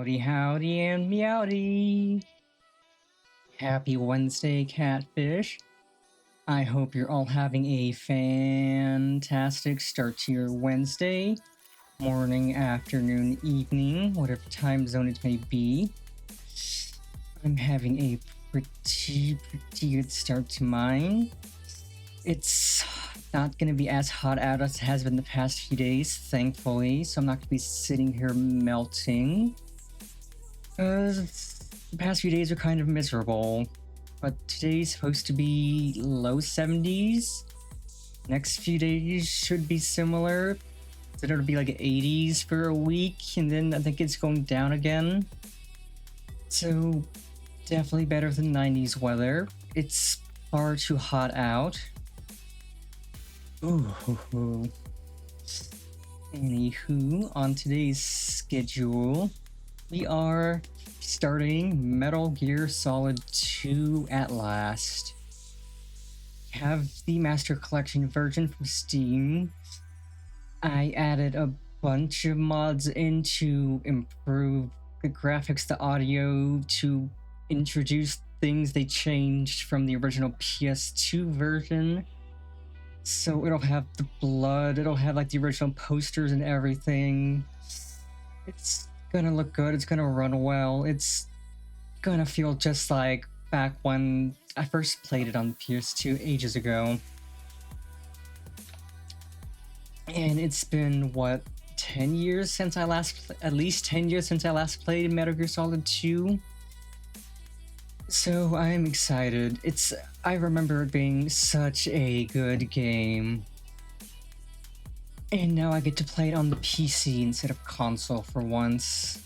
Howdy, howdy, and meowdy! Happy Wednesday, Catfish. I hope you're all having a fantastic start to your Wednesday, morning, afternoon, evening, whatever time zone it may be. I'm having a pretty good start to mine. It's not going to be as hot out as it has been the past few days, thankfully, so I'm not going to be sitting here melting. The past few days are kind of miserable, but today's supposed to be low 70s. Next few days should be similar. Then it'll be like 80s for a week, and then I think it's going down again. So definitely better than 90s weather. It's far too hot out. Ooh. Anywho, on today's schedule, we are starting Metal Gear Solid 2 at last. Have the Master Collection version from Steam. I added a bunch of mods in to improve the graphics, the audio, to introduce things they changed from the original PS2 version. So it'll have the blood, it'll have like the original posters and everything. It's gonna look good, it's gonna run well, it's gonna feel just like back when I first played it on the PS2 ages ago. And it's been, what, 10 years since I last, at least 10 years since I last played Metal Gear Solid 2. So I'm excited. I remember it being such a good game. And now I get to play it on the PC instead of console for once.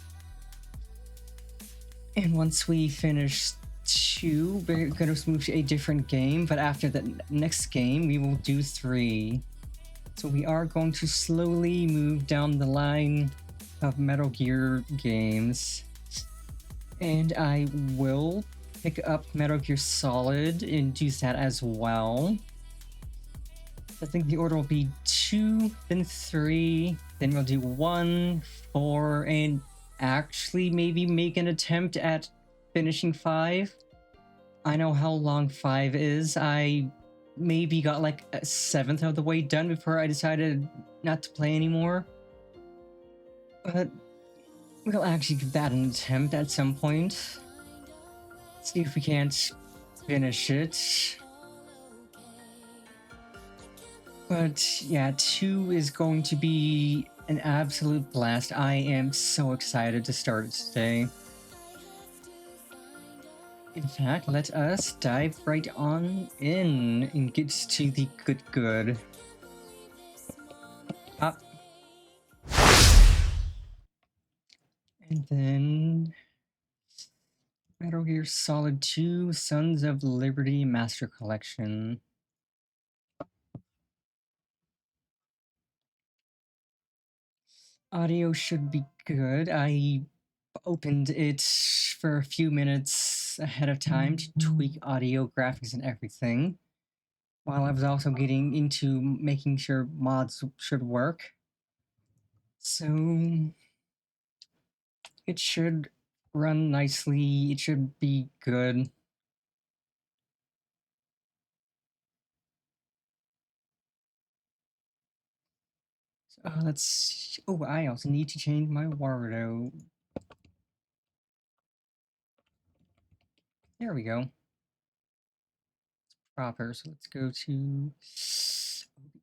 And once we finish 2, we're gonna move to a different game, but after the next game, we will do 3. So we are going to slowly move down the line of Metal Gear games. And I will pick up Metal Gear Solid and do that as well. I think the order will be 2, then 3, then we'll do 1, 4, and actually maybe make an attempt at finishing 5. I know how long 5 is. I maybe got like a 1/7 of the way done before I decided not to play anymore. But we'll actually give that an attempt at some point. See if we can't finish it. But yeah, 2 is going to be an absolute blast. I am so excited to start it today. In fact, let us dive right on in and get to the good. Up. And then Metal Gear Solid 2 Sons of Liberty Master Collection. Audio should be good. I opened it for a few minutes ahead of time to tweak audio, graphics, and everything, while I was also getting into making sure mods should work. So it should run nicely, it should be good. So let's... Oh, I also need to change my Warudo. There we go. Proper. So let's go to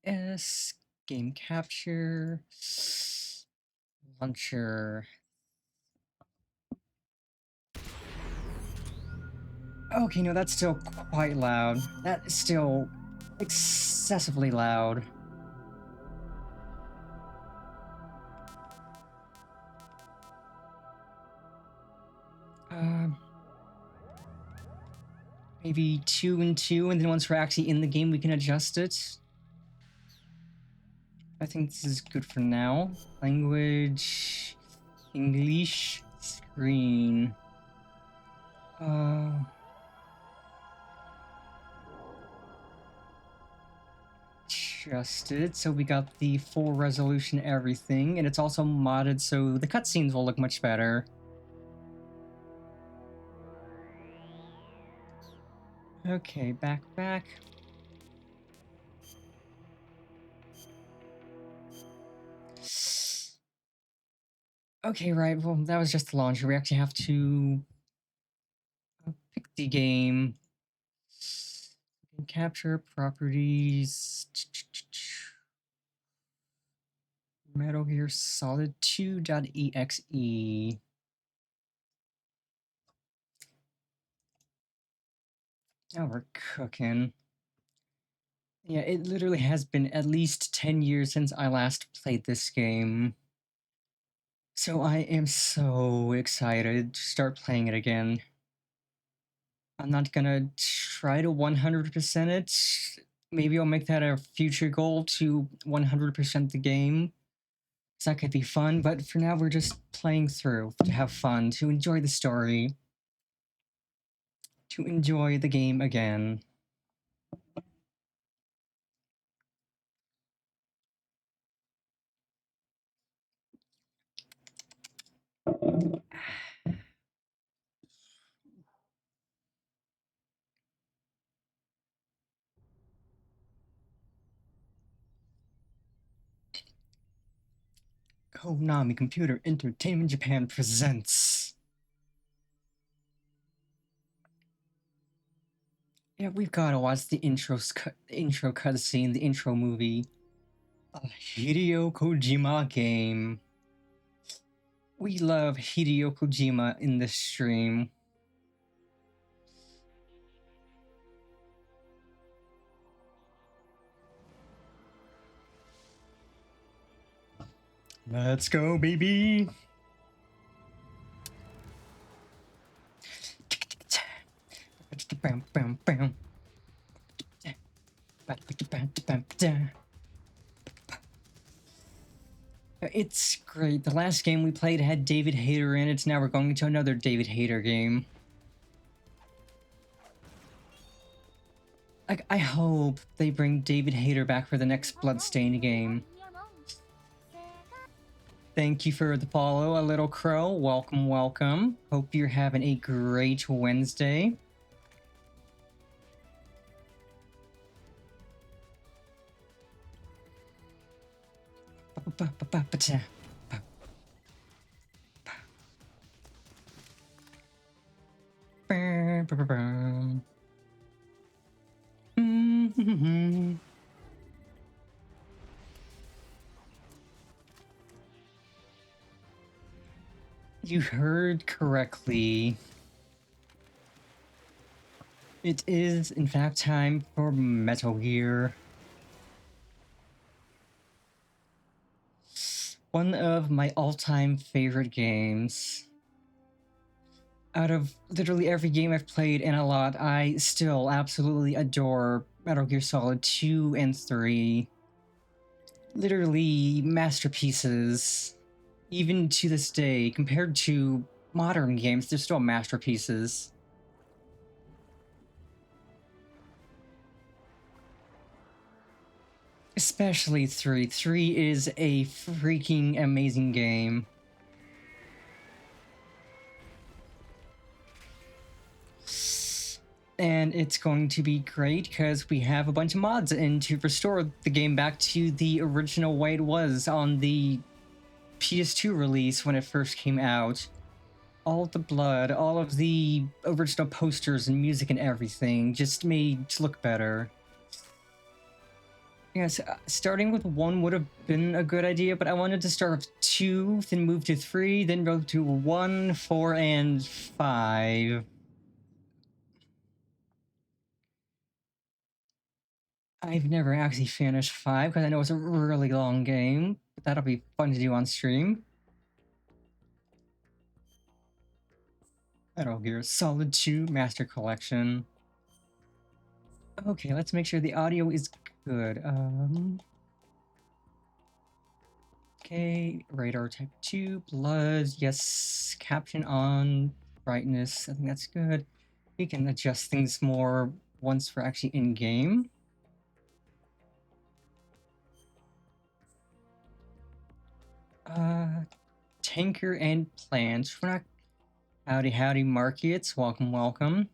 OBS, game capture, launcher. Okay, no, that's still quite loud. That is still excessively loud. Maybe 2 and 2, and then once we're actually in the game, we can adjust it. I think this is good for now. Language, English, screen. Adjusted, so we got the full resolution everything, and it's also modded, so the cutscenes will look much better. Okay, back. Okay, right. Well, that was just the launcher. We actually have to pick the game. Capture properties. Metal Gear Solid 2.exe. Now we're cooking. Yeah, it literally has been at least 10 years since I last played this game. So I am so excited to start playing it again. I'm not gonna try to 100% it. Maybe I'll make that a future goal to 100% the game. So that could be fun, but for now we're just playing through to have fun, to enjoy the story, to enjoy the game again. Konami Computer Entertainment Japan presents. Yeah, we've gotta watch the intro cutscene, the intro movie. A Hideo Kojima game. We love Hideo Kojima in this stream. Let's go, baby! It's great. The last game we played had David Hayter in it. Now we're going into another David Hayter game. I hope they bring David Hayter back for the next Bloodstained game. Thank you for the follow, A Little Crow. Welcome, welcome. Hope you're having a great Wednesday. You heard correctly. It is, in fact, time for Metal Gear. One of my all-time favorite games. Out of literally every game I've played, and a lot, I still absolutely adore Metal Gear Solid 2 and 3. Literally masterpieces. Even to this day, compared to modern games, they're still masterpieces. Especially 3. 3 is a freaking amazing game. And it's going to be great because we have a bunch of mods in to restore the game back to the original way it was on the PS2 release when it first came out. All the blood, all of the original posters and music and everything just made to look better. Yes, starting with 1 would have been a good idea, but I wanted to start with 2, then move to 3, then go to 1, 4, and 5. I've never actually finished 5 because I know it's a really long game, but that'll be fun to do on stream. Metal Gear Solid 2 Master Collection. Okay, let's make sure the audio is good. Okay, radar type 2, blood, yes, caption on, brightness, I think that's good. We can adjust things more once we're actually in game. Tanker and plants. We're not. Howdy, howdy, markets. Welcome, welcome.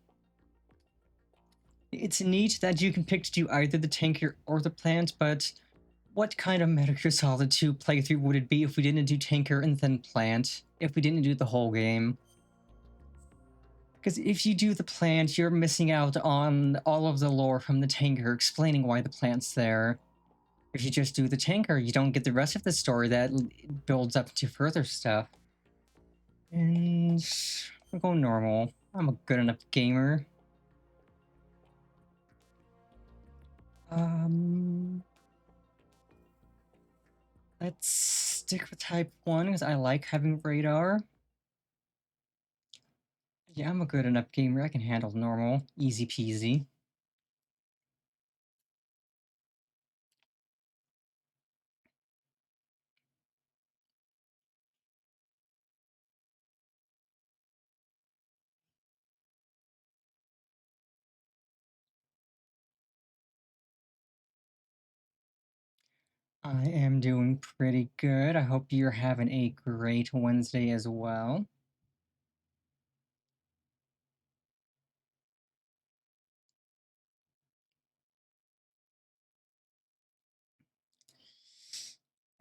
it's neat that you can pick to do either the tanker or the plant, but what kind of Metal Gear Solid 2 playthrough would it be if we didn't do tanker and then plant? If we didn't do the whole game? Because if you do the plant, you're missing out on all of the lore from the tanker explaining why the plant's there. If you just do the tanker, you don't get the rest of the story that builds up to further stuff. And we'll go normal. I'm a good enough gamer. Let's stick with type 1 because I like having radar. Yeah, I'm a good enough gamer. I can handle normal. Easy peasy. I am doing pretty good. I hope you're having a great Wednesday as well.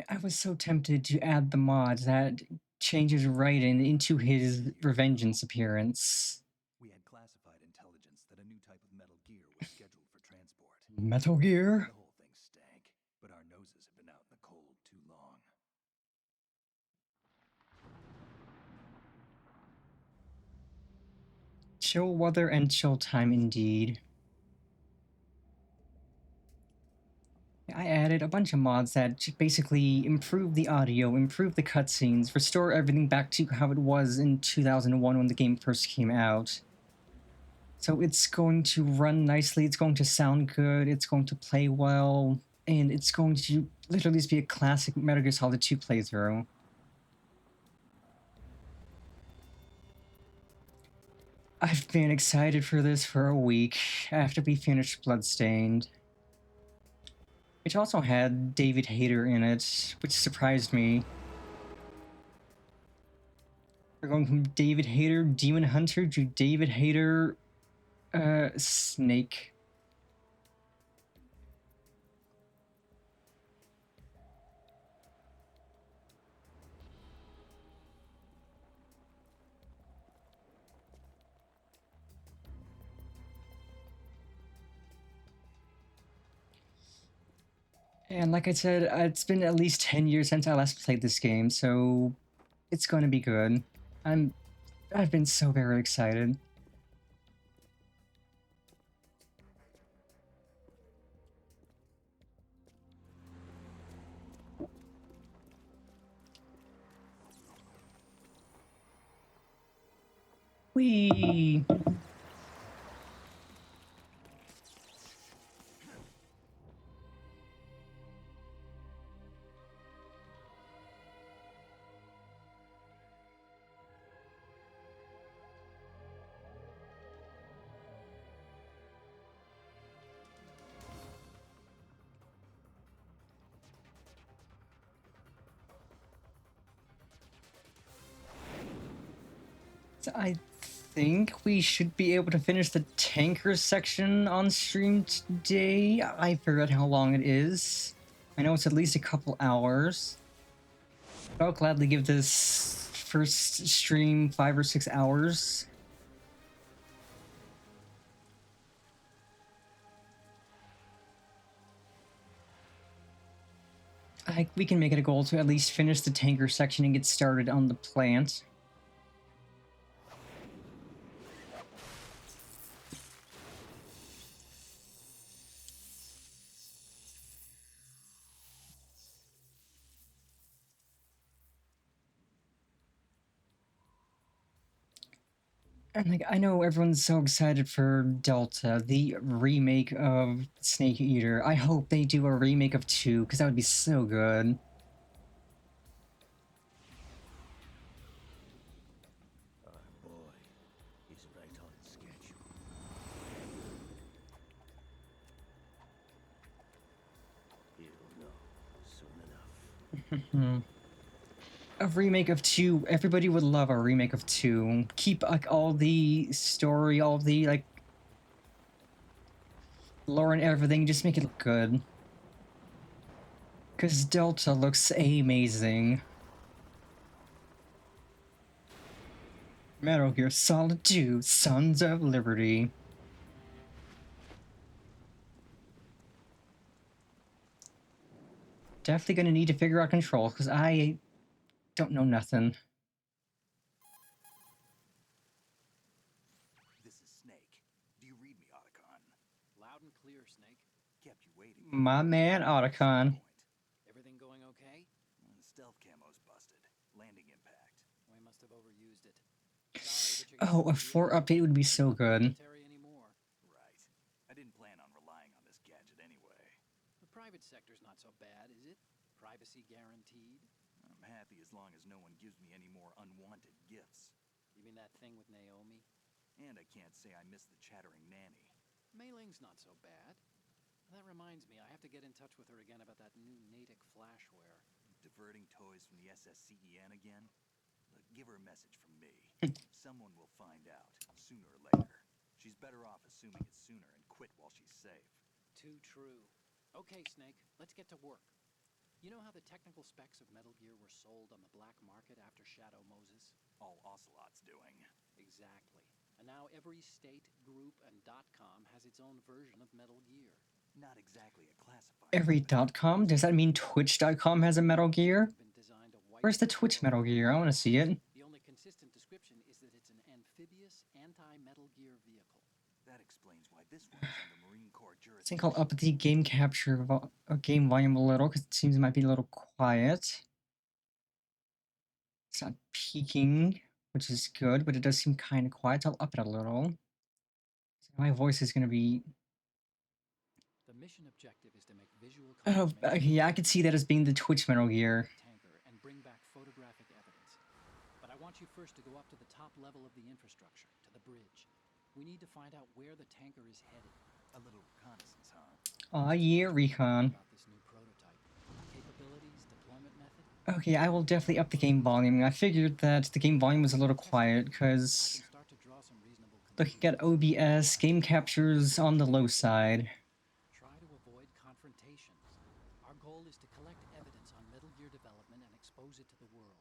I was so tempted to add the mod that changes Raiden into his Revengeance appearance. We had classified intelligence that a new type of Metal Gear was scheduled for transport. Metal Gear? The whole thing stank, but our noses have been out in the cold too long. Chill weather and chill time indeed. I added a bunch of mods that basically improve the audio, improve the cutscenes, restore everything back to how it was in 2001 when the game first came out. So it's going to run nicely, it's going to sound good, it's going to play well, and it's going to literally just be a classic Metal Gear Solid 2 playthrough. I've been excited for this for a week after we finished Bloodstained. Which also had David Hayter in it, which surprised me. We're going from David Hayter, Demon Hunter, to David Hayter, Snake. And like I said, it's been at least 10 years since I last played this game, so it's going to be good. I've been so very excited. Whee! So I think we should be able to finish the tanker section on stream today. I forgot how long it is. I know it's at least a couple hours. But I'll gladly give this first stream 5 or 6 hours. We can make it a goal to at least finish the tanker section and get started on the plant. And like, I know everyone's so excited for Delta, the remake of Snake Eater. I hope they do a remake of 2, because that would be so good. Our boy is right on schedule. He'll know soon enough. A remake of 2, everybody would love a remake of 2. Keep like all the story, all the like Lowering everything, just make it look good. Because Delta looks amazing. Metal Gear Solid 2, Sons of Liberty. Definitely gonna need to figure out control, because I don't know nothing. This is Snake. Do you read me, Otacon? Loud and clear, Snake. Kept you waiting. My man, Otacon. Everything going okay? The stealth camo's busted. Landing impact. We must have overused it. Sorry, but you're Oh, a gonna have to 4 deal with update would be so not good. military anymore. Right. I didn't plan on relying on this gadget anyway. The private sector's not so bad, is it? Privacy guaranteed? I'm happy as long as no one gives me any more unwanted gifts. You mean that thing with Naomi? And I can't say I miss the chattering nanny. Mei Ling's not so bad. That reminds me, I have to get in touch with her again about that new Natick flashware. Diverting toys from the SSCEN again? Look, give her a message from me. Someone will find out, sooner or later. She's better off assuming it sooner and quit while she's safe. Too true. Okay, Snake, let's get to work. You know how the technical specs of Metal Gear were sold on the black market after Shadow Moses? All Ocelot's doing. Exactly. And now every state, group, and .com has its own version of Metal Gear. Not exactly a classified Every company. .com? Does that mean Twitch.com has a Metal Gear? Been designed to wipe Where's the the Twitch floor Metal with Gear? I want to see it. The only consistent description is that it's an amphibious anti-Metal Gear vehicle. That explains why this one is under Marine Corps I jurisdiction. think I'll up the game capture game volume a little because it seems it might be a little quiet. It's not peaking, which is good, but it does seem kind of quiet. So I'll up it a little. My voice is going to be. The mission objective is to make visual Oh, confirmation yeah, I could see that as being the Twitch Metal Gear. tanker and bring back photographic evidence. But I want you first to go up to the top level of the infrastructure, to the bridge. We need to find out where the tanker is headed. A little reconnaissance, huh? Aw, yeah, recon. About this new prototype. Capabilities, deployment method. Okay, I will definitely up the game volume. I figured that the game volume was a little quiet because I can start to draw some reasonable looking at conclusions. OBS, game captures on the low side. Try to avoid confrontations. Our goal is to collect evidence on Metal Gear development and expose it to the world.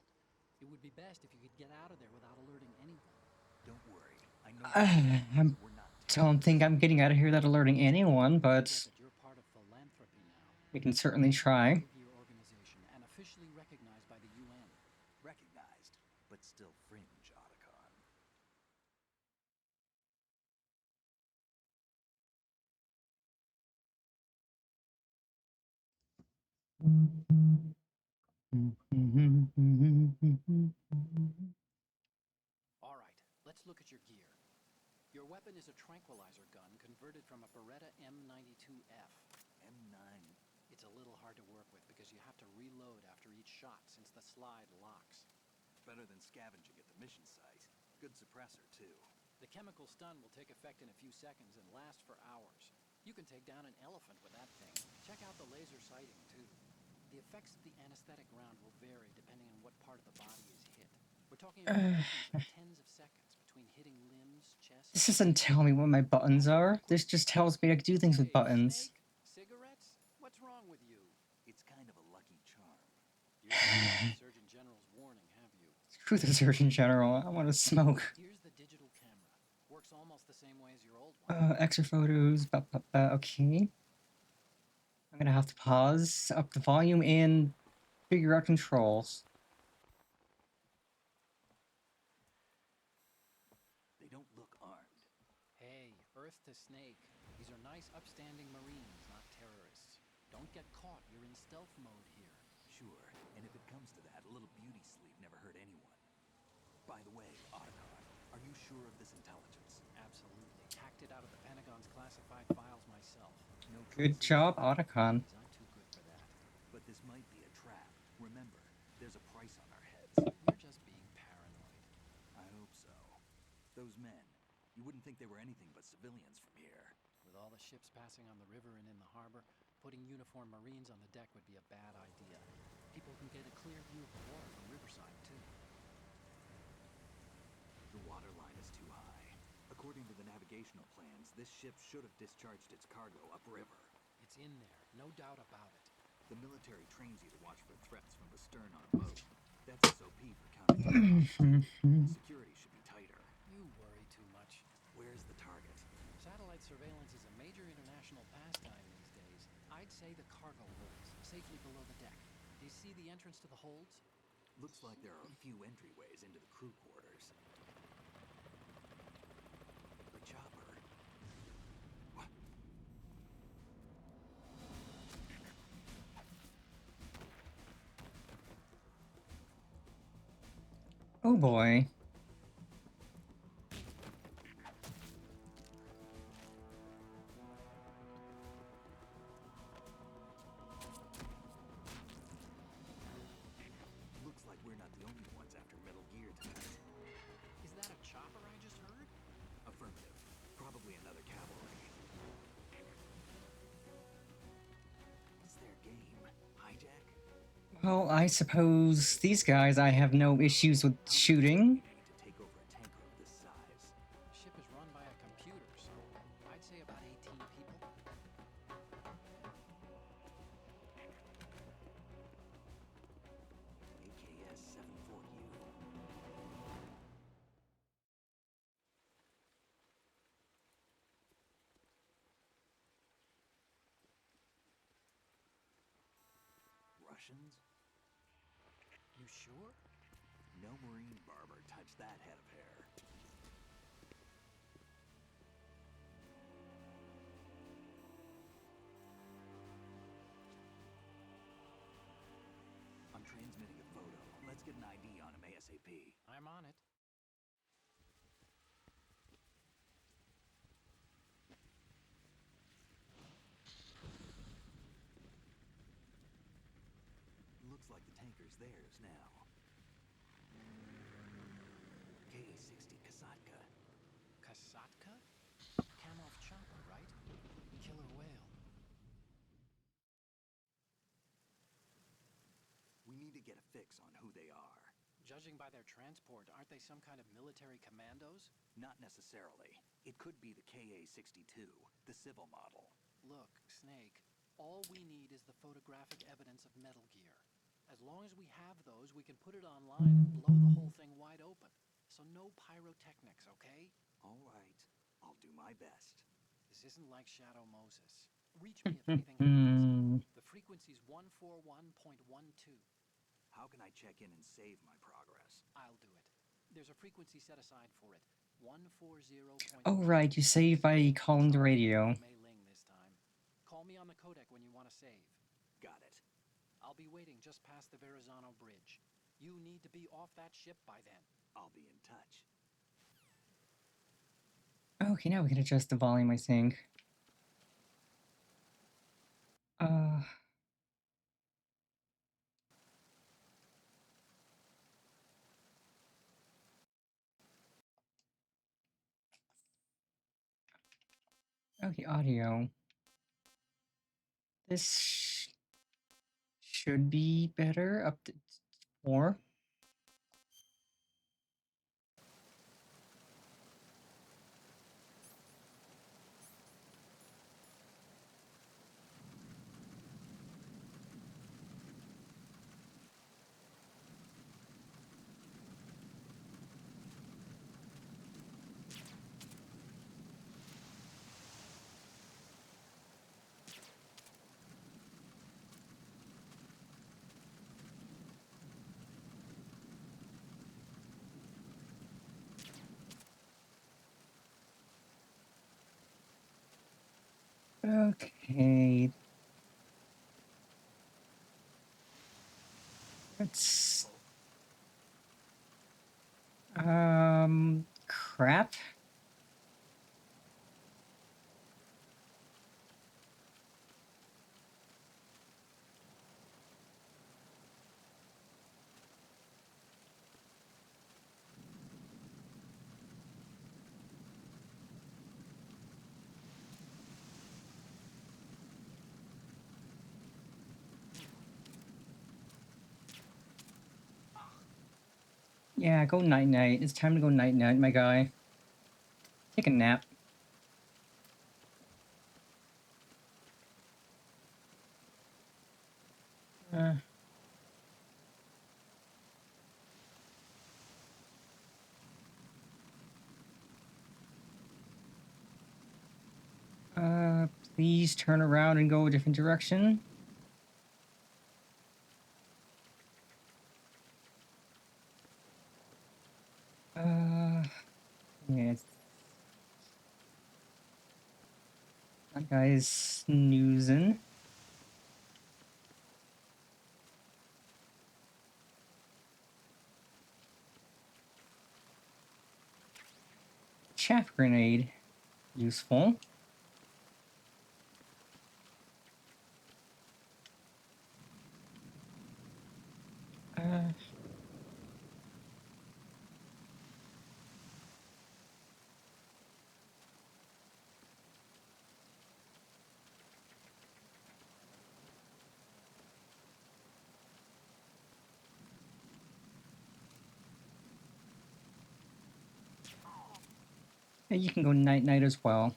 It would be best if you could get out of there without alerting anyone. Don't worry. I know I we're not don't think I'm getting out of here without alerting anyone, but Forget that you're part of philanthropy now. we can certainly try. Metal Gear organization and officially recognized by the UN. recognized, but still fringe, Otacon. All right, let's look at your gear. Your weapon is a tranquilizer gun converted from a Beretta M92F. M9. It's a little hard to work with because you have to reload after each shot since the slide locks. Better than scavenging at the mission site. Good suppressor, too. The chemical stun will take effect in a few seconds and last for hours. You can take down an elephant with that thing. Check out the laser sighting, too. The effects of the anesthetic round will vary depending on what part of the body is hit. We're talking about difference of tens of seconds between hitting limbs, chest... This doesn't tell me what my buttons are. This just tells me I can do things with Hey, buttons. Snake? Cigarettes? What's wrong with you? It's kind of a lucky charm. You've heard the Surgeon General's warning, have you? Screw the Surgeon General. I want to smoke. Here's the digital camera. Works almost the same way as your old one. Extra photos. Okay. I'm gonna have to pause, up the volume, and figure out controls. They don't look armed. Hey, Earth to Snake. These are nice, upstanding Marines, not terrorists. Don't get caught. You're in stealth mode here. Sure, and if it comes to that, a little beauty sleep never hurt anyone. By the way, Otacon, are you sure of this intelligence? Absolutely. Hacked it out of the Pentagon's classified files myself. No Good traces? job, Otacon. I'm too good for that. But this might be a trap. Remember, there's a price on our heads. You're just being paranoid. I hope so. Those men, you wouldn't think they were anything but civilians from here. With all the ships passing on the river and in the harbor, putting uniformed Marines on the deck would be a bad idea. People can get a clear view of the water from Riverside, too. The water line is too high. A According to the navigational plans, this ship should have discharged its cargo upriver. It's in there, no doubt about it. The military trains you to watch for threats from the stern on boat. That's SOP for counter-terrorism. Security should be tighter. You worry too much. Where's the target? Satellite surveillance is a major international pastime these days. I'd say the cargo holds, safely below the deck. Do you see the entrance to the holds? Looks like there are a few entryways into the crew quarters. The chopper. What? Oh boy. Looks like we're not the only ones after Metal Gear tonight. Is that a chopper I just heard? Affirmative. Probably another cavalry. What's their game? Hijack? Well, I suppose these guys I have no issues with shooting. We need to take over a tanker of this size. The ship is run by a computer, so I'd say about 18 people. AKS 74U. Russians? You sure? No Marine barber touched that head of hair. I'm transmitting a photo. Let's get an ID on him ASAP. I'm on it. Looks like the tanker's theirs now. KA-60 Kasatka. Kasatka? Kamov chopper, right? Killer whale. We need to get a fix on who they are. Judging by their transport, aren't they some kind of military commandos? Not necessarily. It could be the KA-62, the civil model. Look, Snake, all we need is the photographic evidence of Metal Gear. As long as we have those, we can put it online and blow the whole thing wide open. So no pyrotechnics, okay? All right. I'll do my best. This isn't like Shadow Moses. Reach me if anything happens. The frequency's 141.12. How can I check in and save my progress? I'll do it. There's a frequency set aside for it. 140. Oh right, you save by calling the radio. Mei Ling this time. Call me on the codec when you want to save. Got it. I'll be waiting just past the Verrazano Bridge. You need to be off that ship by then. I'll be in touch. Okay, now we can adjust the volume, I think. Okay, audio. This should be better. Up to 4. Okay. Let's... crap. Yeah, go night-night. It's time to go night-night, my guy. Take a nap. Please turn around and go a different direction. Yeah, that guy's snoozing. Chaff grenade. Useful. Yeah, you can go night-night as well.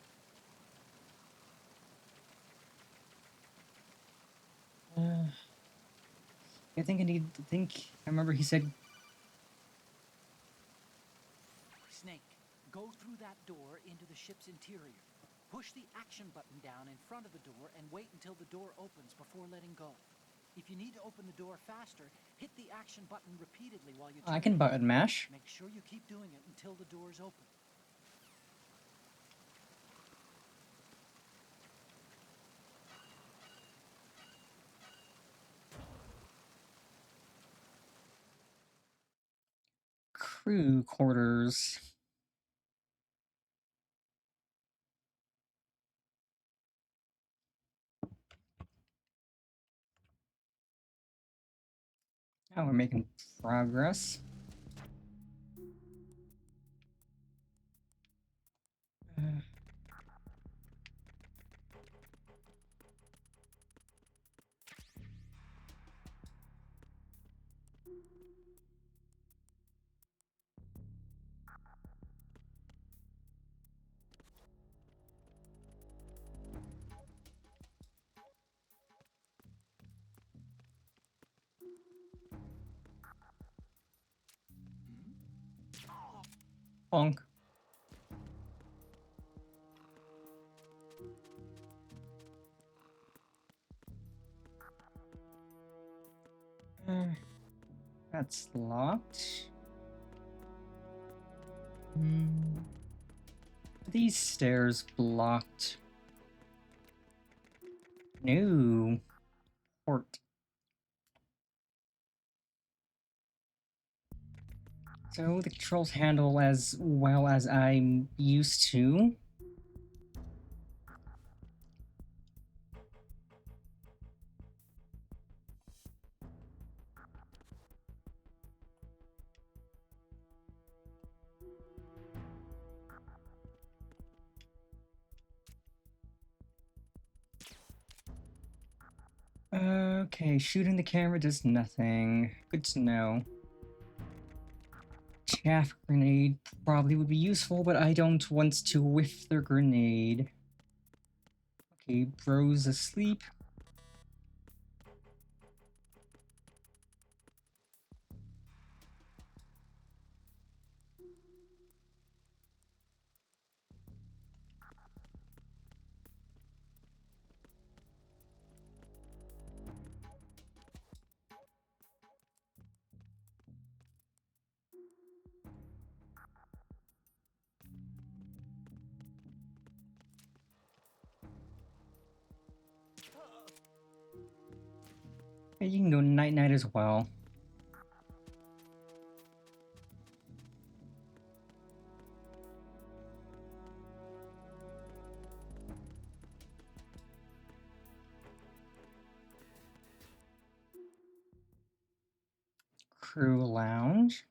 I think I remember he said... Snake, go through that door into the ship's interior. Push the action button down in front of the door and wait until the door opens before letting go. If you need to open the door faster, hit the action button repeatedly while you turn I can it. button mash. Make sure you keep doing it until the door is open. Crew quarters. Now we're making progress. Bonk. That's locked. These stairs blocked. No. Port. So the controls handle as well as I'm used to. Okay, shooting the camera does nothing. Good to know. Chaff grenade probably would be useful, but I don't want to whiff their grenade. Okay, bro's asleep. Okay, you can go night-night as well. Crew lounge.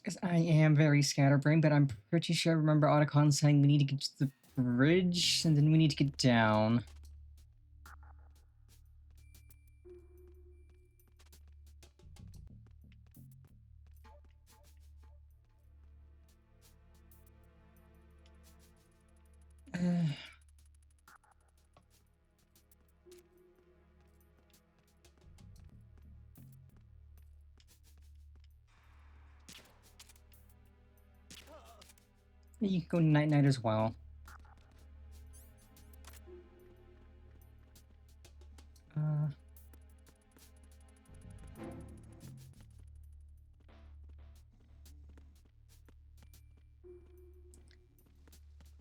Because I am very scatterbrained, but I'm pretty sure I remember Otacon saying we need to get to the bridge, and then we need to get down. You can go night night as well.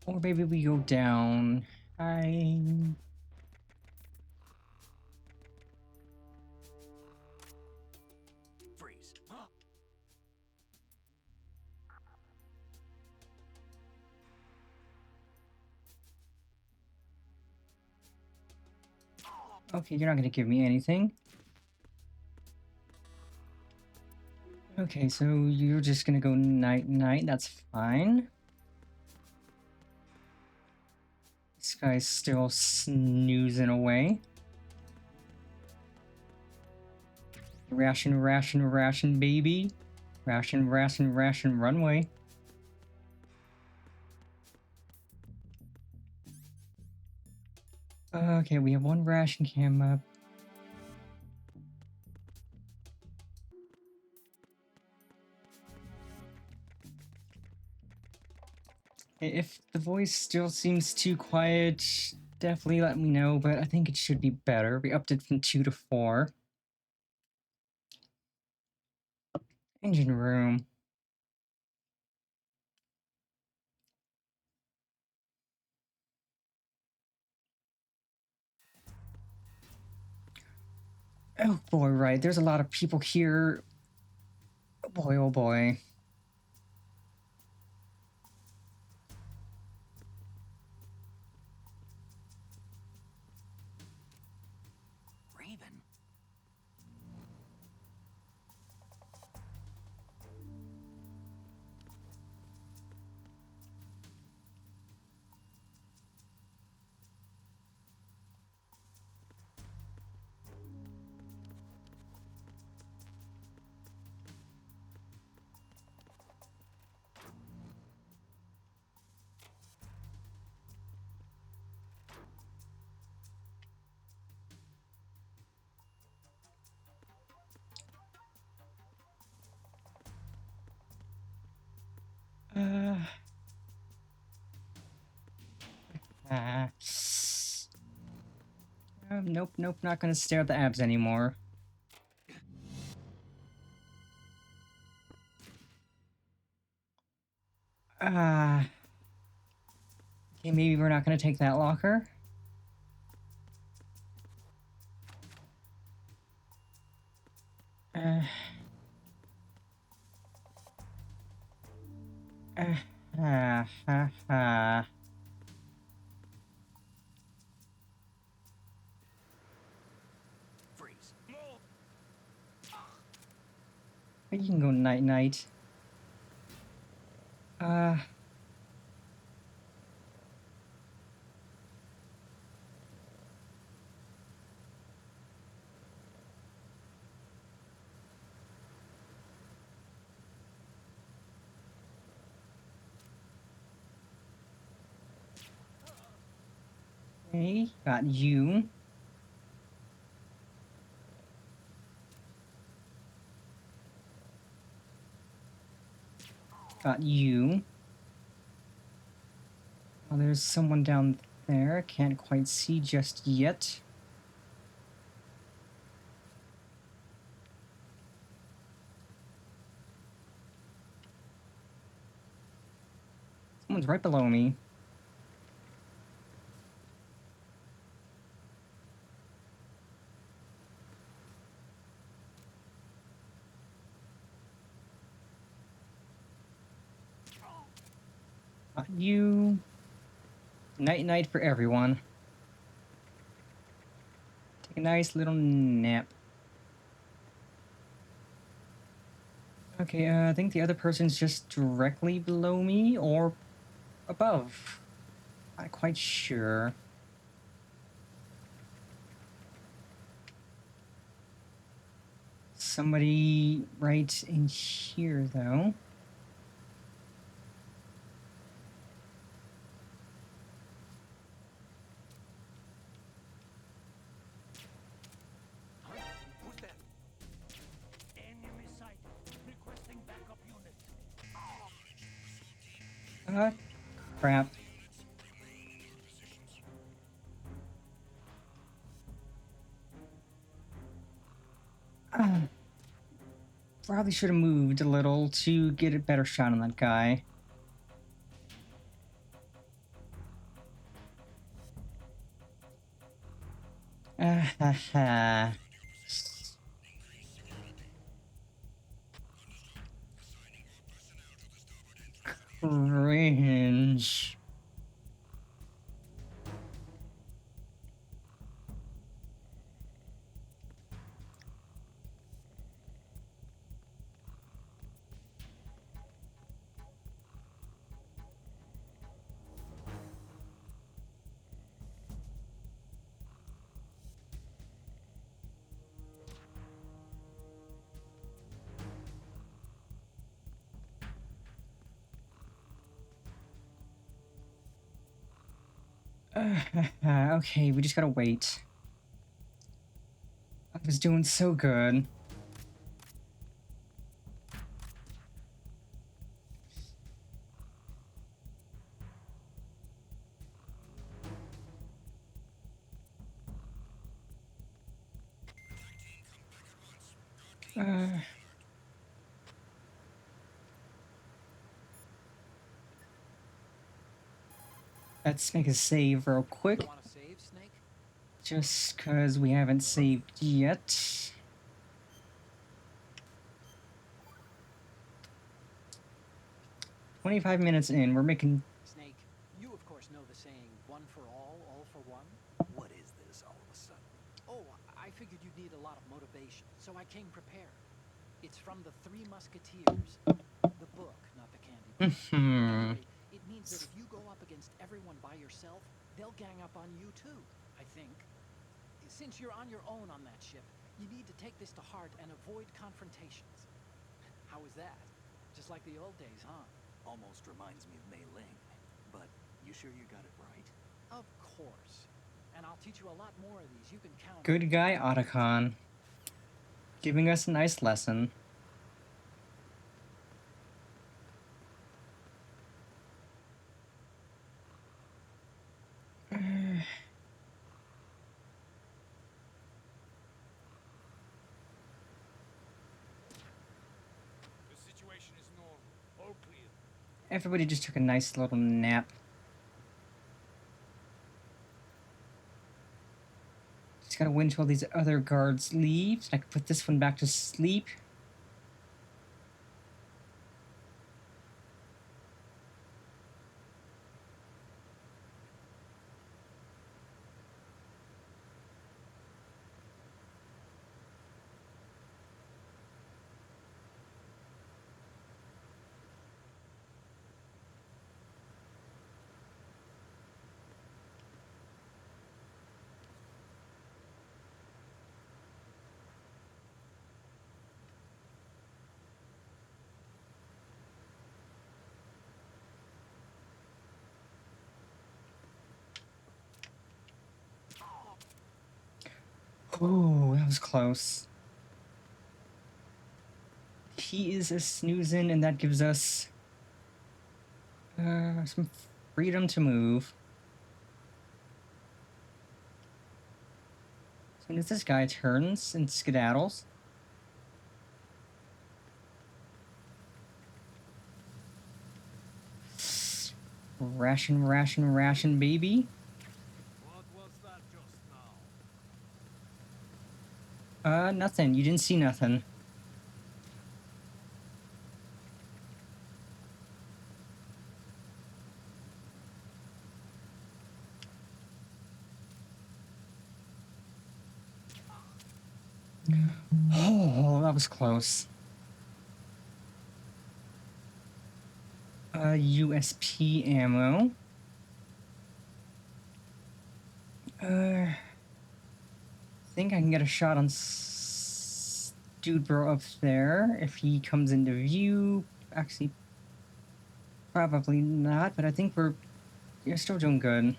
Or maybe we go down. Freeze. Okay, you're not gonna give me anything. Okay, so you're just gonna go night night, that's fine. This guy's still snoozing away. Ration, ration, ration, baby. Ration, ration, ration, runway. Okay, we have one ration cam up. If the voice still seems too quiet, definitely let me know, but I think it should be better. We upped it from 2 to 4. Engine room. Oh boy, right. There's a lot of people here. Oh boy, oh boy. Raven. Uh, nope, nope, not gonna stare at the abs anymore. Okay, maybe we're not gonna take that locker. Uh, ha, ha. Freeze. You can go night night. Okay, got you. Got you. Oh, there's someone down there. Can't quite see just yet. Someone's right below me. Got you. Night night for everyone. Take a nice little nap. Okay, I think the other person's just directly below me or above. Not quite sure. Somebody right in here, though. Who's that? Enemy sighted. Requesting backup unit. Crap. Probably should have moved a little to get a better shot on that guy. Ah ha ha. Cringe. Okay, we just gotta wait. I was doing so good. Let's make a save real quick, Want to save, Snake? just because we haven't saved yet. $25 in, we're making... Snake, you of course know the saying, one for all for one? What is this all of a sudden? Oh, I figured you'd need a lot of motivation, so I came prepared. It's from the Three Musketeers. The book, not the candy bar. Hmm. Anyway, it means that if you go up against everyone by yourself, they'll gang up on you too, I think. Since you're on your own on that ship, you need to take this to heart and avoid confrontations. How is that? Just like the old days, huh? Almost reminds me of Mei Ling. But you sure you got it right? Of course. And I'll teach you a lot more of these. You can count. Good guy Otacon, giving us a nice lesson. The situation is normal. All clear. Everybody just took a nice little nap. Just gotta wait until these other guards leave. I can put this one back to sleep. Oh, that was close. He is a snoozing, and that gives us some freedom to move. As soon as this guy turns and skedaddles. Ration, ration, ration, baby. What was that just now? Nothing. You didn't see nothing. Oh, that was close. USP ammo. I think I can get a shot on Dude Bro up there if he comes into view. Actually, probably not, but I think you're still doing good.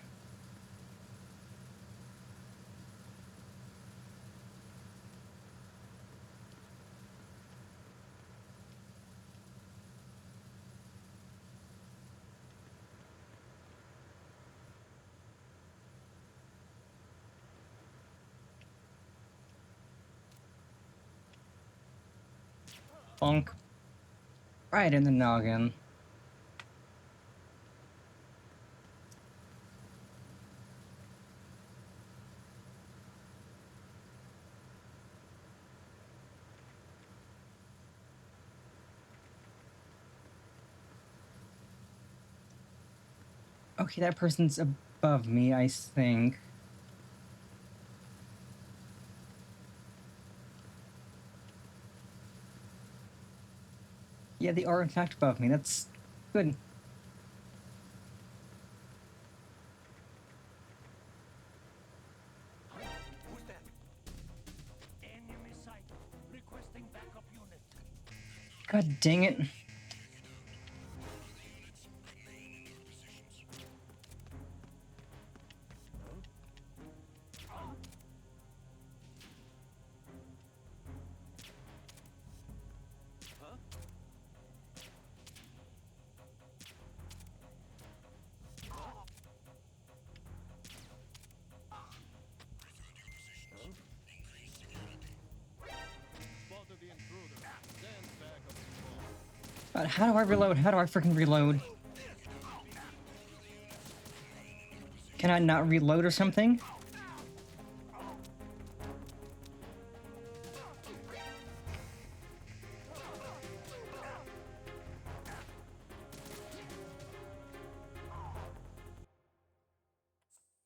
Bonk. Right in the noggin. Okay, that person's above me, I think. Yeah, they are in fact above me. That's good. Who's that? Enemy sight. Requesting backup unit. God dang it. Huh? Spotted the intruder. Stand back up. God, how do I reload? How do I freaking reload? Can I not reload or something?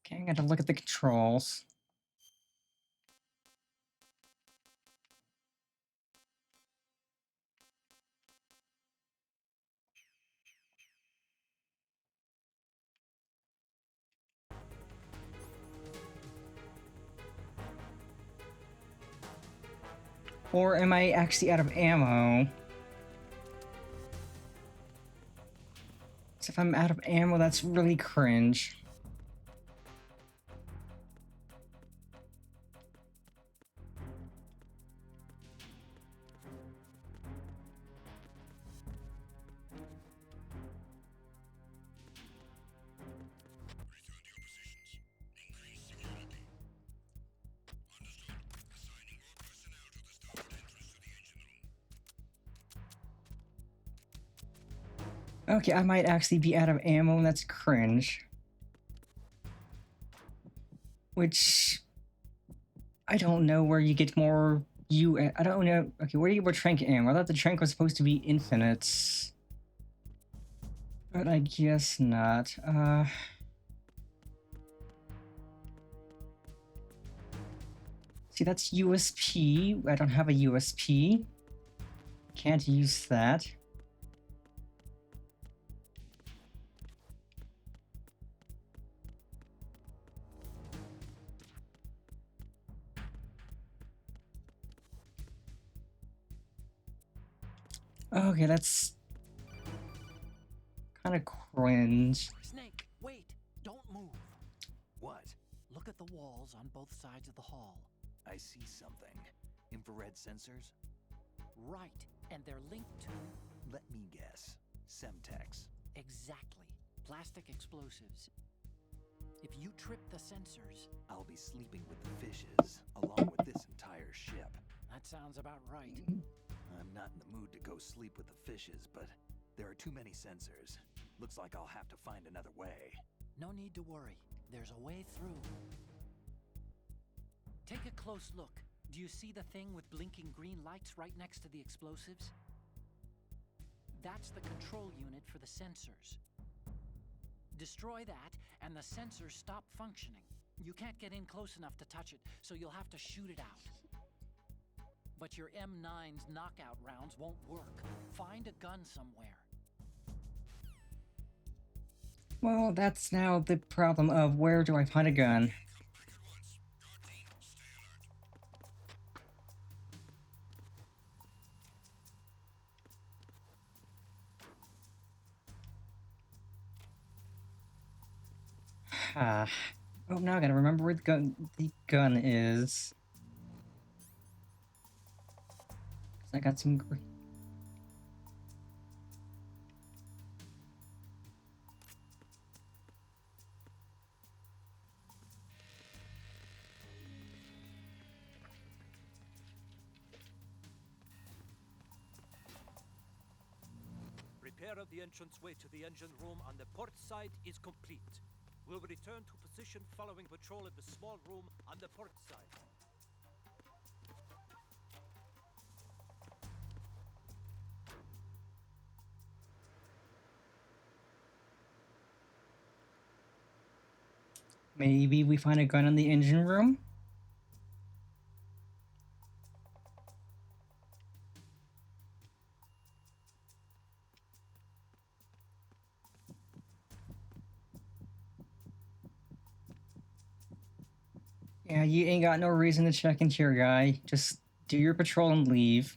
Okay, I gotta look at the controls. Or am I actually out of ammo? So if I'm out of ammo, that's really cringe. Okay, I might actually be out of ammo, and that's cringe. Which I don't know where you get more I don't know. Okay, where do you get more trank ammo? I thought the trank was supposed to be infinite. But I guess not. See, that's USP. I don't have a USP. Can't use that. Okay, that's kind of cringe. Snake, wait! Don't move! What? Look at the walls on both sides of the hall. I see something. Infrared sensors? Right, and they're linked to... Let me guess. Semtex. Exactly. Plastic explosives. If you trip the sensors... I'll be sleeping with the fishes, along with this entire ship. That sounds about right. I'm not in the mood to go sleep with the fishes, but there are too many sensors. Looks like I'll have to find another way. No need to worry. There's a way through. Take a close look. Do you see the thing with blinking green lights right next to the explosives? That's the control unit for the sensors. Destroy that, and the sensors stop functioning. You can't get in close enough to touch it, so you'll have to shoot it out. But your M9's knockout rounds won't work. Find a gun somewhere. Well, that's now the problem of where do I find a gun? Ah. Oh, now I gotta remember where the gun is. 'Cause I got some repair of the entranceway to the engine room on the port side is complete. We'll return to position following patrol of the small room on the port side. Maybe we find a gun in the engine room? Yeah, you ain't got no reason to check in here, guy. Just do your patrol and leave.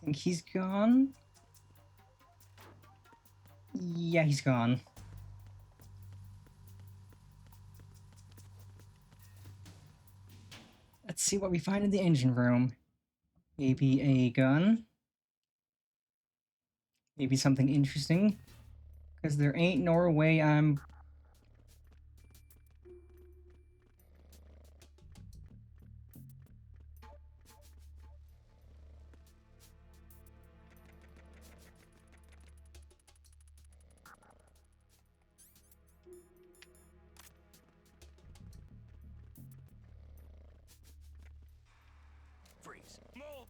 Think he's gone? Yeah, he's gone. Let's see what we find in the engine room. Maybe a gun? Maybe something interesting? Because there ain't no way I'm... Freeze. Move!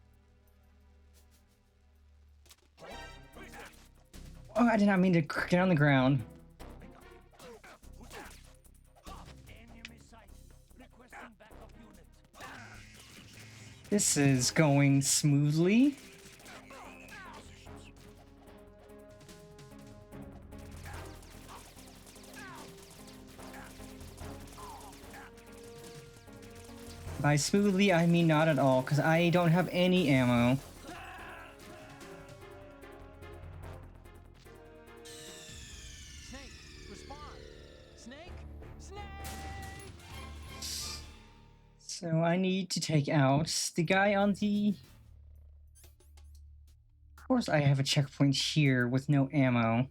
Oh, I did not mean to get on the ground. Enemy sight. Requesting backup unit. This is going smoothly. By smoothly, I mean not at all, because I don't have any ammo. Snake, respond! Snake? Snake! So I need to take out the guy on the... Of course I have a checkpoint here with no ammo.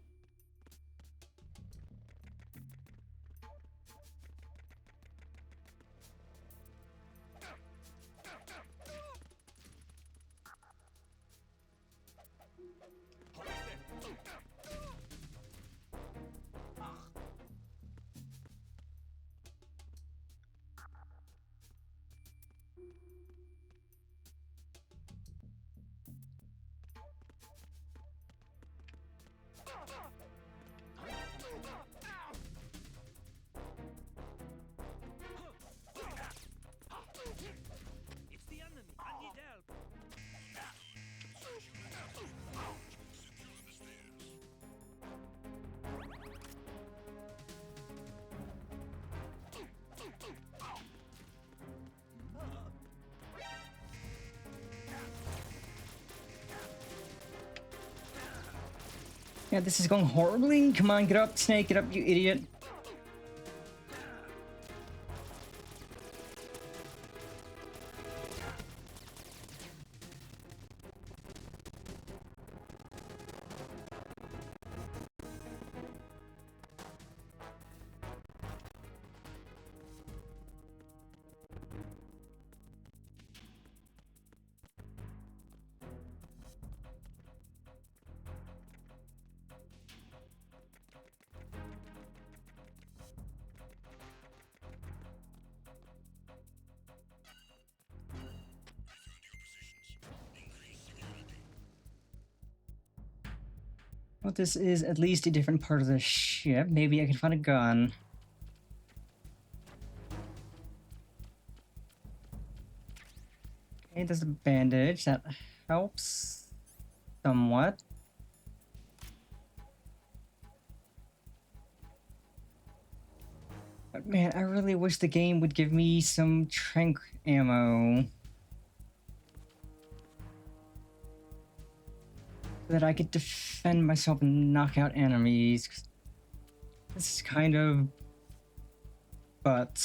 It's the enemy. I need help. Yeah, this is going horribly. Come on, get up, Snake, get up, you idiot. Well, this is at least a different part of the ship. Maybe I can find a gun. Okay, there's a bandage. That helps somewhat. But man, I really wish the game would give me some tranq ammo. So that I could defend myself and knock out enemies. 'Cause this is kind of but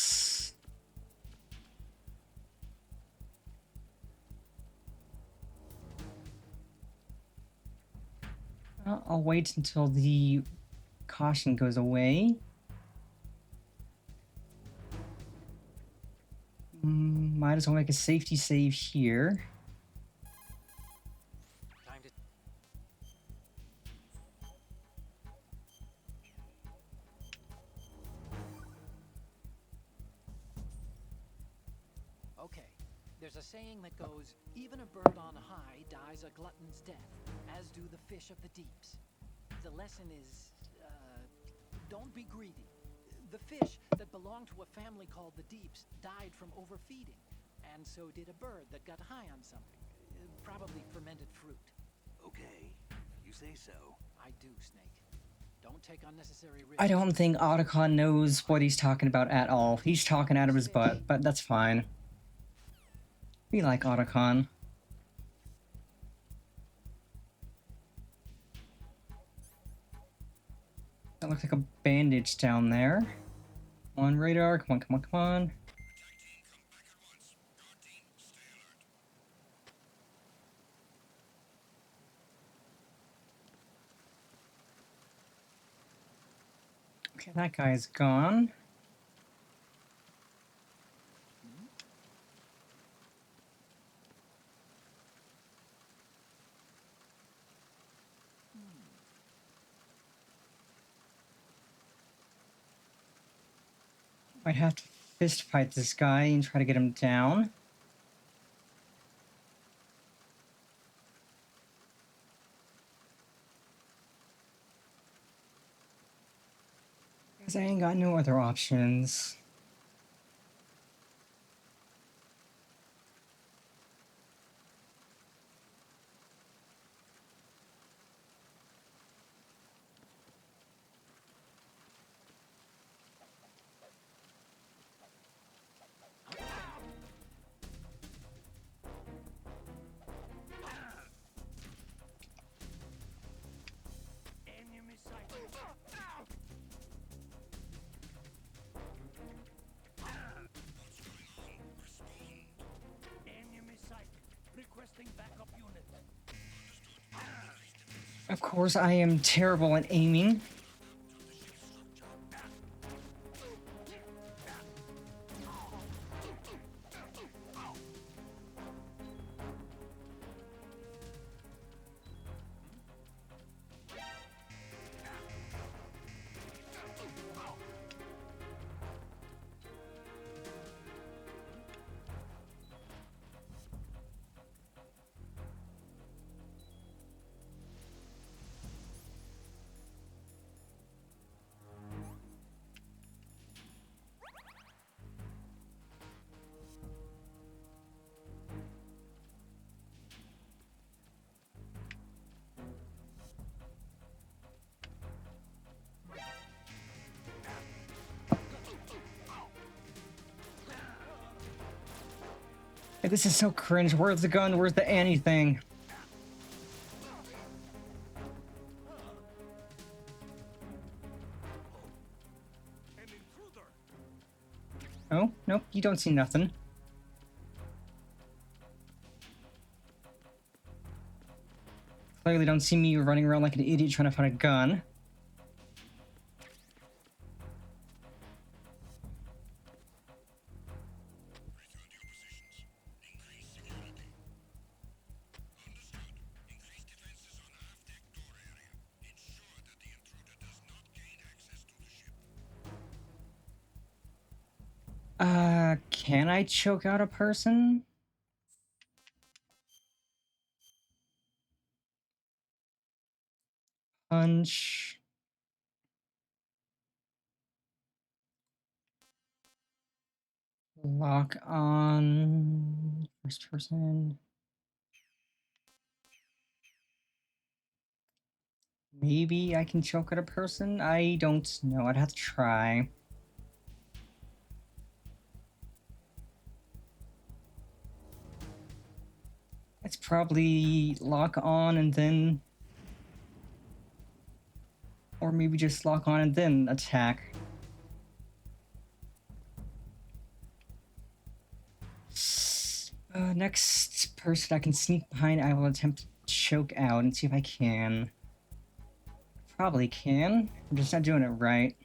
I'll wait until the caution goes away. Might as well make a safety save here. Time to... Okay, there's a saying that goes, even a bird on high dies a glutton's death, as do the fish of the deeps. The lesson is, don't be greedy. The fish that belonged to a family called the Deeps died from overfeeding, and so did a bird that got high on something, probably fermented fruit. Okay, you say so. I do, Snake. Don't take unnecessary risks. I don't think Otacon knows what he's talking about at all. He's talking out of his butt, but that's fine. We like Otacon. That looks like a bandage down there. Come on, radar. Come on, come on, come on. Okay, that guy's gone. Might have to fist fight this guy and try to get him down. Because I ain't got no other options. Enemy sighted. Enemy sighted. Requesting backup unit. Of course, I am terrible at aiming. Like, this is so cringe. Where's the gun? Where's the anything? An intruder. Oh, nope, you don't see nothing. Clearly don't see me running around like an idiot trying to find a gun. Can I choke out a person? Punch. Lock on. First person. Maybe I can choke out a person? I don't know. I'd have to try. It's probably lock on and then... Or maybe just lock on and then attack. Next person I can sneak behind, I will attempt to choke out and see if I can. Probably can. I'm just not doing it right.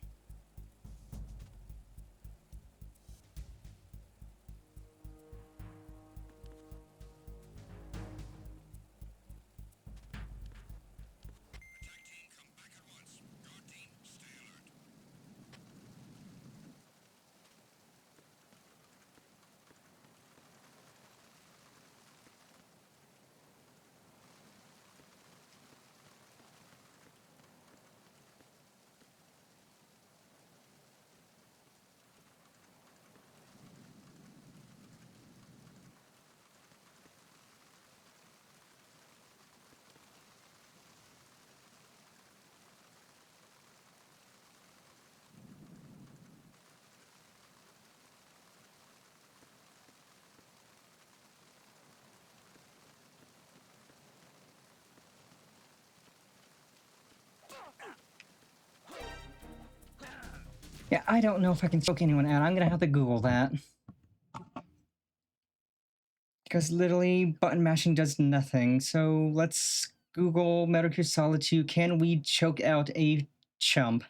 Yeah, I don't know if I can choke anyone out. I'm gonna have to Google that. Because literally, button mashing does nothing. So let's Google Metal Gear Solid 2. Can we choke out a chump?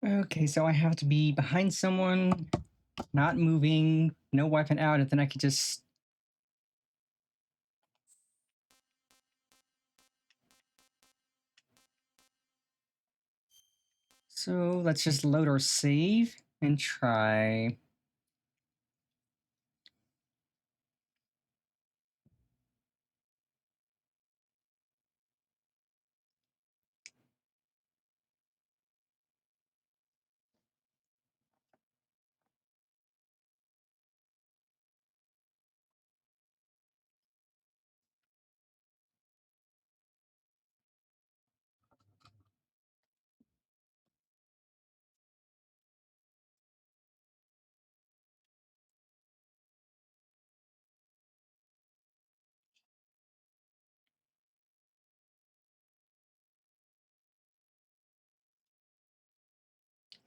Okay, so I have to be behind someone, not moving, no weapon out, and then I can just... So let's just load our save and try.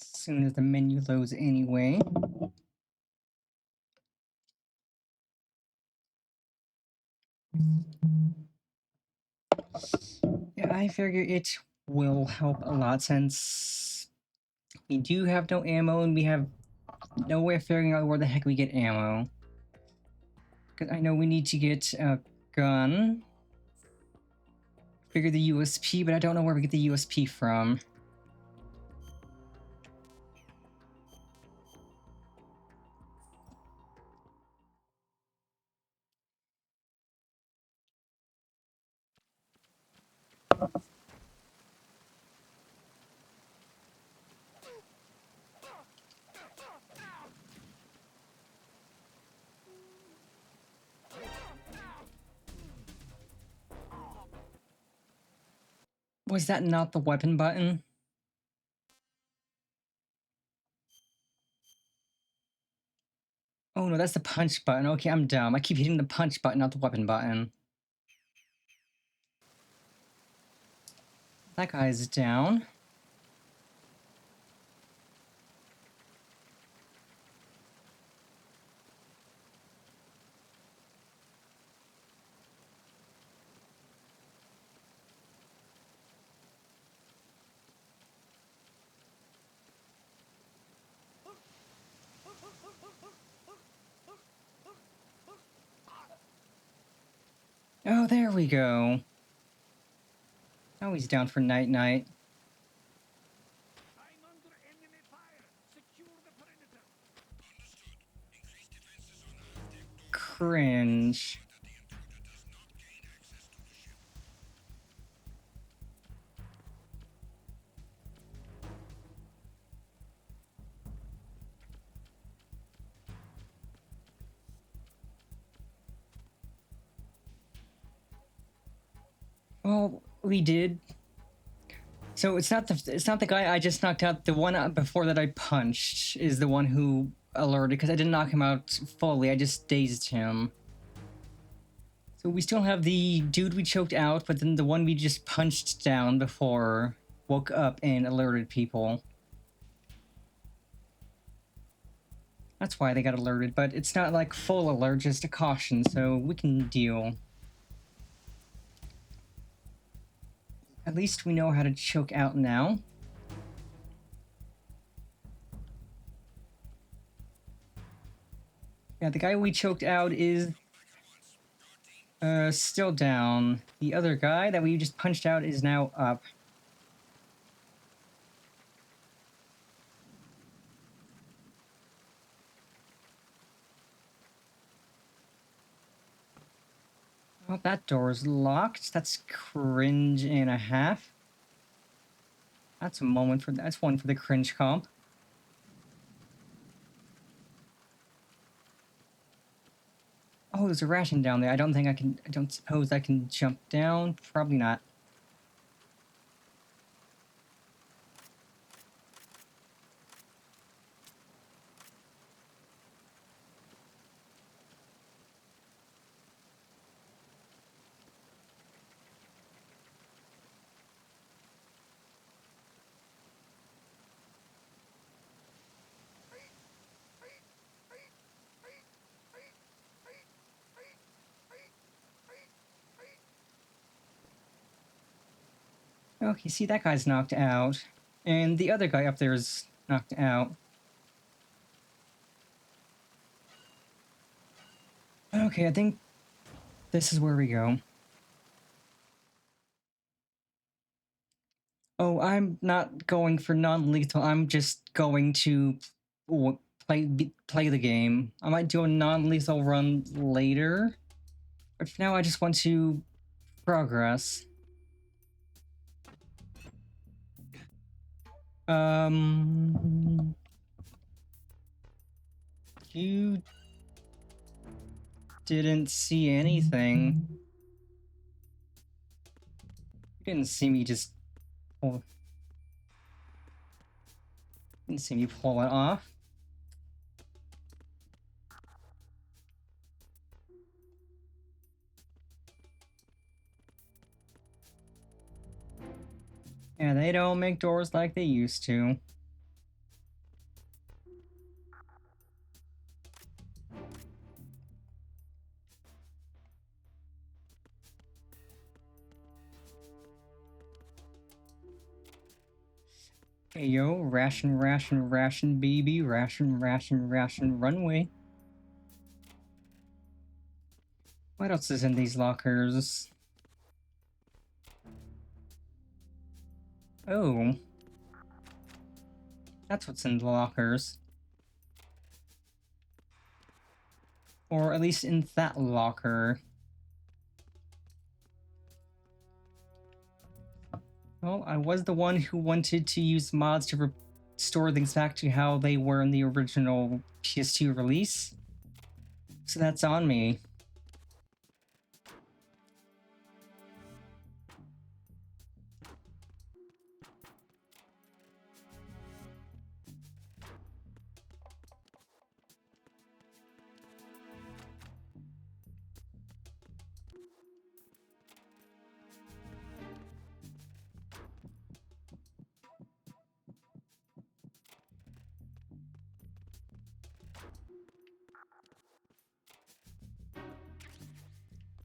As soon as the menu loads anyway. Yeah, I figure it will help a lot since we do have no ammo and we have no way of figuring out where the heck we get ammo. Because I know we need to get a gun. Figure the USP, but I don't know where we get the USP from. Was that not the weapon button? Oh no, that's the punch button. Okay, I'm dumb. I keep hitting the punch button, not the weapon button. That guy's down. Oh, there we go. Now he's down for night-night. I'm under enemy fire. Secure the perimeter. Cringe. Well, we did. So it's not the guy I just knocked out. The one before that I punched is the one who alerted because I didn't knock him out fully. I just dazed him. So we still have the dude we choked out, but then the one we just punched down before woke up and alerted people. That's why they got alerted, but it's not like full alert, just a caution, so we can deal. At least we know how to choke out now. Yeah, the guy we choked out is still down. The other guy that we just punched out is now up. Well, that door's locked. That's cringe and a half. That's one for the cringe comp. Oh, there's a ration down there. I don't suppose I can jump down. Probably not. Okay, see, that guy's knocked out. And the other guy up there is knocked out. Okay, I think this is where we go. Oh, I'm not going for non-lethal. I'm just going to play the game. I might do a non-lethal run later. But for now, I just want to progress. You didn't see anything. You didn't see me just pull. Didn't see me pull it off. Yeah, they don't make doors like they used to. Hey yo, ration, ration, ration, baby, ration, ration, ration, runway. What else is in these lockers? Oh. That's what's in the lockers. Or at least in that locker. Well, I was the one who wanted to use mods to restore things back to how they were in the original PS2 release. So that's on me.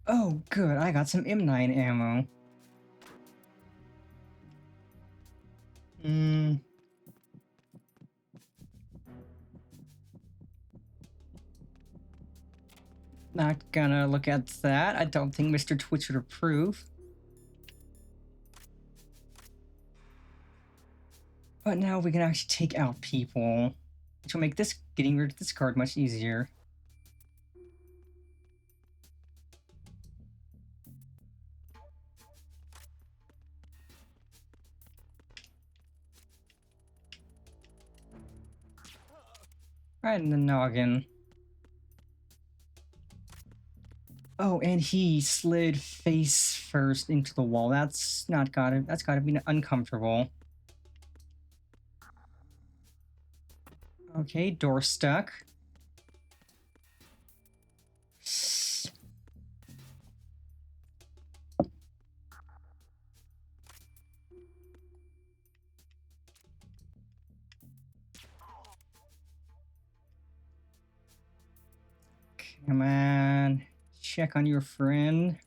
Oh, good, I got some M9 ammo. Not gonna look at that. I don't think Mr. Twitch would approve. But now we can actually take out people, which will make this getting rid of this card much easier. Right in the noggin. Oh, and he slid face first into the wall. That's gotta be uncomfortable. Okay, door stuck. Come on, check on your friend.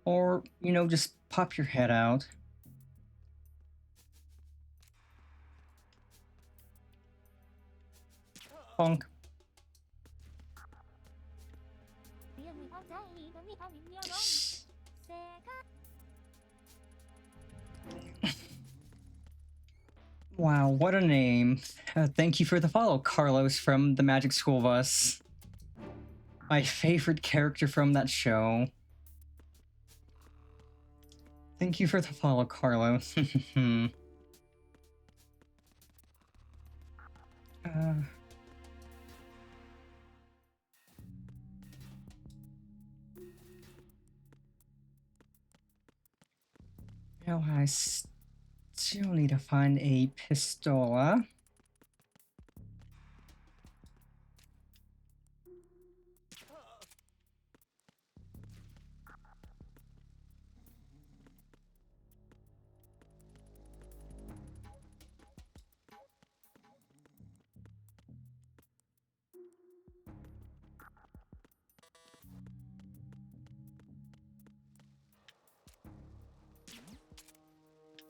Or, you know, just pop your head out. Bonk. Wow, what a name. Thank you for the follow, Carlos from the Magic School Bus. My favorite character from that show. Thank you for the follow, Carlos. Now I still need to find a pistola.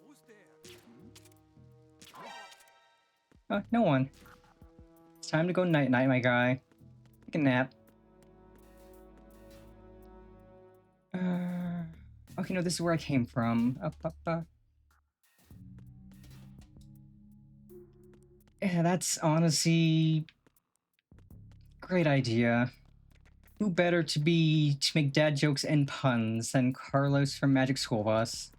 Who's there? No one. It's time to go night-night, my guy. Take a nap. Okay, no, this is where I came from. Yeah, that's honestly great idea. Who better to make dad jokes and puns than Carlos from Magic School Bus?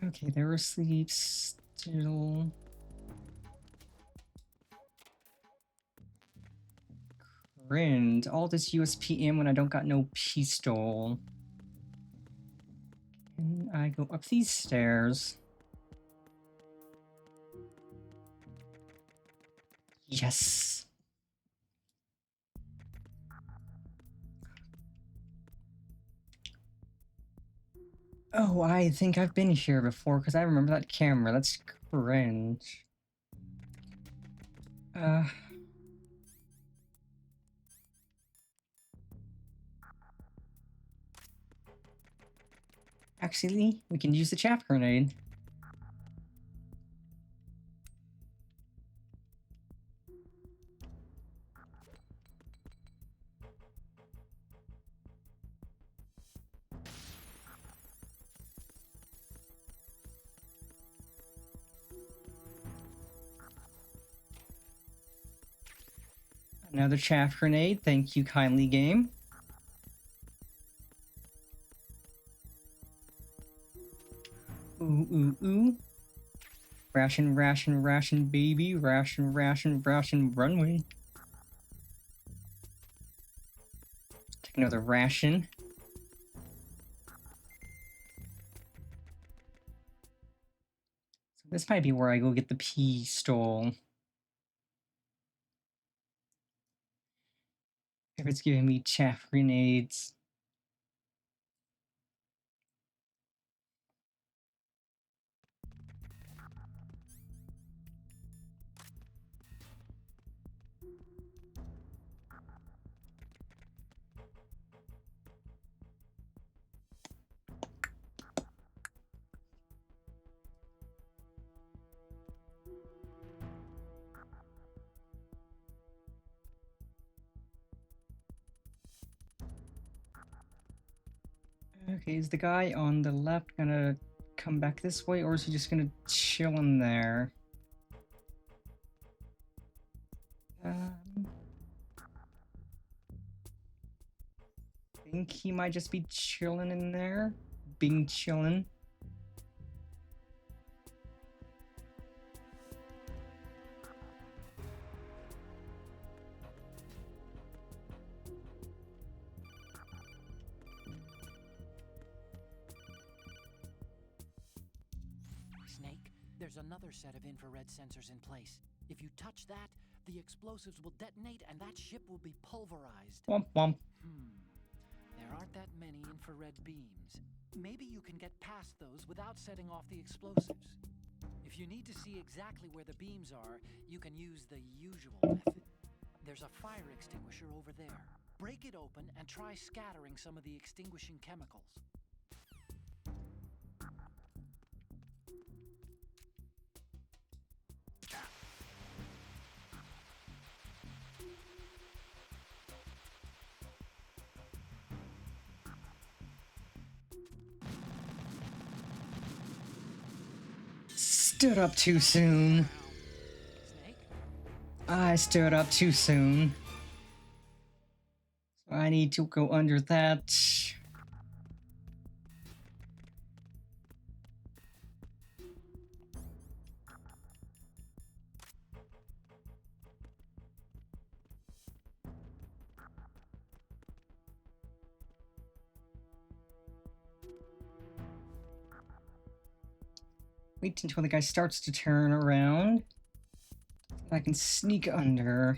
Okay, they're asleep still. Cringe. All this USPM when I don't got no pistol. And I go up these stairs. Yes. Oh, I think I've been here before because I remember that camera. That's cringe. Actually, we can use the chaff grenade. Another chaff grenade. Thank you kindly, game. Ooh, ooh, ooh. Ration, ration, ration, baby. Ration, ration, ration, runway. Take another ration. So this might be where I go get the pistol. If it's giving me chaff grenades. Okay, is the guy on the left gonna come back this way, or is he just gonna chill in there? Think he might just be chilling in there, being chillin'. Snake, there's another set of infrared sensors in place. If you touch that, the explosives will detonate and that ship will be pulverized. Womp womp. There aren't that many infrared beams. Maybe you can get past those without setting off the explosives. If you need to see exactly where the beams are, you can use the usual method. There's a fire extinguisher over there. Break it open and try scattering some of the extinguishing chemicals. Stood up too soon. Snake? I stood up too soon. So I need to go under that. Wait until the guy starts to turn around. I can sneak under.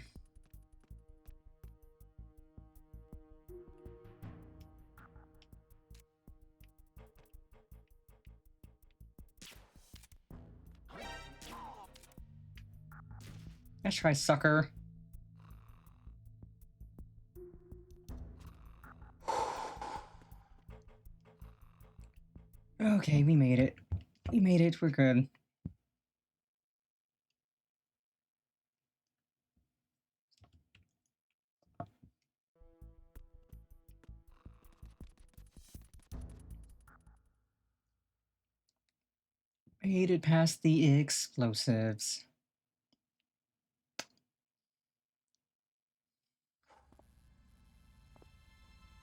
Let's try, sucker. Okay, we made it. We made it, we're good. Made it past the explosives.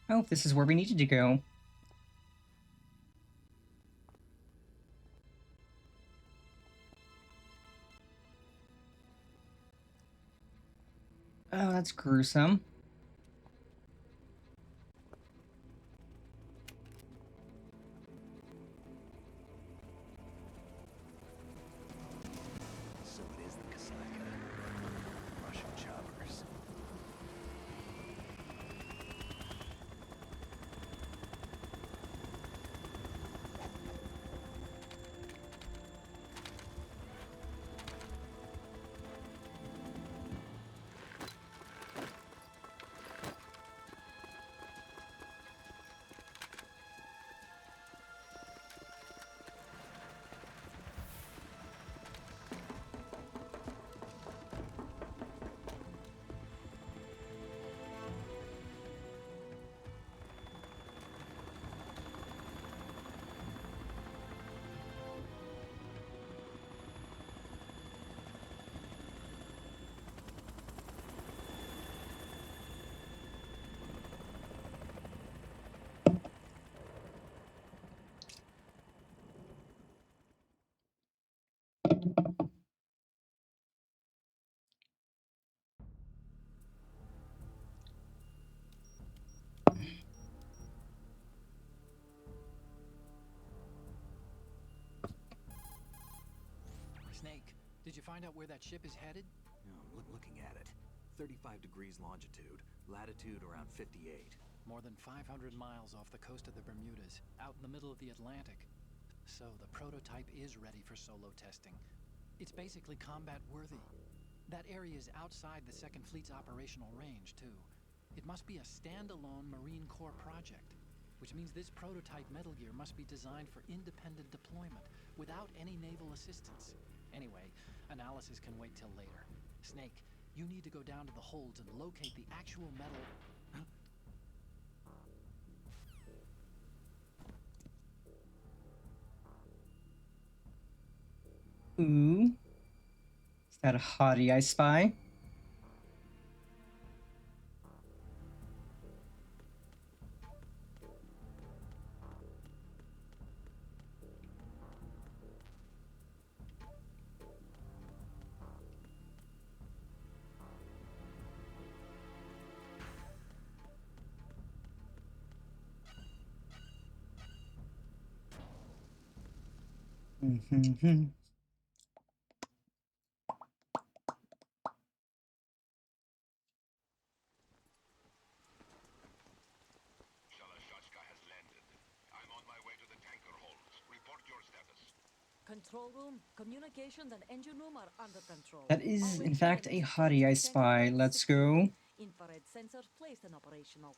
Oh, this is where we needed to go. Oh, that's gruesome. So it is the Kasaka. Russian choppers. Snake, did you find out where that ship is headed? No, looking at it. 35 degrees longitude, latitude around 58. More than 500 miles off the coast of the Bermudas, out in the middle of the Atlantic. So the prototype is ready for solo testing. It's basically combat worthy. That area is outside the Second Fleet's operational range, too. It must be a standalone Marine Corps project, which means this prototype Metal Gear must be designed for independent deployment, without any naval assistance. Anyway, analysis can wait till later. Snake, you need to go down to the holds and locate the actual metal... ooh. Is that a hottie I spy? Mm-hmm. Shalashashka has landed. I'm on my way to the tanker holds. Report your status. Control room, communications and engine room are under control. That is, in Already fact, a damage hottie I zones to tanker spy. hold Let's 16. go. Infrared sensors placed and operational.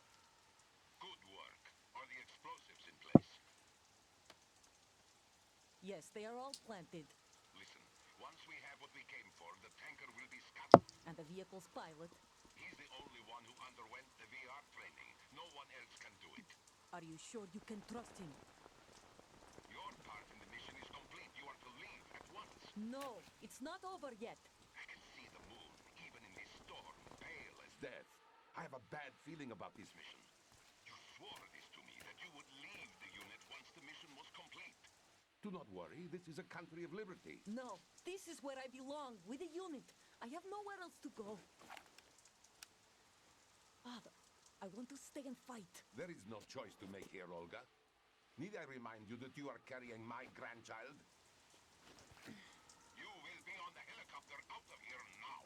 Good work. Are the explosives in place? Yes, they are all planted. Listen, once we have what we came for, the tanker will be scattered. And the vehicle's pilot. He's the only one who underwent the VR training. No one else can do it. Are you sure you can trust him? Your part in the mission is complete. You are to leave at once. No, it's not over yet. I can see the moon, even in this storm, pale as death. I have a bad feeling about this mission. You swore this to me, that you would leave the unit once the mission was complete. Do not worry, this is a country of liberty. No, this is where I belong, with the unit. I have nowhere else to go. Father, I want to stay and fight. There is no choice to make here, Olga. Need I remind you that you are carrying my grandchild? You will be on the helicopter out of here now.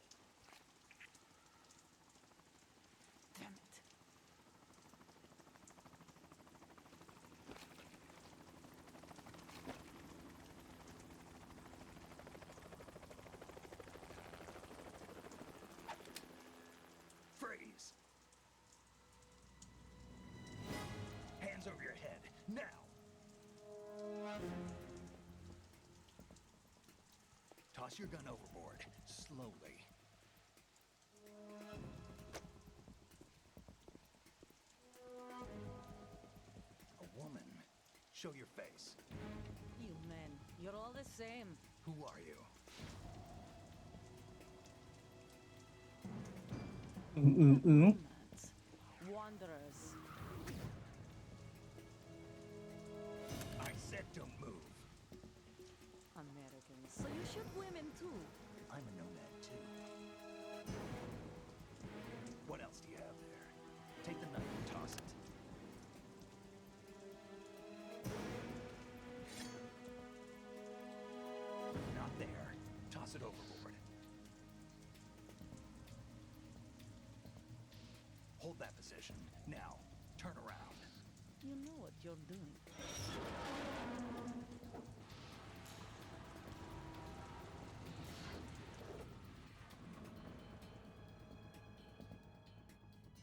Damn it. Freeze! Hands over your head, now! Toss your gun overboard, slowly. A woman. Show your face. You men, you're all the same. Who are you? Ooh, ooh, ooh. Nomads. Wanderers. I said don't move. Americans. So you shoot women too. I'm a nomad too. What else do you have there? Take the knife and toss it. Not there. Toss it overboard. Hold that position. Now, turn around. You know what you're doing.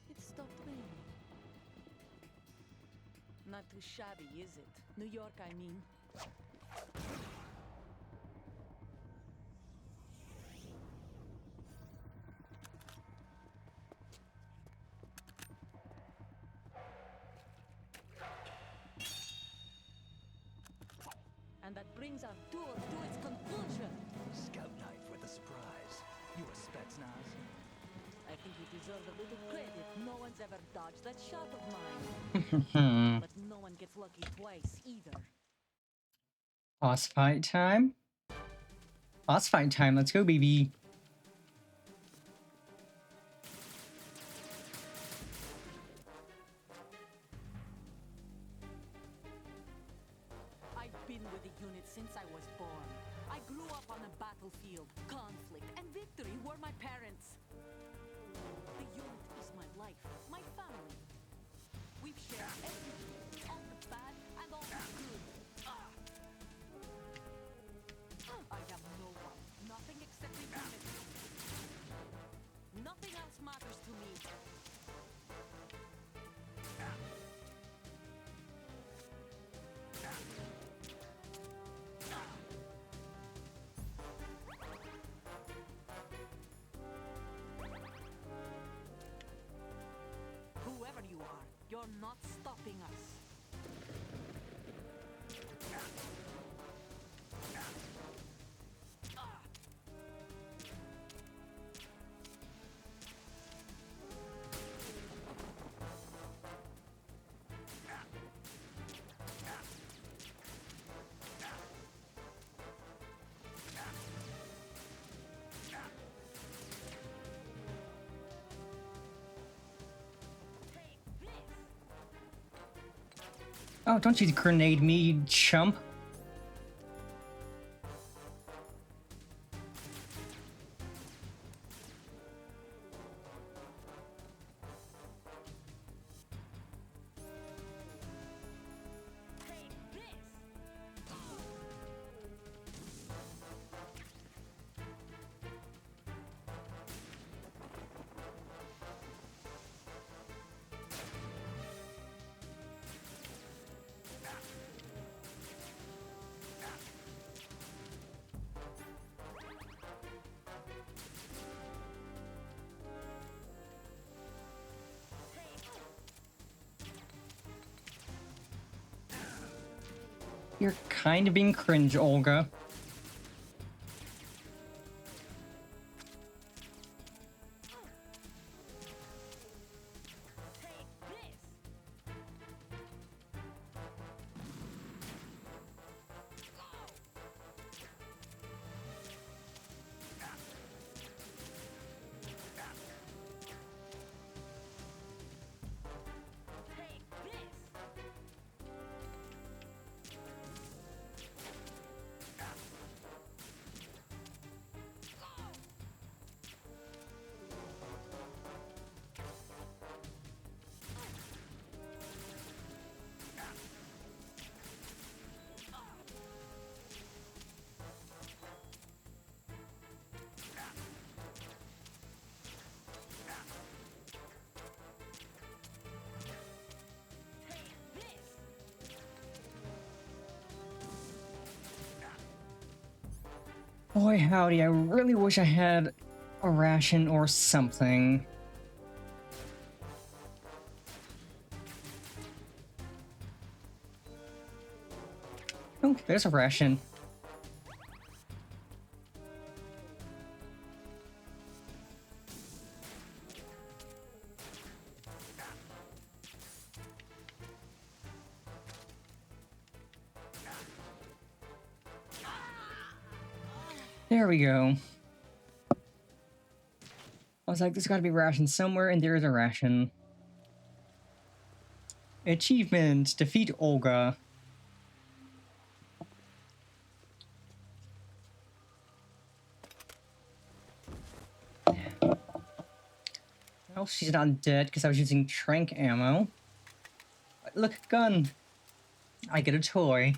It stopped raining. Not too shabby, is it? New York, I mean. And that brings our tour to its conclusion. Scout knife with a surprise. You a Spetsnaz? I think you deserve a little credit. No one's ever dodged that shot of mine. But no one gets lucky twice either. Boss fight time. Boss fight time. Let's go, baby. I've been with the unit since I was born. I grew up on a battlefield. Conflict and victory were my parents. The unit is my life, my family. We've shared everything, all the bad and all the good. I have no one, nothing except the unit. Nothing else matters to me. Whoever you are, you're not stopping us. Oh, don't you grenade me, you chump. You're kind of being cringe, Olga. Boy, howdy, I really wish I had a ration or something. Oh, there's a ration. There we go. I was like, there's gotta be a ration somewhere, and there is a ration. Achievement, defeat Olga. Well, she's not dead because I was using trank ammo. Look, gun. I get a toy.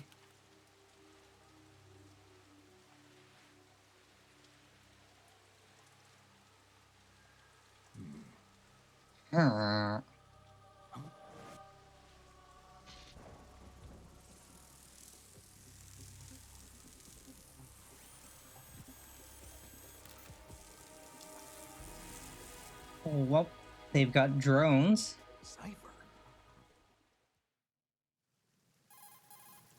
Hmm. Oh, well, they've got drones. Cypher.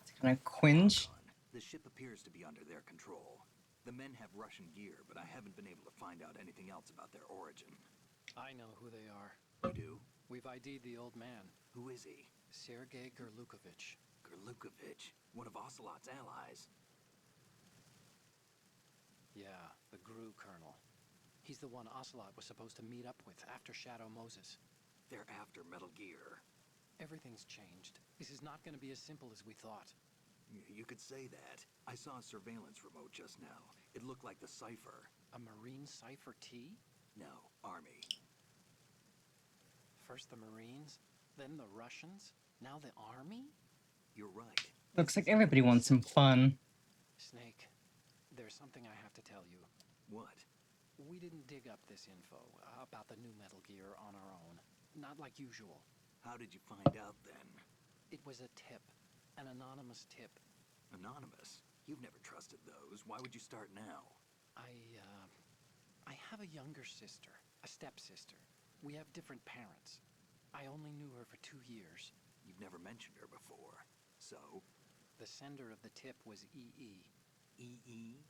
It's kind of cringe. The ship appears to be under their control. The men have Russian gear, but I haven't been able to find out anything else about their origin. I know who they are. You do? We've ID'd the old man, Who is he? Sergei Gerlukovich. Gerlukovich, one of Ocelot's allies. Yeah, the GRU colonel. He's the one Ocelot was supposed to meet up with after Shadow Moses. They're after Metal Gear. Everything's changed. This is not going to be as simple as we thought. You could say that. I saw a surveillance remote just now. It looked like the Cypher. A Marine Cypher T? No, Army. First the Marines, then the Russians, now the Army? You're right. Looks like everybody wants some fun. Snake, there's something I have to tell you. What? We didn't dig up this info about the new Metal Gear on our own. Not like usual. How did you find out then? It was a tip. An anonymous tip. Anonymous? You've never trusted those. Why would you start now? I have a younger sister, a stepsister. We have different parents. I only knew her for 2 years. You've never mentioned her before. So? The sender of the tip was EE. EE?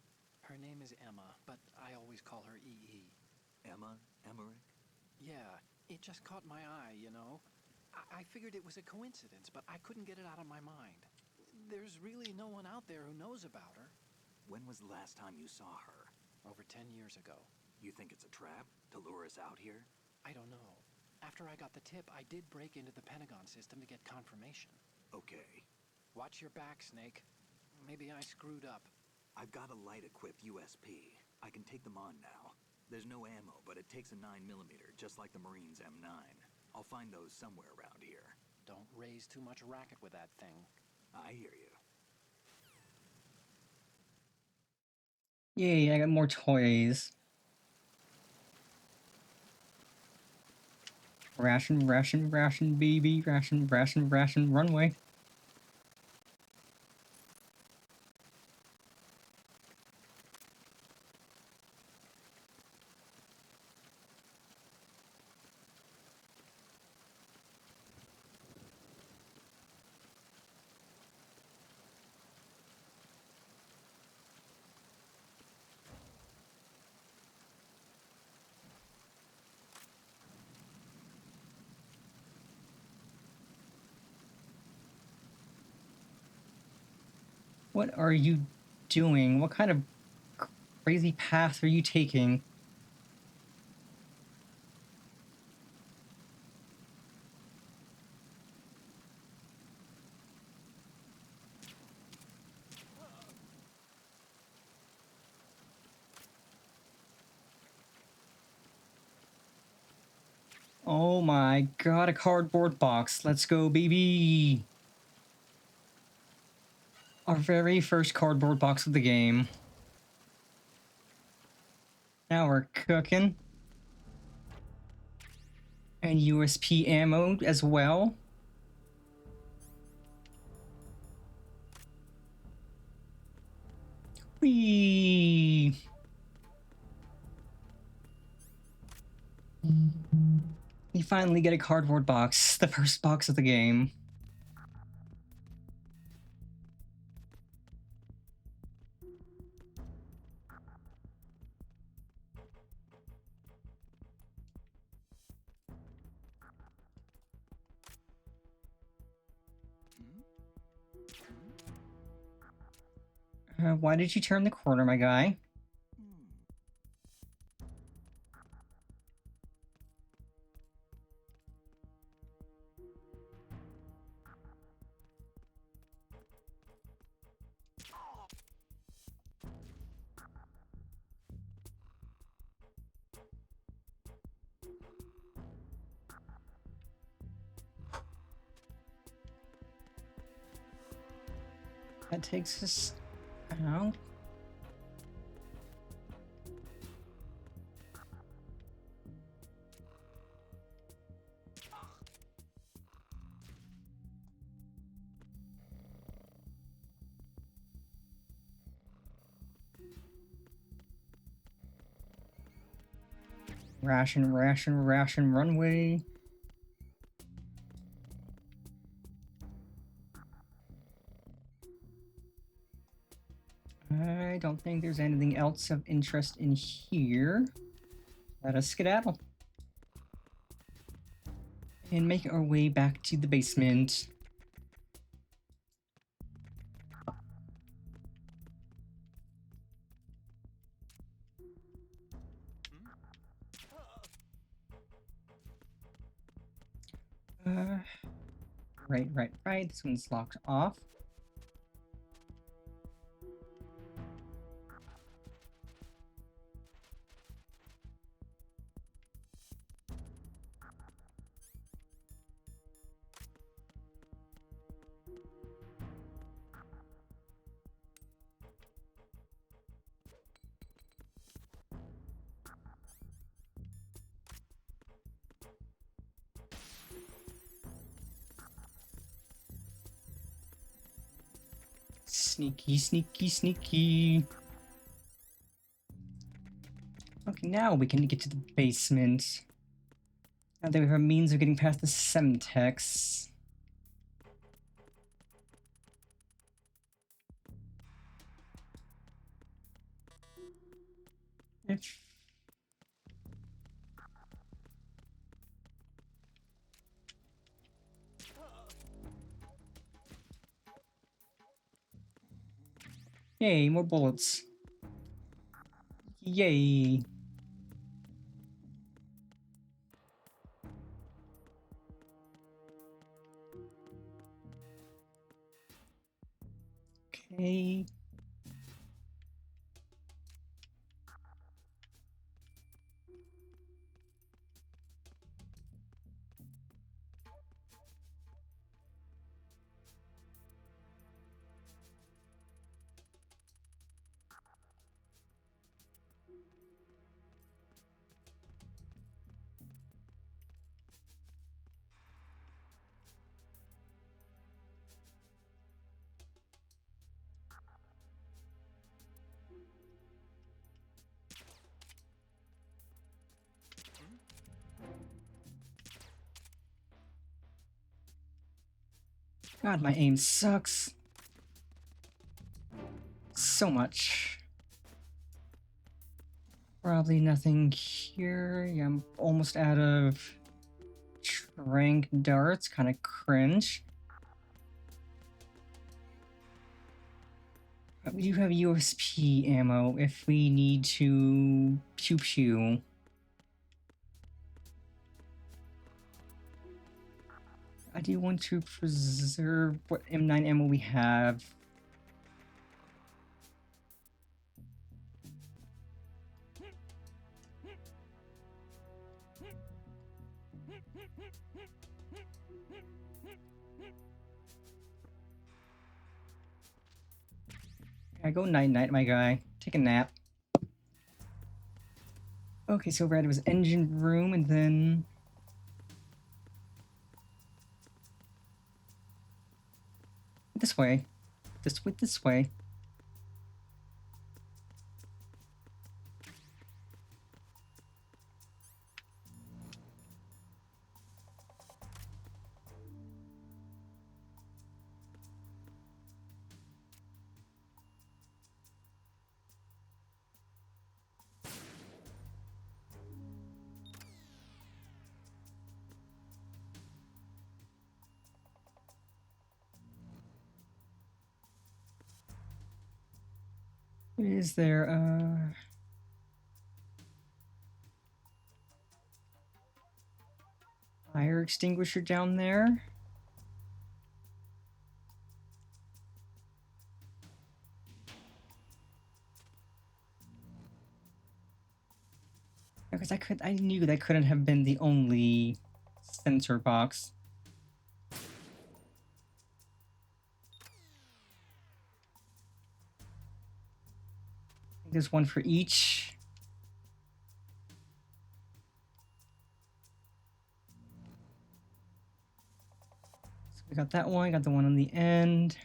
Her name is Emma, but I always call her EE. Emma? Emmerich? Yeah, it just caught my eye, you know? I figured it was a coincidence, but I couldn't get it out of my mind. There's really no one out there who knows about her. When was the last time you saw her? Over 10 years ago. You think it's a trap? To lure us out here? I don't know. After I got the tip, I did break into the Pentagon system to get confirmation. Okay. Watch your back, Snake. Maybe I screwed up. I've got a light-equipped USP. I can take them on now. There's no ammo, but it takes a 9mm, just like the Marines' M9. I'll find those somewhere around here. Don't raise too much racket with that thing. I hear you. Yay, I got more toys. Ration, ration, ration, baby. Ration, ration, ration, runway. What are you doing? What kind of crazy path are you taking? Oh my god, a cardboard box. Let's go, baby. Our very first cardboard box of the game. Now we're cooking. And USP ammo as well. Whee! We finally get a cardboard box, the first box of the game. Why did you turn the corner, my guy? That takes us out. Ration, ration, ration, runway. I don't think there's anything else of interest in here. Let us skedaddle. And make our way back to the basement. Right. This one's locked off. Sneaky, sneaky, sneaky. Okay, now we can get to the basement. Now that we have a means of getting past the Semtex. If... Yay, more bullets. Yay. Okay. God, my aim sucks. So much. Probably nothing here. Yeah, I'm almost out of trank darts. Kind of cringe. But we do have USP ammo if we need to pew pew. I do want to preserve what M9 ammo we have. I go night night, my guy. Take a nap. Okay, so Red was engine room, and then this way. This way. Is there fire extinguisher down there? Because I knew that couldn't have been the only sensor box. There's one for each. So we got that one, got the one on the end.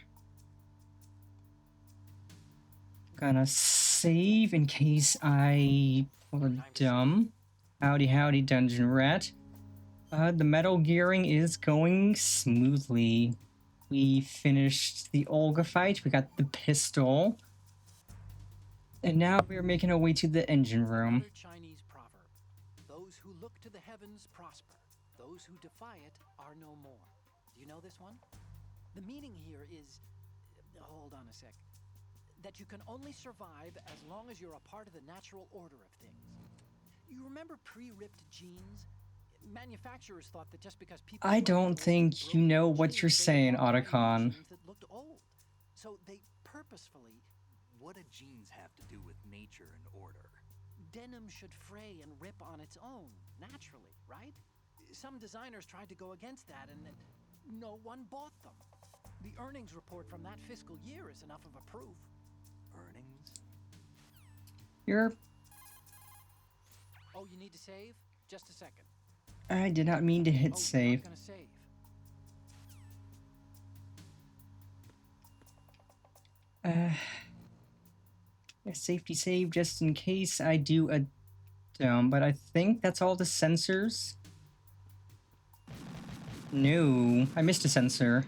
Gonna save in case I pull a dumb. Howdy, howdy, Dungeon Rat. The metal gearing is going smoothly. We finished the Olga fight, we got the pistol. And now we're making our way to the engine room. Another Chinese proverb. Those who look to the heavens prosper. Those who defy it are no more. Do you know this one? The meaning here is... Hold on a sec. That you can only survive as long as you're a part of the natural order of things. You remember pre-ripped jeans? Manufacturers thought that just because people... I don't think you know what you're saying, Otacon. ...that looked old. So they purposefully... What do genes have to do with nature and order? Denim should fray and rip on its own, naturally, right? Some designers tried to go against that and then no one bought them. The earnings report from that fiscal year is enough of a proof. Earnings? You're... Oh, you need to save? Just a second. I did not mean to hit Oh, save. You're not gonna save. A safety save just in case I do a dumb, but I think that's all the sensors. No, I missed a sensor.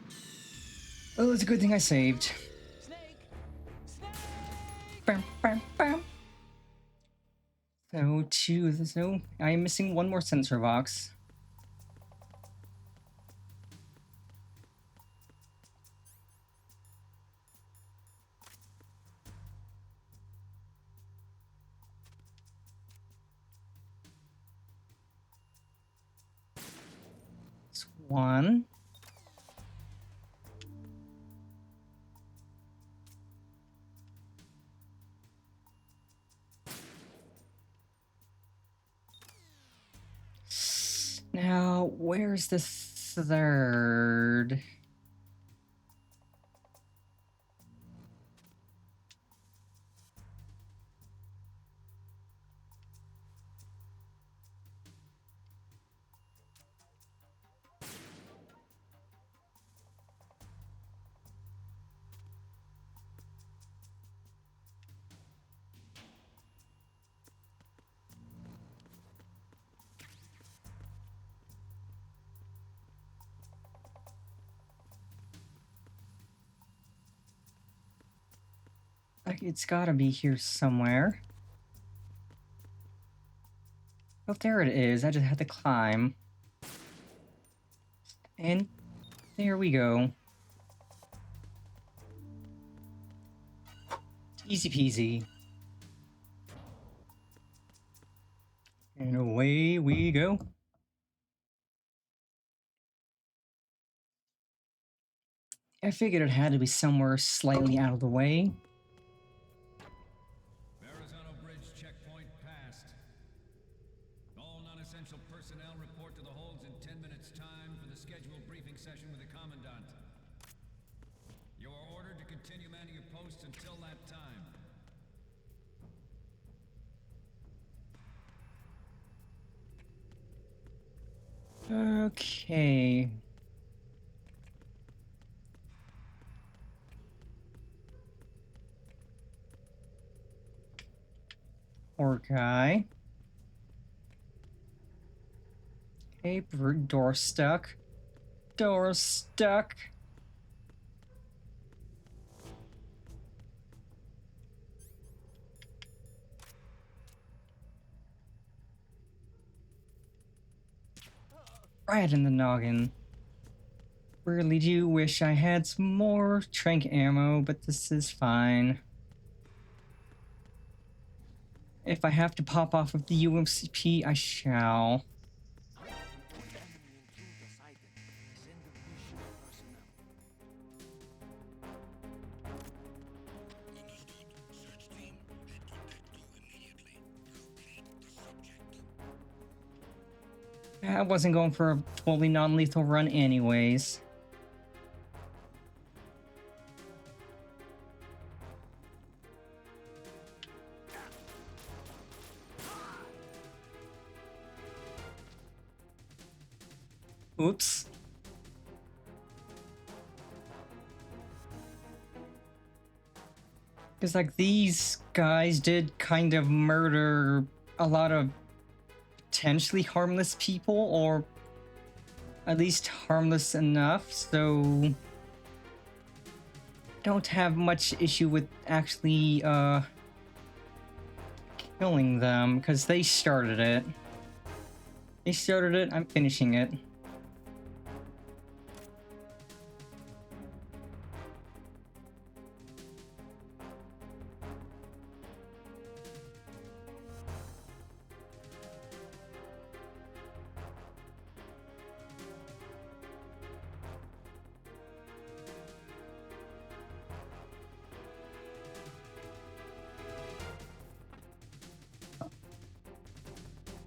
Oh, it's a good thing I saved. Snake! Snake! Bam, bam, bam. So I am missing one more sensor box. It's one. Now, where's the third? It's gotta be here somewhere. Oh, there it is. I just had to climb. And there we go. Easy peasy. And away we go. I figured it had to be somewhere slightly out of the way. Verrazano Bridge checkpoint passed. All non-essential personnel report to the holds in 10 minutes' time for the scheduled briefing session with the Commandant. You are ordered to continue manning your posts until that time. Okay. Poor guy. Okay, door stuck. Door stuck. Right in the noggin. Really do wish I had some more trank ammo, but this is fine. If I have to pop off of the UMCP, I shall. I wasn't going for a totally non-lethal run anyways. Oops. Because, like, these guys did kind of murder a lot of potentially harmless people, or at least harmless enough, so don't have much issue with actually, killing them, because they started it. They started it, I'm finishing it.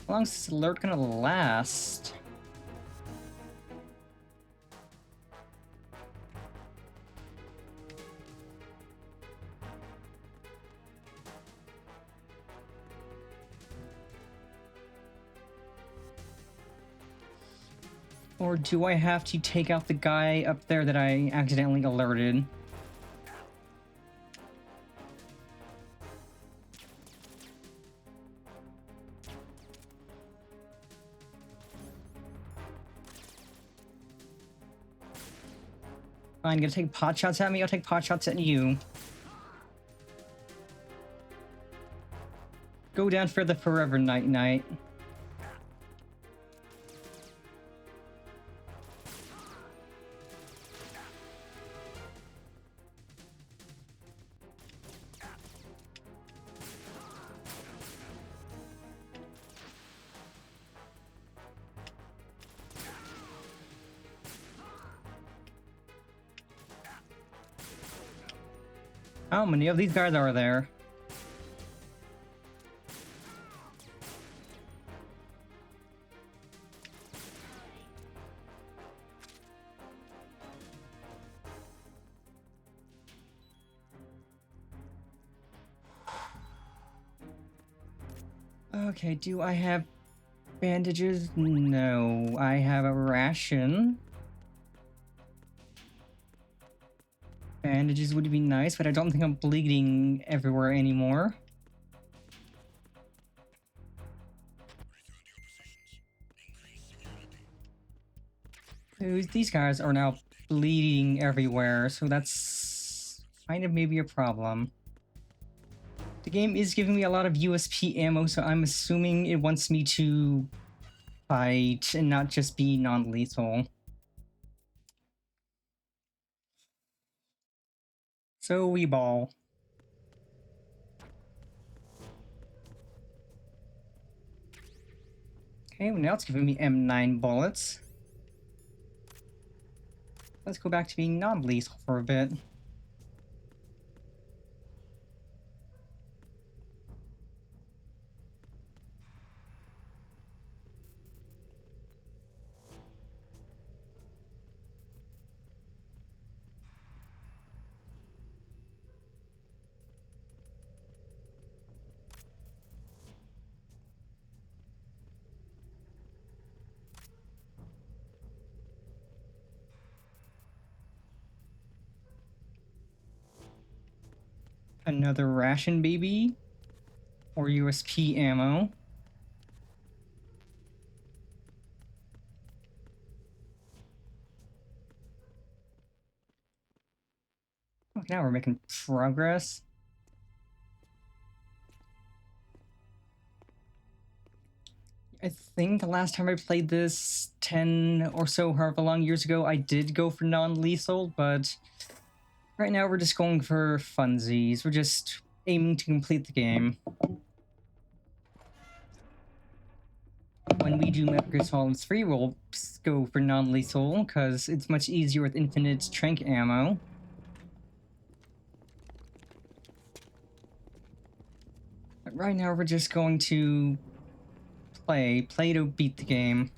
How long is this alert gonna last? Or do I have to take out the guy up there that I accidentally alerted? Fine, gonna take pot shots at me? I'll take pot shots at you. Go down for the forever night-night. How many of these guys are there? Okay, do I have bandages? No. I have a ration. Bandages would be nice, but I don't think I'm bleeding everywhere anymore. These guys are now bleeding everywhere, so that's kind of maybe a problem. The game is giving me a lot of USP ammo, so I'm assuming it wants me to fight and not just be non-lethal. So we ball. Okay, well now it's giving me M9 bullets. Let's go back to being non-lethal for a bit. Another ration, baby. Or USP ammo. Okay, now we're making progress. I think the last time I played this, 10 or so, however long years ago, I did go for non-lethal, but right now we're just going for funsies. We're just aiming to complete the game. When we do Metal Gear Solid 3, we'll go for non-lethal, because it's much easier with infinite trank ammo. But right now we're just going to play to beat the game.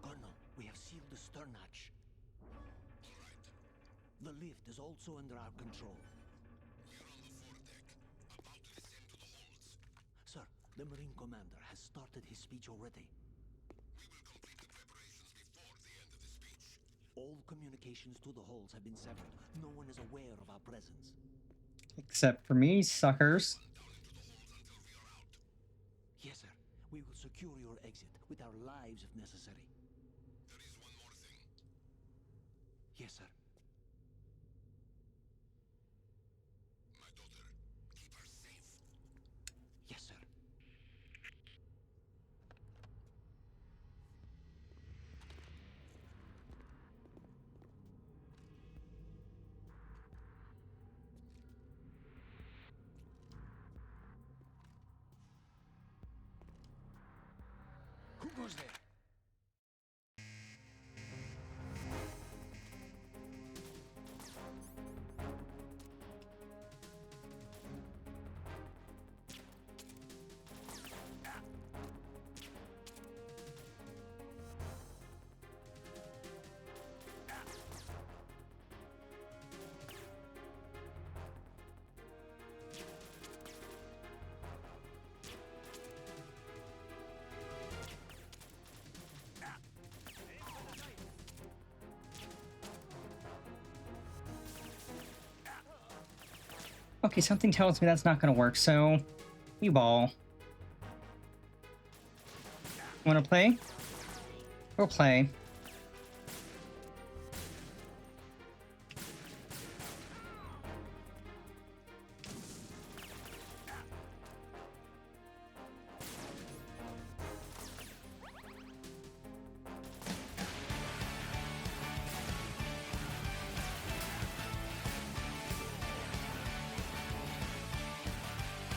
Colonel, we have sealed the stern hatch. The lift is also under our control. Sir, the Marine Commander has started his speech already. We will complete the preparations before the end of the speech. All communications to the hulls have been severed. No one is aware of our presence. Except for me, suckers. Yes, sir. We will secure your exit with our lives if necessary. There is one more thing. Yes, sir. My daughter, keep her safe. Yes, sir. Who goes there? Okay, something tells me that's not gonna work, so we ball. Wanna play? We'll play.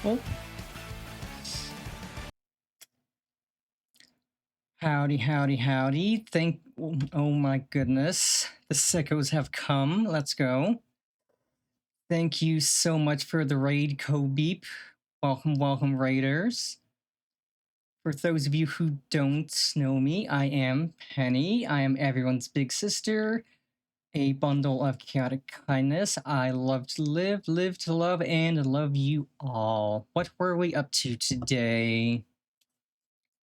Oh. Howdy, howdy, howdy. Oh my goodness. The sickos have come. Let's go. Thank you so much for the raid, Kobeep. Welcome, welcome, raiders. For those of you who don't know me, I am Penny. I am everyone's big sister. A bundle of chaotic kindness. I love to live to love, and love you all. What were we up to today?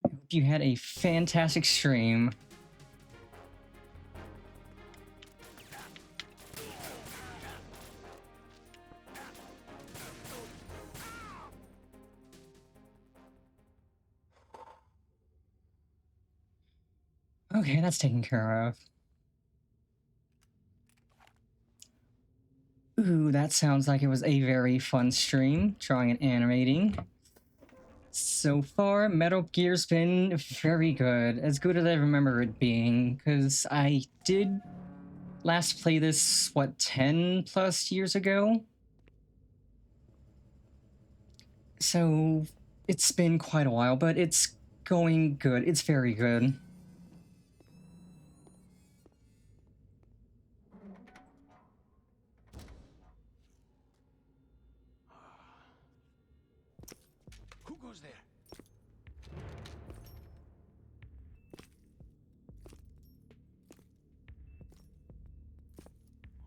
Hope you had a fantastic stream. Okay, that's taken care of. Ooh, that sounds like it was a very fun stream, drawing and animating. So far, Metal Gear's been very good. As good as I remember it being, because I did last play this, what, 10 plus years ago? So it's been quite a while, but it's going good. It's very good. Who goes there?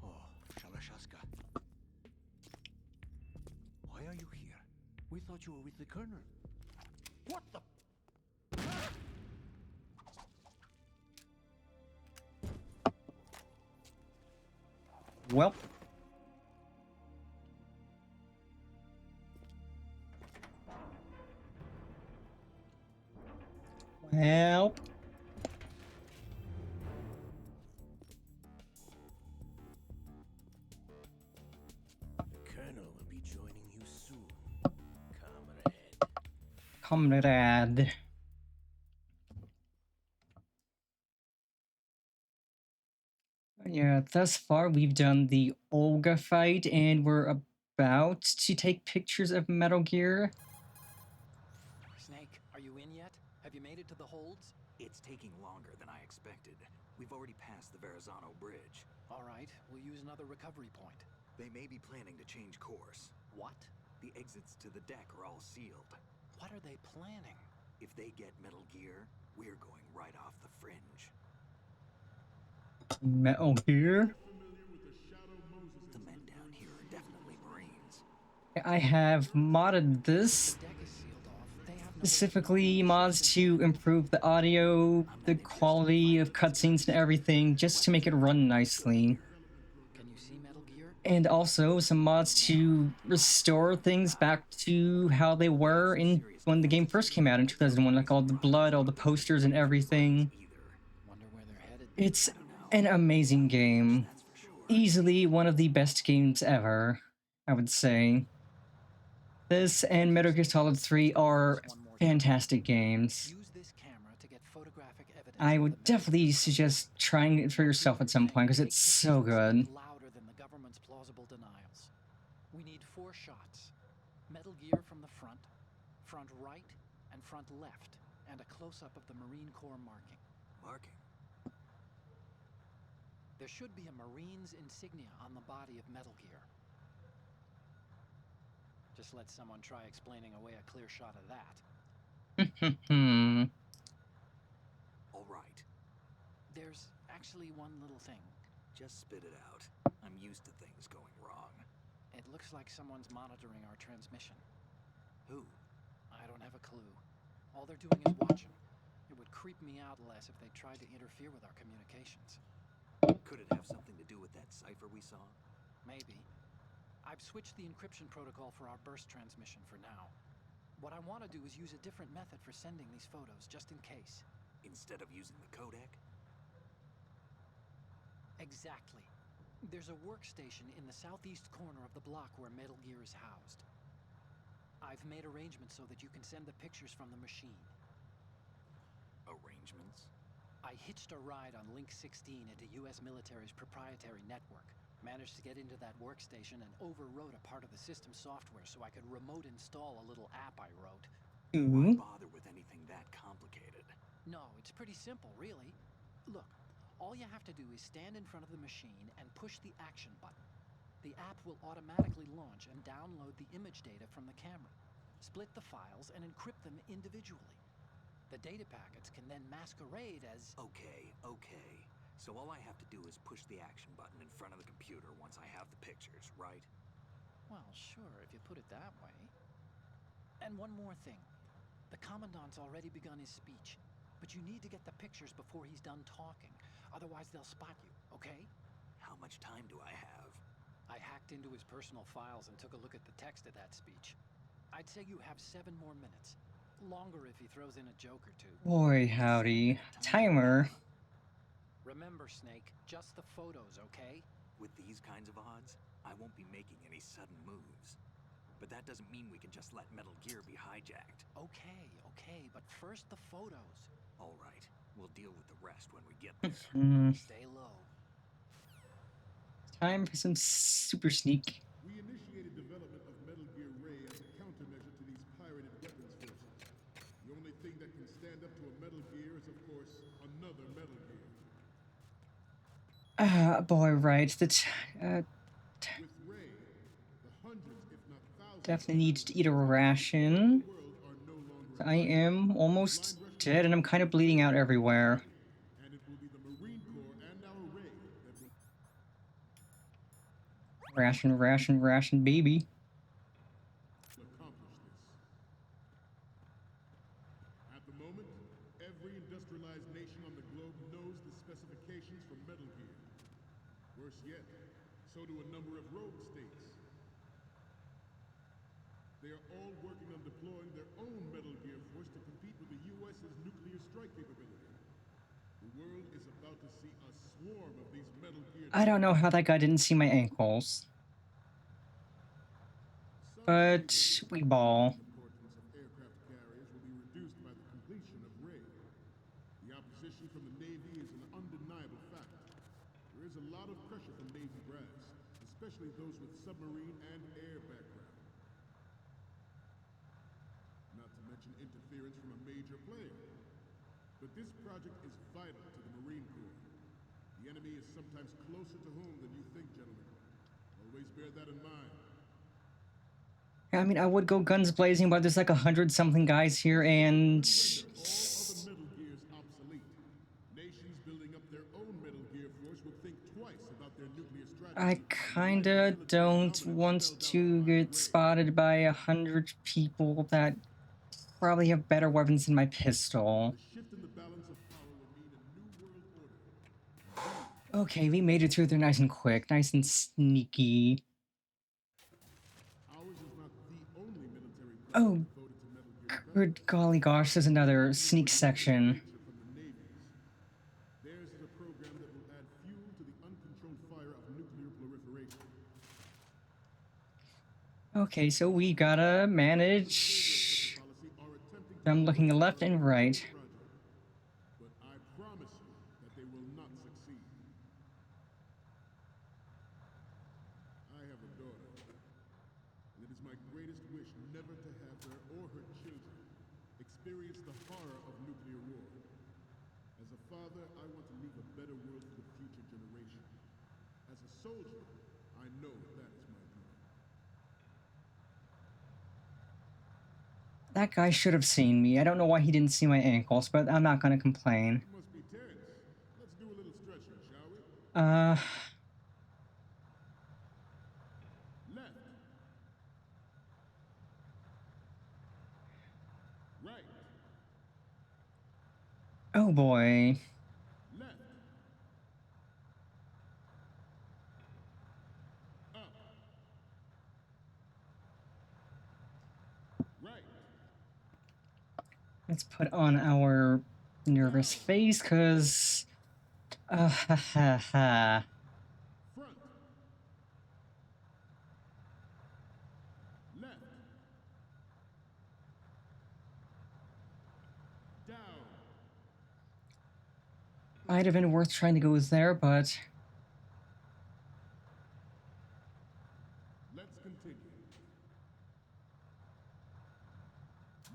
Oh, Shalashaska. Why are you here? We thought you were with the Colonel. What the? Well. Well. The Colonel will be joining you soon, comrade. Comrade. Yeah, thus far we've done the Olga fight, and we're about to take pictures of Metal Gear. Snake, are you in yet? Have you made it to the holds? It's taking longer than I expected. We've already passed the Verrazano Bridge. All right, we'll use another recovery point. They may be planning to change course. What? The exits to the deck are all sealed. What are they planning? If they get Metal Gear, we're going right off the fringe. Metal Gear? The men down here are definitely Marines. I have modded this, The deck is sealed off. They have no specifically mods to improve the audio, the quality of cutscenes and everything, just to make it run nicely. Can you see Metal Gear? And also some mods to restore things back to how they were in when the game first came out in 2001, like all the blood, all the posters and everything. Wonder where they're headed. It's an amazing game. Easily one of the best games ever, I would say. This and Metal Gear Solid 3 are fantastic games. Use this camera to get photographic evidence. I of would the metal definitely gear. suggest trying it for yourself at some point, because it's so good. Louder than the government's plausible denials. We need 4 shots. Metal Gear from the front right, and front left, and a close-up of the Marine Corps marking. Marking? There should be a Marine's insignia on the body of Metal Gear. Just let someone try explaining away a clear shot of that. All right. There's actually one little thing. Just spit it out. I'm used to things going wrong. It looks like someone's monitoring our transmission. Who? I don't have a clue. All they're doing is watching. It would creep me out less if they tried to interfere with our communications. Could it have something to do with that cipher we saw? Maybe. I've switched the encryption protocol for our burst transmission for now. What I want to do is use a different method for sending these photos, just in case. Instead of using the codec? Exactly. There's a workstation in the southeast corner of the block where Metal Gear is housed. I've made arrangements so that you can send the pictures from the machine. Arrangements? I hitched a ride on Link 16 into US military's proprietary network. Managed to get into that workstation and overwrote a part of the system software so I could remote install a little app I wrote. Why bother with anything that complicated? No, it's pretty simple, really. Look, all you have to do is stand in front of the machine and push the action button. The app will automatically launch and download the image data from the camera, split the files, and encrypt them individually. The data packets can then masquerade as... Okay. So all I have to do is push the action button in front of the computer once I have the pictures, right? Well, sure, if you put it that way. And one more thing. The Commandant's already begun his speech, but you need to get the pictures before he's done talking. Otherwise, they'll spot you, okay? How much time do I have? I hacked into his personal files and took a look at the text of that speech. I'd say you have 7 more minutes. Longer if he throws in a joke or two. Boy, howdy. Timer. Remember, Snake, just the photos, okay? With these kinds of odds, I won't be making any sudden moves. But that doesn't mean we can just let Metal Gear be hijacked. Okay, but first the photos. All right, we'll deal with the rest when we get there. Stay low. Time for some super sneak. We initiated development of Metal Gear Ray as a countermeasure to these pirated weapons forces. The only thing that can stand up to a Metal Gear is, of course, another Metal Gear. Boy, right. With Ray, the hundreds, if not thousands, Definitely needs to eat a ration. of the world are no longer I am almost dead and I'm kind of bleeding out everywhere. and it will be the Marine Corps and our Ray that will Ration, baby. accomplish this. At the moment, every industrialized nation on the globe knows the specifications for Metal Gear. Worse yet, so do a number of rogue states. They are all working on deploying their own Metal Gear force to compete with the U.S.'s nuclear strike capability. The world is about to see a swarm of these Metal Gear. I don't know how that guy didn't see my ankles. But we ball. Importance of aircraft carriers will be reduced by the completion of Ray. The opposition from the Navy is an undeniable fact. There is a lot of pressure from Navy brass, especially those with submarine and air background. Not to mention interference from a major player. But this project is vital to the Marine Corps. The enemy is sometimes closer to home than you think, gentlemen. Always bear that in mind. I mean, I would go guns blazing, but there's like 100-something guys here, and All other Metal Gears obsolete. Nations building up their own Metal Gear force would think twice about their nuclear strategy. I kinda don't want to get spotted by 100 people that probably have better weapons than my pistol. The shift in the balance of power will mean a new world order. Okay, we made it through there nice and quick, nice and sneaky. Ours is not the only military Oh, program devoted to Metal Gear development. good golly gosh, there's another sneak section. From the navies. Theirs is a program that will add fuel to the uncontrolled fire of nuclear proliferation. Okay, so we gotta manage. Policy are attempting to I'm looking left and right. project. But I promise you that they will not succeed. I have a daughter, and it is my greatest wish never to have her or her children experience the horror of nuclear war. As a father, I want to leave a better world for the future generation. As a soldier, I know that is my dream. That guy should have seen me. I don't know why he didn't see my ankles, but I'm not gonna complain. You must be tense. Let's do a little stretching, shall we? Left. Right. Oh boy. Left. Up. Right. Let's put on our nervous face, cause ha ha ha. Front. Left. Down. Might have been worth trying to go there, but Let's continue.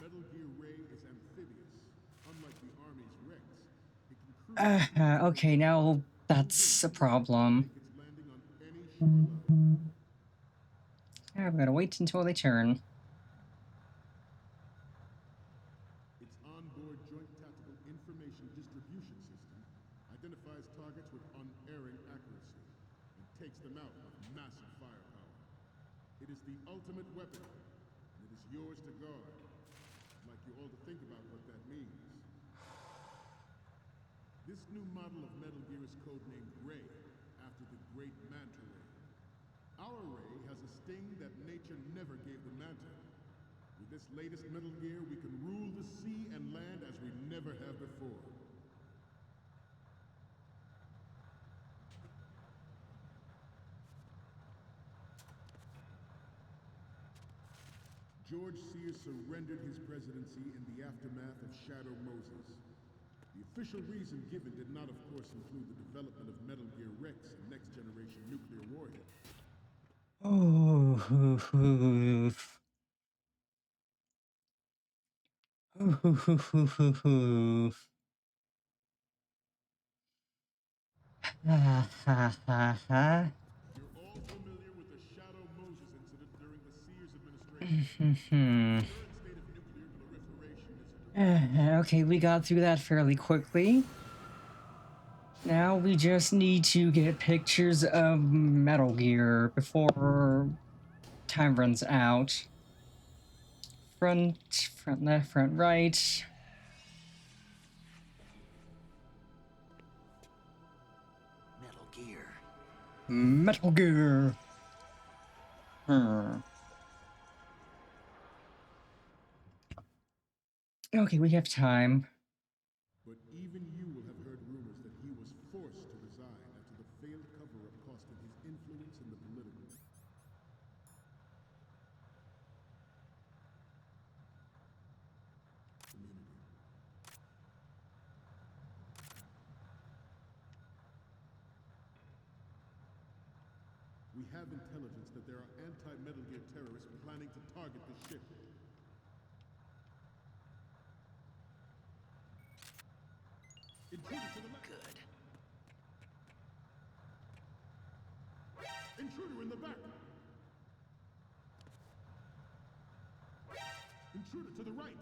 Metal Gear Ray is amphibious. Unlike the Army's Rex, it can cruise okay, now that's a problem. it's landing on any shoreline. I've gotta wait until they turn. Its onboard joint tactical information distribution system identifies targets with unerring accuracy, and takes them out with massive firepower. It is the ultimate weapon, and it is yours to guard. I'd like you all to think about what that means. This new model of Metal Gear is codenamed Ray, after the great Manta Ray. Our Ray has a sting that nature never gave the Manta. With this latest Metal Gear, we can rule the sea and land as we never have before. George Sears surrendered his presidency in the aftermath of Shadow Moses. The official reason given did not, of course, include the development of Metal Gear Rex and next-generation nuclear warheads. You're all familiar with the Shadow Moses incident during the Sears administration. The current state of nuclear proliferation is Okay, we got through that fairly quickly. Now we just need to get pictures of Metal Gear before time runs out. Front left, front right. Metal Gear. Metal Gear. Okay, we have time. But even you will have heard rumors that he was forced to resign after the failed cover-up cost him his influence in the political community. We have intelligence that there are anti-Metal Gear terrorists planning to target the ship. Intruder to the left. Good. Intruder in the back. Intruder to the right.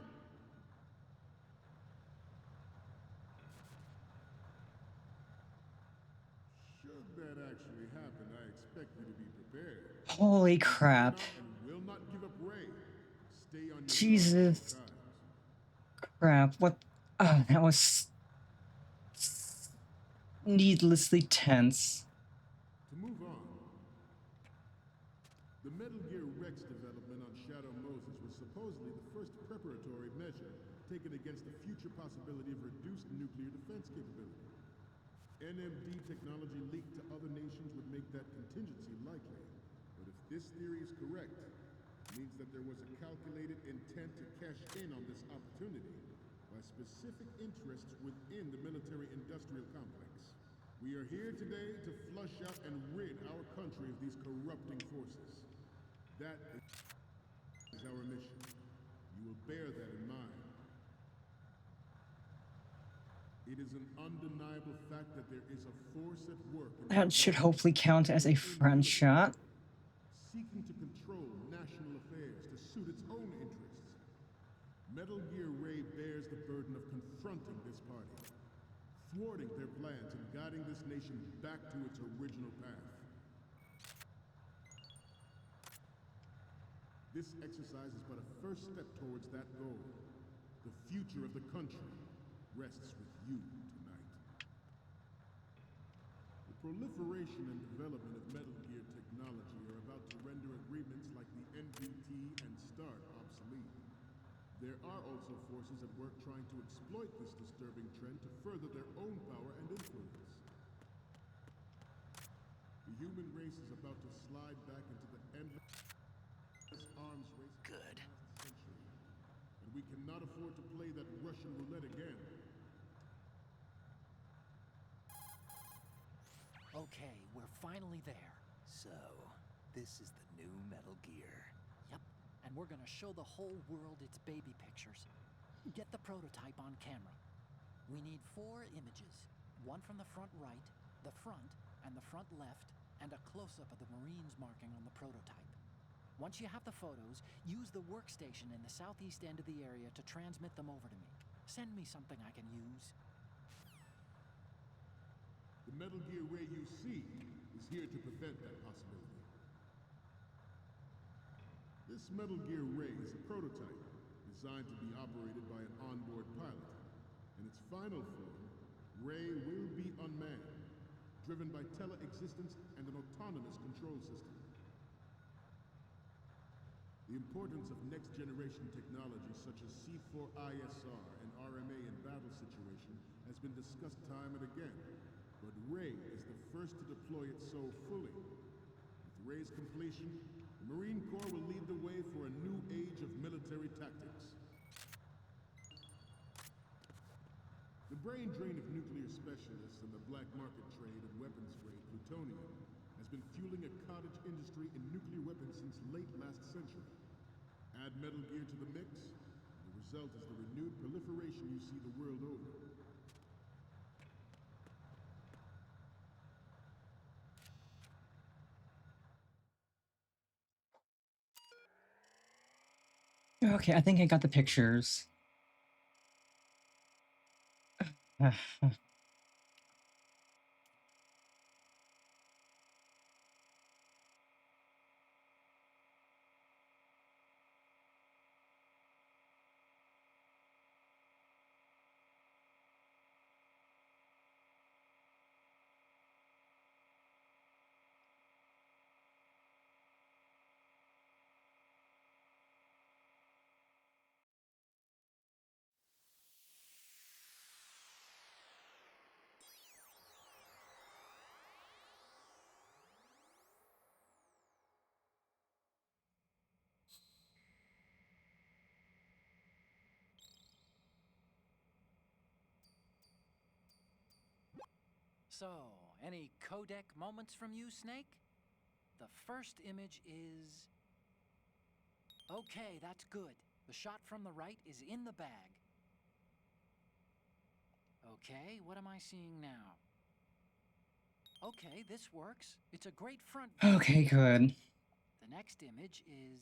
Should that actually happen, I expect you to be prepared. Holy crap. And will not give up Ray. Stay on your Jesus. guard at all times. Crap. What? That was needlessly tense. To move on, the Metal Gear Rex development on Shadow Moses was supposedly the first preparatory measure taken against the future possibility of reduced nuclear defense capability. NMD technology leaked to other nations would make that contingency likely. But if this theory is correct, it means that there was a calculated intent to cash in on this opportunity by specific interests within the military-industrial complex. We are here today to flush out and rid our country of these corrupting forces. That is our mission. You will bear that in mind. It is an undeniable fact that there is a force at work. That should hopefully count as a front shot. Seeking to control national affairs to suit its own interests. Metal Gear Ray bears the burden of confronting this party, thwarting their plans and guiding this nation back to its original path. This exercise is but a first step towards that goal. The future of the country rests with you tonight. The proliferation and development of Metal Gear technology are about to render agreements like the NPT and START obsolete. There are also forces at work trying to exploit this disturbing trend to further their own power and influence. The human race is about to slide back into the endless arms race of the last century, and we cannot afford to play that Russian roulette again. Okay, we're finally there. So, this is the new Metal Gear. Yep, and we're gonna show the whole world its baby pictures. Get the prototype on camera. We need 4 images. One from the front right, the front, and the front left, and a close-up of the Marines marking on the prototype. Once you have the photos, use the workstation in the southeast end of the area to transmit them over to me. Send me something I can use. The Metal Gear Ray you see is here to prevent that possibility. This Metal Gear Ray is a prototype designed to be operated by an onboard pilot. In its final form, Ray will be unmanned, driven by tele-existence and an autonomous control system. The importance of next-generation technology such as C4ISR and RMA in battle situation has been discussed time and again, but Ray is the first to deploy it so fully. With Ray's completion, the Marine Corps will lead the way for a new age of military tactics. The brain drain of nuclear specialists and the black market trade in weapons grade plutonium has been fueling a cottage industry in nuclear weapons since late last century. Add Metal Gear to the mix, and the result is the renewed proliferation you see the world over. Okay, I think I got the pictures. So, any codec moments from you, Snake? The first image is... Okay, that's good. The shot from the right is in the bag. Okay, what am I seeing now? Okay, this works. It's a great front view. Okay, good. The next image is...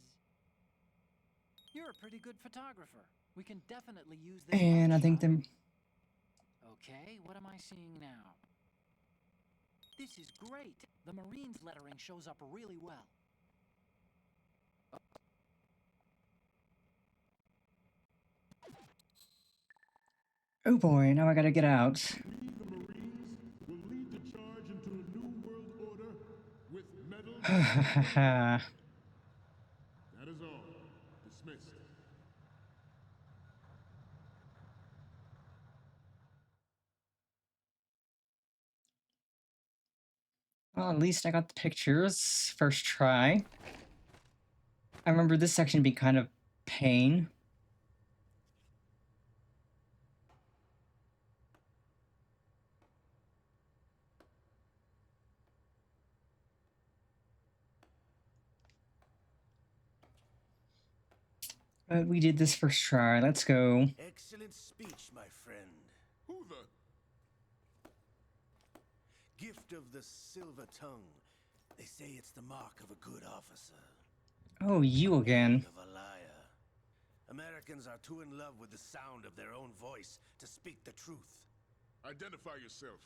You're a pretty good photographer. We can definitely use this And I think shot. the Okay, what am I seeing now? This is great. The Marines lettering shows up really well. oh boy, now I gotta get out. We, the Marines, will lead the charge into a new world order with Metal Ha ha ha ha. That is all. Dismissed. Well, at least I got the pictures. First try. I remember this section being kind of pain. But we did this first try. Let's go. Excellent speech, my friend. Who the? Gift of the silver tongue. They say it's the mark of a good officer. Oh, you again. Of a liar. Americans are too in love with the sound of their own voice to speak the truth. Identify yourself.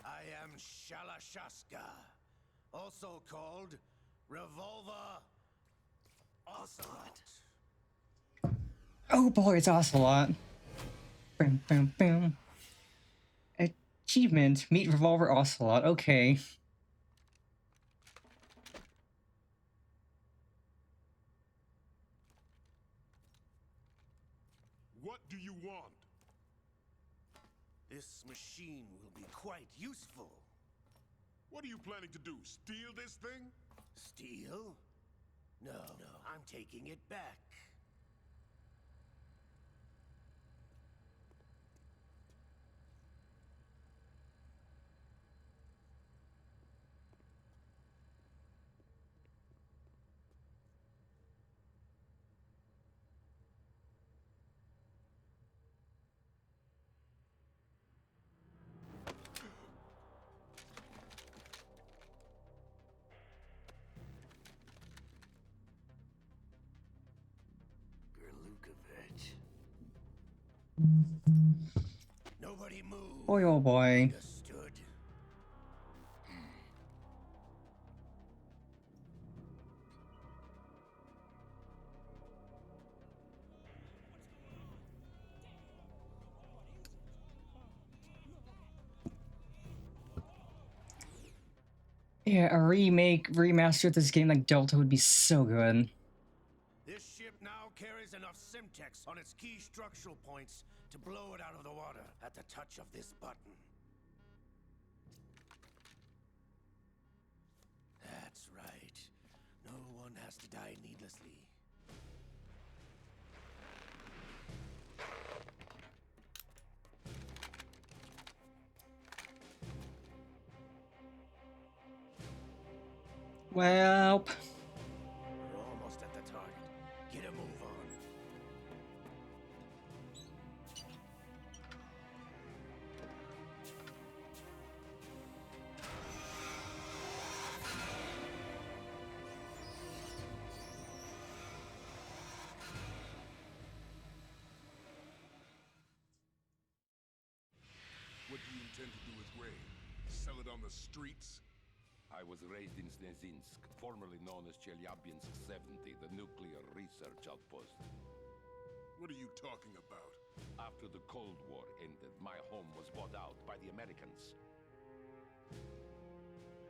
I am Shalashaska, also called Revolver Ocelot. Oh boy, it's Ocelot. Boom, boom, boom. Achievement, meet Revolver Ocelot. Okay. What do you want? This machine will be quite useful. What are you planning to do? Steal this thing? Steal? No, I'm taking it back. Gerlukovich. Nobody move. Boy, oh boy. Understood. Yeah, a remaster of this game like Delta would be so good. This ship now carries enough Simtex on its key structural points to blow it out of the water at the touch of this button. That's right. No one has to die needlessly. Well, We're almost at the target. Get a move on. What do you intend to do with Ray? Sell it on the streets? I was raised in Snezinsk, formerly known as Chelyabinsk 70, the nuclear research outpost. What are you talking about? After the Cold War ended, my home was bought out by the Americans.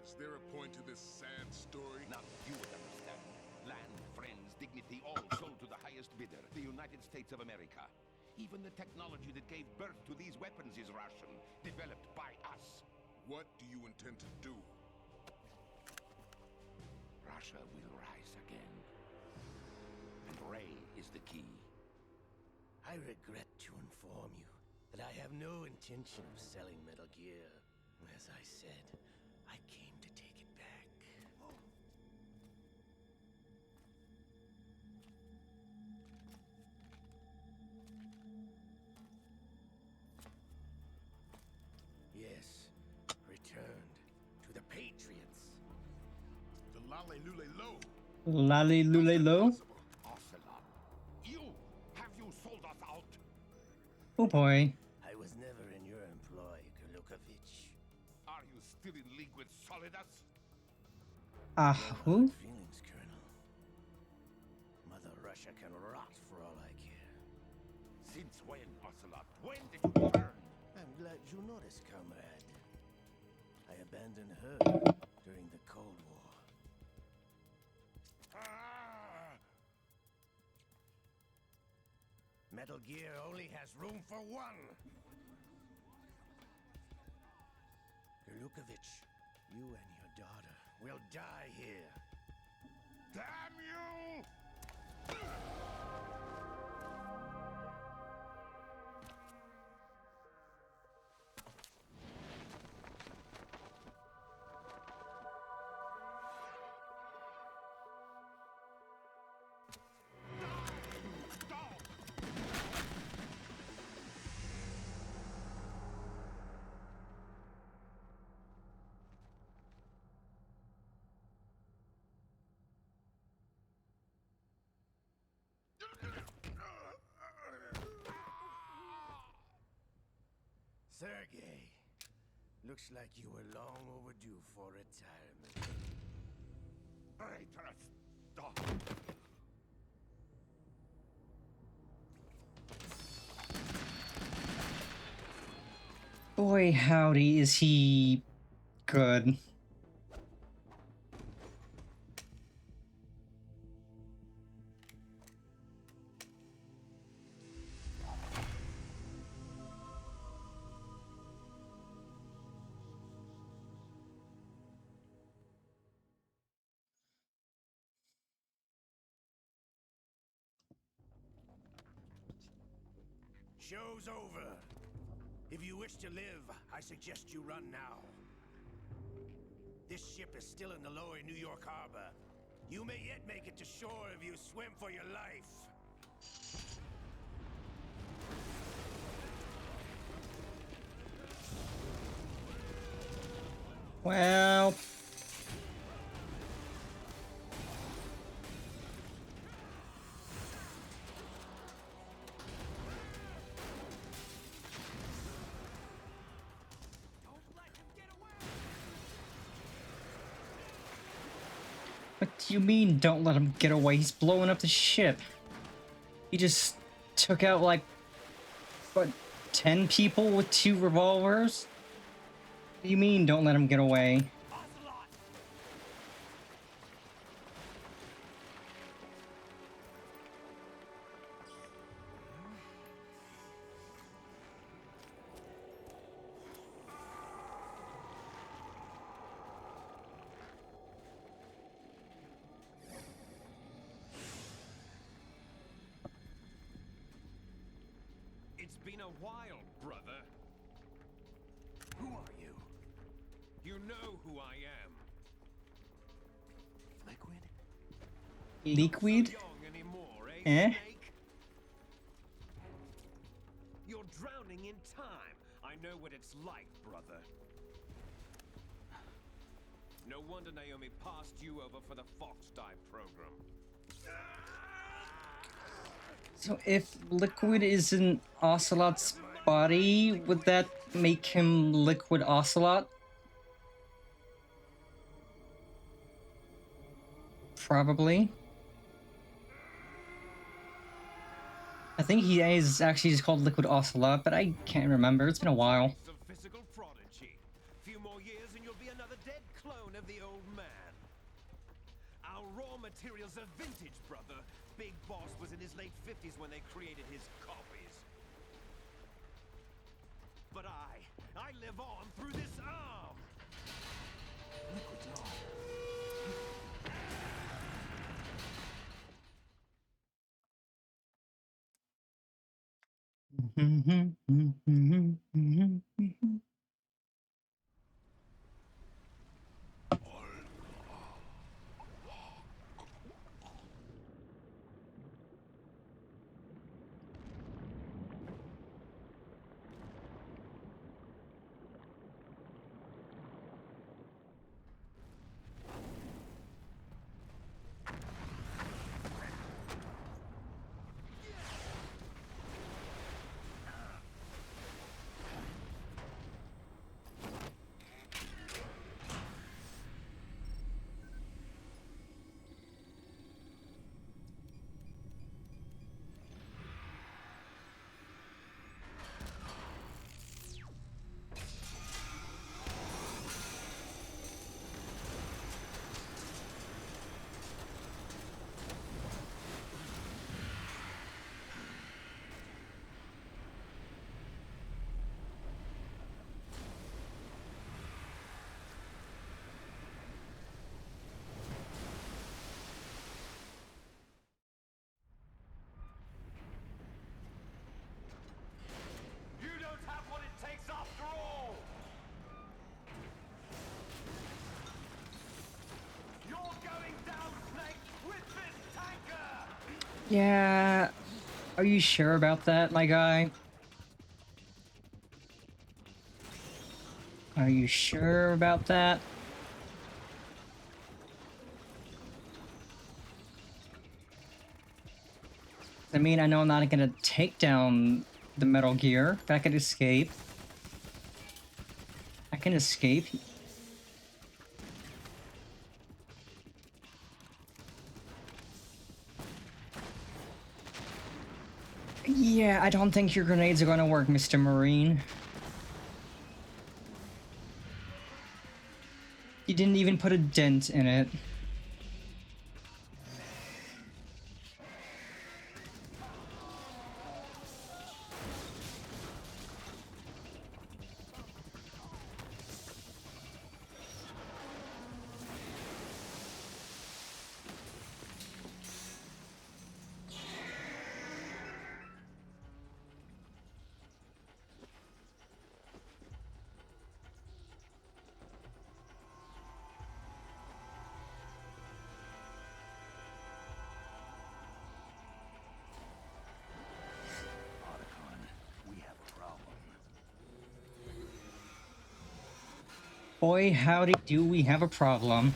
Is there a point to this sad story? Now you would understand. Land, friends, dignity, all sold to the highest bidder, the United States of America. Even the technology that gave birth to these weapons is Russian, developed by us. What do you intend to do? Russia will rise again. And Ray is the key. I regret to inform you that I have no intention of selling Metal Gear. As I said, I came to take it back. Yes, returned to the Patriots. The Lale Lule Lo. Lally Lule Lo? Ocelot, have you sold us out? Oh boy. I was never in your employ, Gurlukovich. Are you still in league with Solidus? Who? Feelings, Colonel. Mother Russia can rot for all I care. Since when, Ocelot? When did you learn? I'm glad you noticed, comrade. I abandoned her during the Cold War. Metal Gear only has room for one. Gurlukovich, you and your daughter will die here. Damn you! Sergei, looks like you were long overdue for retirement. Traitorous dog! Boy, howdy, is he good. Show's over. If you wish to live, I suggest you run now. This ship is still in the lower New York harbor. You may yet make it to shore if you swim for your life. Well, You mean don't let him get away? He's blowing up the ship. He just took out like, what, 10 people with 2 revolvers? What do you mean don't let him get away? It's been a while, brother. Who are you? You know who I am. Liquid? Liquid? Not so young anymore, Eh? Snake? You're drowning in time. I know what it's like, brother. No wonder Naomi passed you over for the Fox Dive program. So if Liquid is in Ocelot's body, would that make him Liquid Ocelot? Probably. I think he is actually just called Liquid Ocelot, but I can't remember. It's been a while. Some physical prodigy. Few more years and you'll be another dead clone of the old man. Our raw materials are vintage, brother. Big Boss was in his late 50s when they created his copies. But I live on through this arm. Liquid's on. You don't have what it takes after all. You're going down, Snake, with this tanker. Yeah. Are you sure about that, my guy? Are you sure about that? I mean, I know I'm not gonna take down the Metal Gear, but I can escape. I can escape. Yeah, I don't think your grenades are gonna work, Mr. Marine. You didn't even put a dent in it. Otacon, we have a problem. Boy, howdy do we have a problem.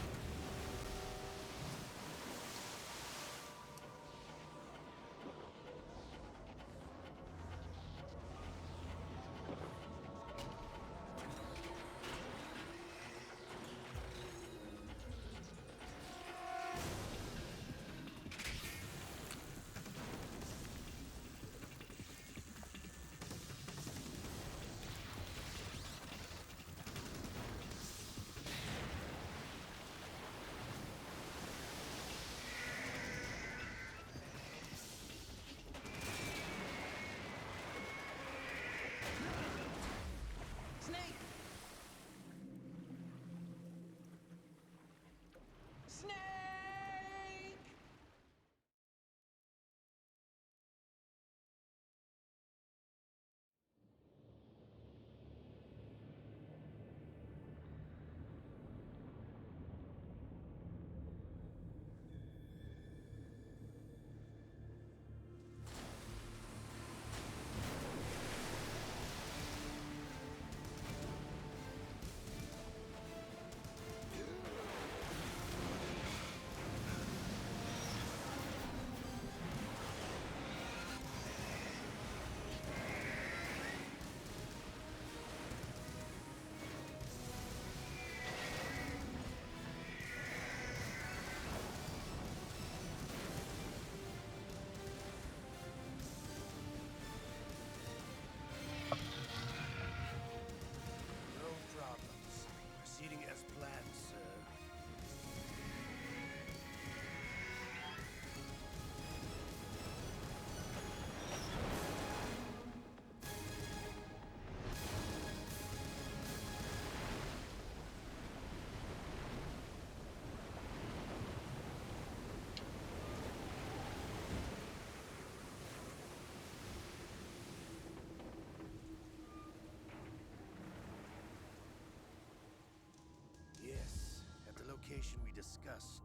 information we discussed.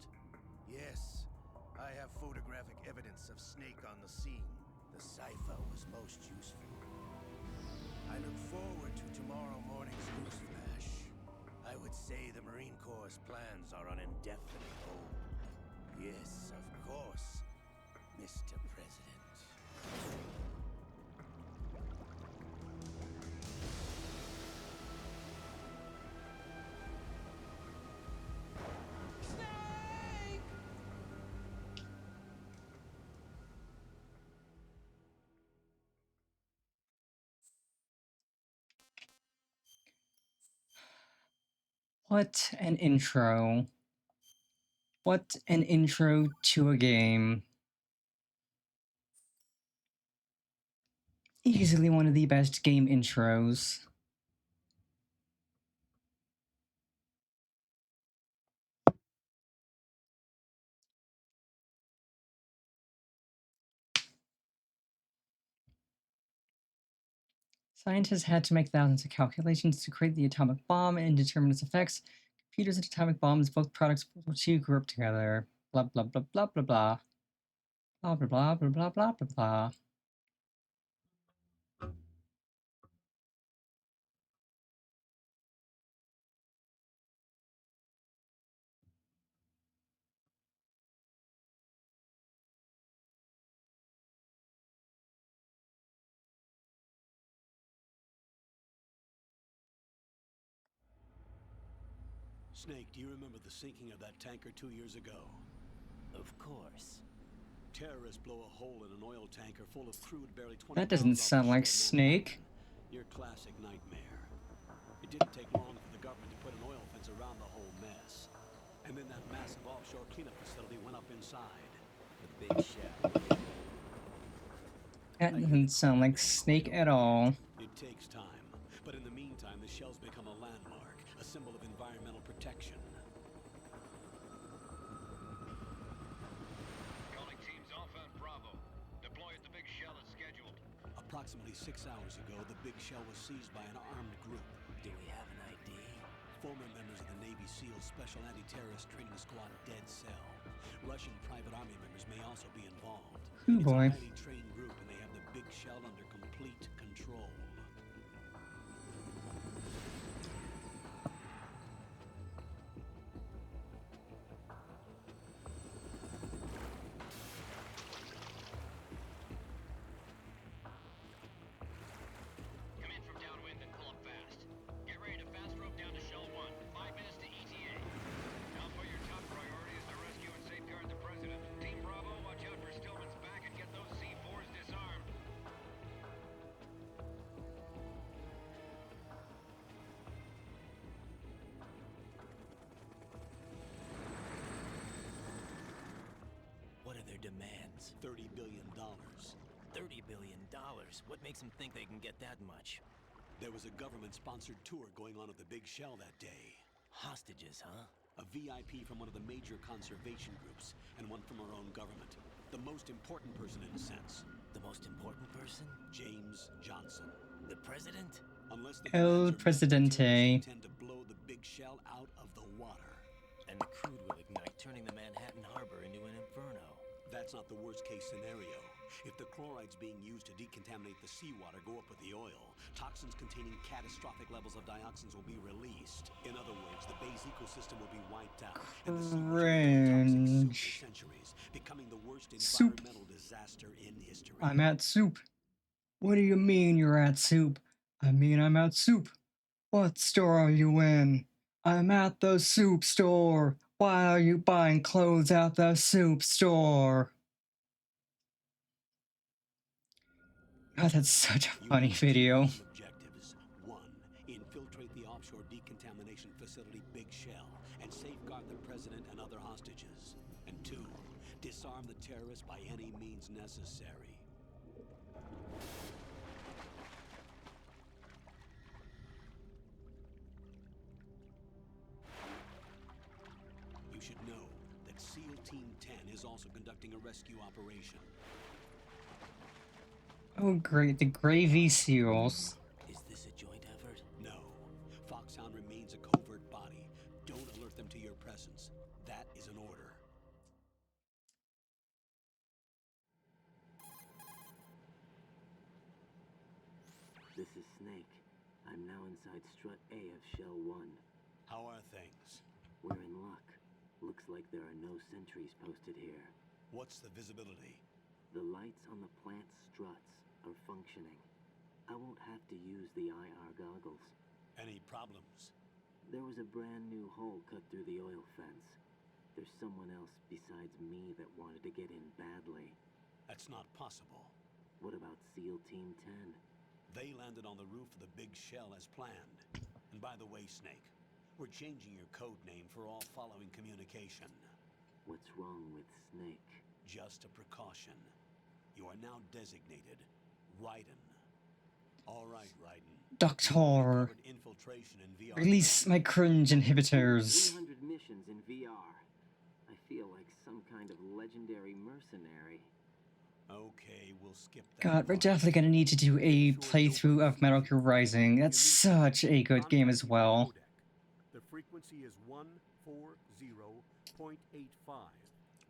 Yes, I have photographic evidence of Snake on the scene. The cipher was most useful. I look forward to tomorrow morning's newsflash. I would say the Marine Corps' plans are on indefinite hold. Yes, of course, Mr. President. What an intro. What an intro to a game. Easily one of the best game intros. Scientists had to make thousands of calculations to create the atomic bomb and determine its effects. Computers and atomic bombs, both products two grew up together. Blah blah blah blah blah blah. Blah blah blah blah blah blah blah blah. Snake, do you remember the sinking of that tanker 2 years ago? Of course. Terrorists blow a hole in an oil tanker full of crude barely 20 That doesn't pounds off sound the like shore of Snake. Manhattan. Your classic nightmare. It didn't take long for the government to put an oil fence around the whole mess. And then that massive offshore cleanup facility went up inside. The big shell. That doesn't sound like Snake at all. It takes time, but in the meantime, the shell's become a landmark, a symbol of environmental protection. Calling teams Alpha and Bravo. Deploy at the Big Shell as scheduled. Approximately 6 hours ago, the Big Shell was seized by an armed group. Do we have an ID? Former members of the Navy SEAL Special Anti-Terrorist Training Squad Dead Cell. Russian private army members may also be involved. Oh It's boy. a highly trained group, and they have the Big Shell under complete control. Come in from downwind and pull up fast. Get ready to fast rope down to Shell 1. 5 minutes to ETA. Alpha, your top priority is to rescue and safeguard the President. Team Bravo, watch out for Stillman's back and get those C4s disarmed. What are their demands? $30 billion. $30 billion? What makes them think they can get that much? There was a government-sponsored tour going on at the Big Shell that day. Hostages, huh? A VIP from one of the major conservation groups, and one from our own government. The most important person in a sense. The most important person? James Johnson. The president? Unless the El demands are met, the Presidente. terrorists intend to blow the Big Shell out of the water. And the crude will ignite, turning the Manhattan Harbor into an inferno. That's not the worst-case scenario. If the chlorides being used to decontaminate the seawater go up with the oil, toxins containing catastrophic levels of dioxins will be released. In other words, the bay's ecosystem will be wiped out, and the sea will become toxic soup Cringe. for centuries, becoming the worst Soup. environmental disaster in history. I'm at soup. What do you mean you're at soup? I mean I'm at soup. What store are you in? I'm at the soup store. Why are you buying clothes at the soup store? God, that's such a You funny have two video. main objectives. 1. Infiltrate the offshore decontamination facility Big Shell and safeguard the president and other hostages. And 2. Disarm the terrorists by any means necessary. You should know that SEAL Team 10 is also conducting a rescue operation. Oh great, the Gravy Seals. Is this a joint effort? No. Foxhound remains a covert body. Don't alert them to to your presence. That is an order. This is Snake. I'm now inside Strut A of Shell 1. How are things? We're in luck. Looks like there are no sentries posted here. What's the visibility? The lights on the plant struts are functioning. I won't have to use the IR goggles. Any problems? There was a brand new hole cut through the oil fence. There's someone else besides me that wanted to get in badly. That's not possible. What about SEAL Team 10? They landed on the roof of the big shell as planned. And by the way, Snake, we're changing your code name for all following communication. What's wrong with Snake? Just a precaution. You are now designated Raiden. All right, Raiden. Doctor, Infiltration in VR. release my cringe inhibitors. 300 missions in VR. I feel like some kind of legendary mercenary. Okay, we'll skip that. God, we're part. definitely gonna need to do a playthrough of Metal Gear Rising. That's such a good game as well. The frequency is 140.85.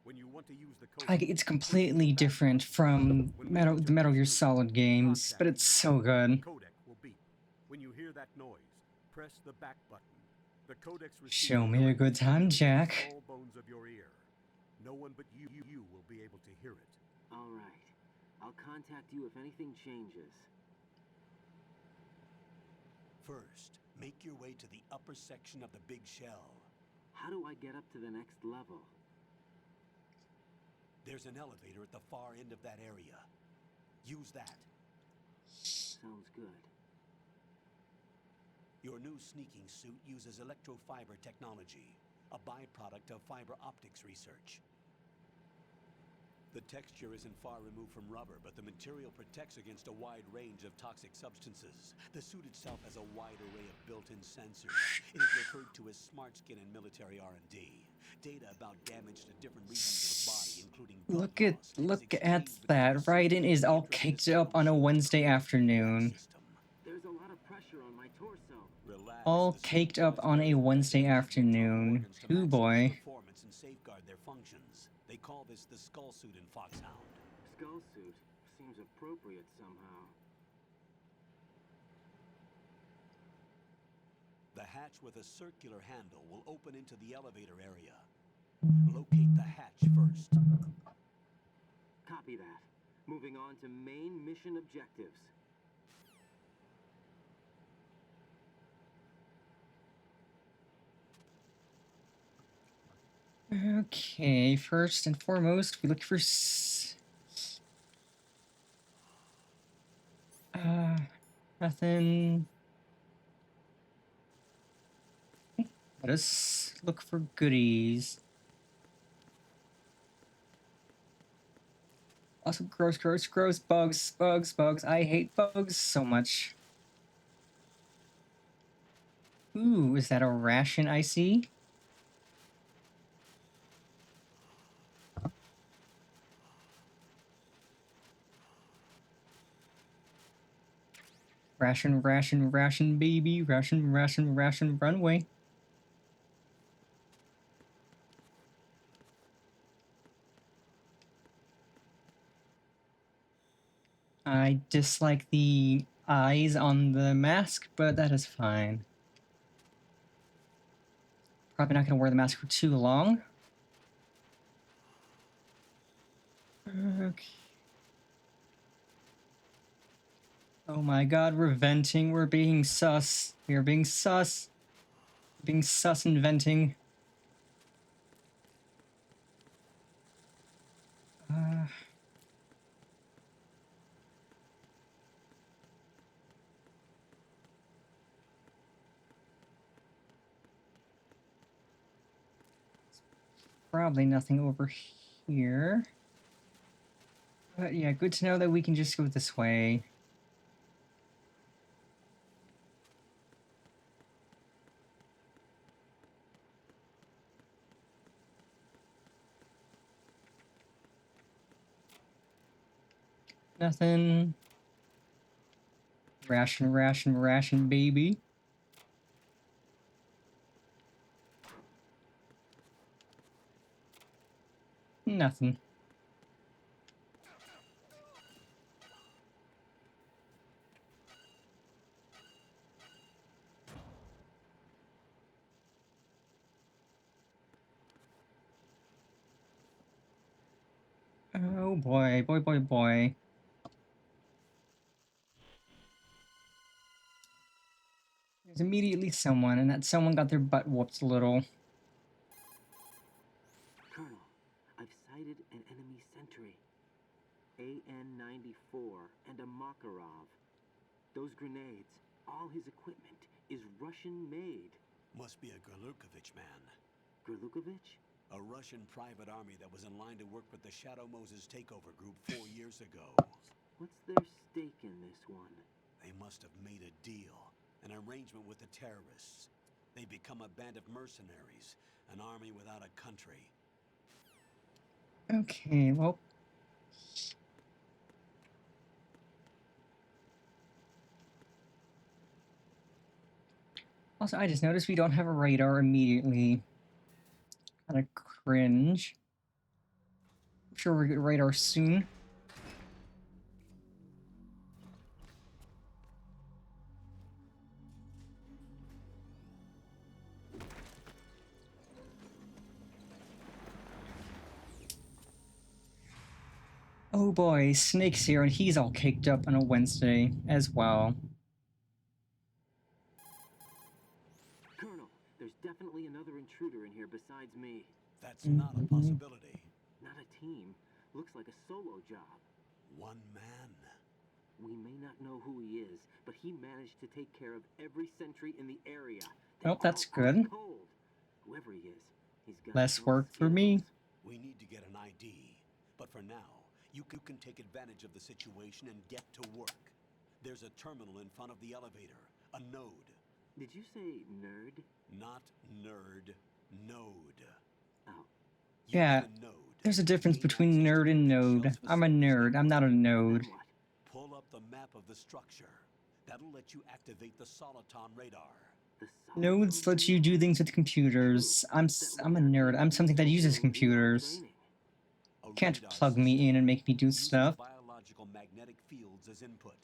When you want to use the code, Like, it's completely different from the Metal Gear Solid games, but it's so good. codec will beep. When you hear that noise, press the back button. The codex Show me a good time, Jack. all bones of your ear. No one but you will be able to hear it. All right. I'll contact you if anything changes. First, make your way to the upper section of the big shell. How do I get up to the next level? There's an elevator at the far end of that area. Use that. Sounds good. Your new sneaking suit uses electrofiber technology, a byproduct of fiber optics research. The texture isn't far removed from rubber, but the material protects against a wide range of toxic substances. The suit itself has a wide array of built-in sensors. It is referred to as smart skin in military R&D. Data about damage to different regions of the body, including Look at that. Raiden is all caked up on a Wednesday afternoon. There's a lot of pressure on my torso. Relax. All caked up on a Wednesday afternoon. Ooh boy. Performance and safeguard their functions. They call this the skull suit in Foxhound. Skull suit seems appropriate somehow. The hatch with a circular handle will open into the elevator area. Locate the hatch first. Copy that. Moving on to main mission objectives. Okay, first and foremost, we look for nothing. Let us look for goodies. Also, gross bugs. I hate bugs so much. Ooh, is that a ration I see? Ration, baby. Ration, runway. I dislike the eyes on the mask, but that is fine. Probably not going to wear the mask for too long. Okay. Oh my god, we're venting. We're being sus. We are being sus. Being sus and venting. Probably nothing over here. But yeah, good to know that we can just go this way. Nothing. Ration, baby. Nothing. Oh boy, boy. There's immediately someone, and that someone got their butt whooped a little. Colonel, I've sighted an enemy sentry. AN-94 and a Makarov. Those grenades, all his equipment, is Russian-made. Must be a Gerlukovich man. Gerlukovich? A Russian private army that was in line to work with the Shadow Moses takeover group 4 years ago. What's their stake in this one? They must have made a deal, an arrangement with the terrorists. They become a band of mercenaries, an army without a country. Okay, well. Also, I just noticed we don't have a radar immediately. Kind of cringe. I'm sure we'll get radar soon. Oh boy, Snake's here, and he's all caked up on a Wednesday as well. Colonel, there's definitely another intruder in here besides me. That's not a possibility. Not a team. Looks like a solo job. One man. We may not know who he is, but he managed to take care of every sentry in the area. Oh, that's good. Cold. Whoever he is, he's got less work for me. We need to get an ID, but for now, you can take advantage of the situation and get to work. There's a terminal in front of the elevator, a node. Did you say nerd? Not nerd, node. Oh. Yeah, there's a difference between nerd and node. I'm a nerd, I'm not a node. Pull up the map of the structure. That'll let you activate the Soliton radar. Nodes let you do things with computers. I'm a nerd. I'm something that uses computers. Can't plug me in and make me do stuff. Biological magnetic fields as input.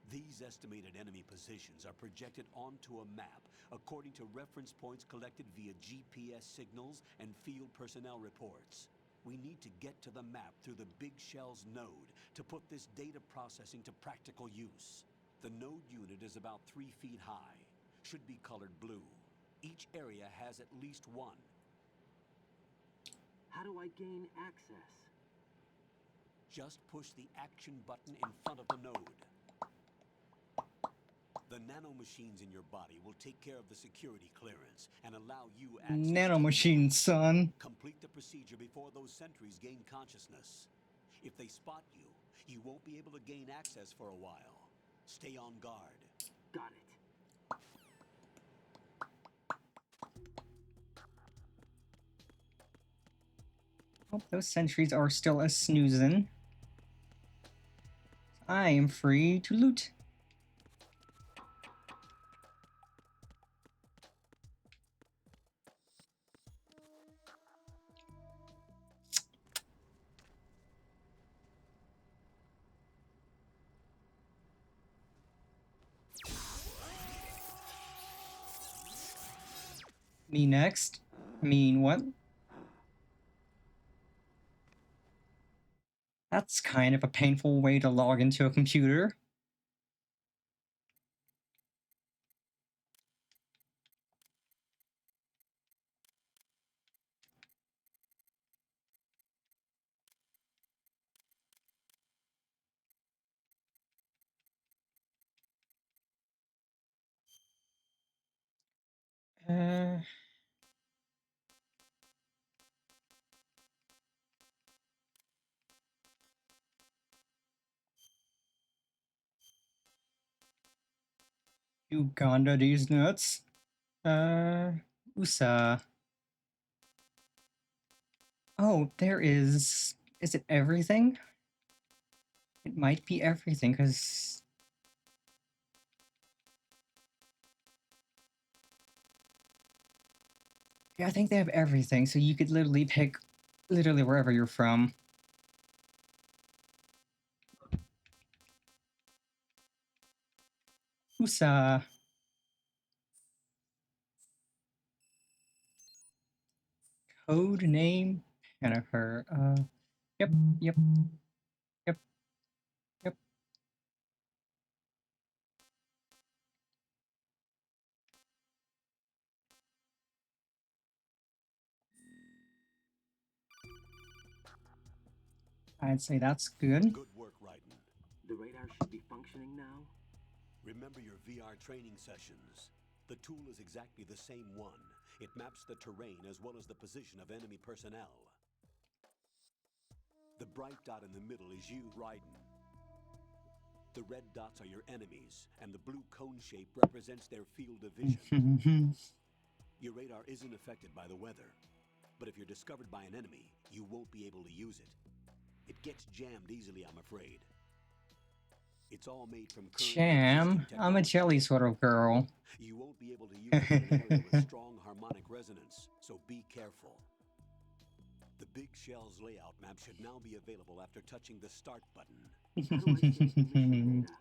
These estimated enemy positions are projected onto a map according to reference points collected via GPS signals and field personnel reports. We need to get to the map through the Big Shell's node to put this data processing to practical use. The node unit is about 3 feet high. Should be colored blue. Each area has at least one. How do I gain access? Just push the action button in front of the node. The nanomachines in your body will take care of the security clearance and allow you access. Nanomachine, son. Complete the procedure before those sentries gain consciousness. If they spot you, you won't be able to gain access for a while. Stay on guard. Got it. Oh, those sentries are still a snoozing. I am free to loot. Me next? Mean what? That's kind of a painful way to log into a computer. Uganda, these nuts. USA. Oh, there is. Is it everything? It might be everything, because. Yeah, I think they have everything, so you could literally pick Literally wherever you're from. USA. Code name Hennifer. Yep, yep, yep, yep. I'd say that's good. Good work, Raiden. The radar should be functioning now? Remember your VR training sessions. The tool is exactly the same one. It maps the terrain as well as the position of enemy personnel. The bright dot in the middle is you, Raiden. The red dots are your enemies, and the blue cone shape represents their field of vision. Your radar isn't affected by the weather, but if you're discovered by an enemy, you won't be able to use it. It gets jammed easily, I'm afraid. It's all made from Jam? I'm a jelly sort of girl. You won't be able to use it in an area with strong harmonic resonance, so be careful. The Big Shell's layout map should now be available after touching the start button. How do I save the mission data?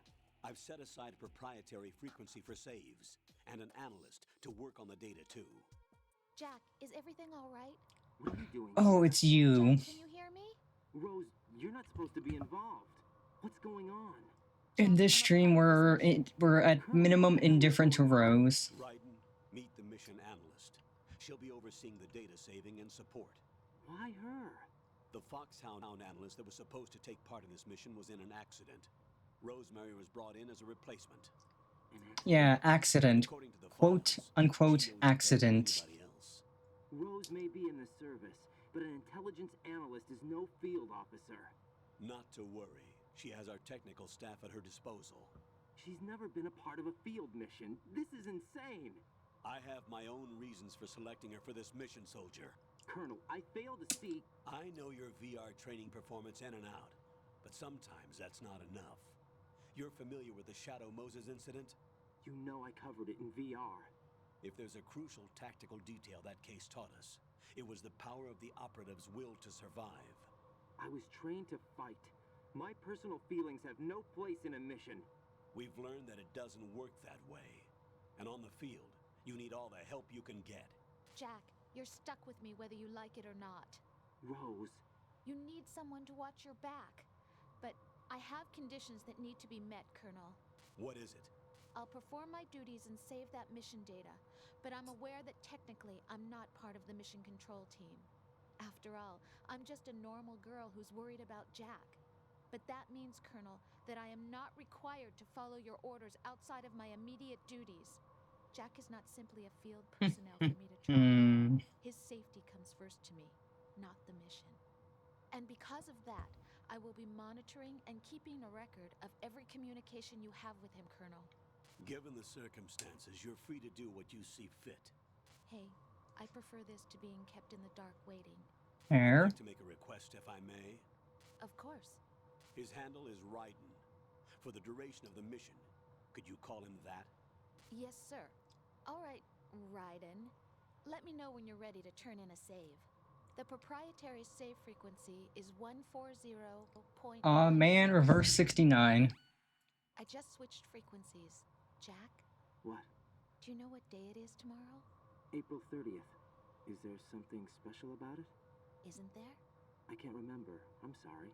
I've set aside a proprietary frequency for saves, and an analyst to work on the data too. Jack, is everything all right? What are you doing? Oh, it's you. Jack, can you hear me? Rose, you're not supposed to be involved. What's going on? In this stream, we're at minimum indifferent to Rose. Raiden, meet the mission analyst. She'll be overseeing the data saving and support. Why her? The Foxhound analyst that was supposed to take part in this mission was in an accident. Rosemary was brought in as a replacement. Yeah, accident. Quote unquote accident. Rose may be in the service, but an intelligence analyst is no field officer. Not to worry. She has our technical staff at her disposal. She's never been a part of a field mission. This is insane. I have my own reasons for selecting her for this mission, soldier. Colonel, I fail to see... I know your VR training performance in and out, but sometimes that's not enough. You're familiar with the Shadow Moses incident? You know I covered it in VR. If there's a crucial tactical detail that case taught us, it was the power of the operative's will to survive. I was trained to fight. My personal feelings have no place in a mission. We've learned that it doesn't work that way. And on the field, you need all the help you can get. Jack, you're stuck with me whether you like it or not. Rose. You need someone to watch your back. But I have conditions that need to be met, Colonel. What is it? I'll perform my duties and save that mission data, but I'm aware that technically I'm not part of the mission control team. After all, I'm just a normal girl who's worried about Jack. But that means, Colonel, that I am not required to follow your orders outside of my immediate duties. Jack is not simply a field personnel for me to track. His safety comes first to me, not the mission. And because of that, I will be monitoring and keeping a record of every communication you have with him, Colonel. Given the circumstances, you're free to do what you see fit. Hey, I prefer this to being kept in the dark waiting. Fair. I'd like to make a request, if I may. Of course. His handle is Raiden. For the duration of the mission, could you call him that? Yes, sir. All right, Raiden. Let me know when you're ready to turn in a save. The proprietary save frequency is 140. Aw, man, reverse 69. I just switched frequencies. Jack? What? Do you know what day it is tomorrow? April 30th. Is there something special about it? Isn't there? I can't remember. I'm sorry.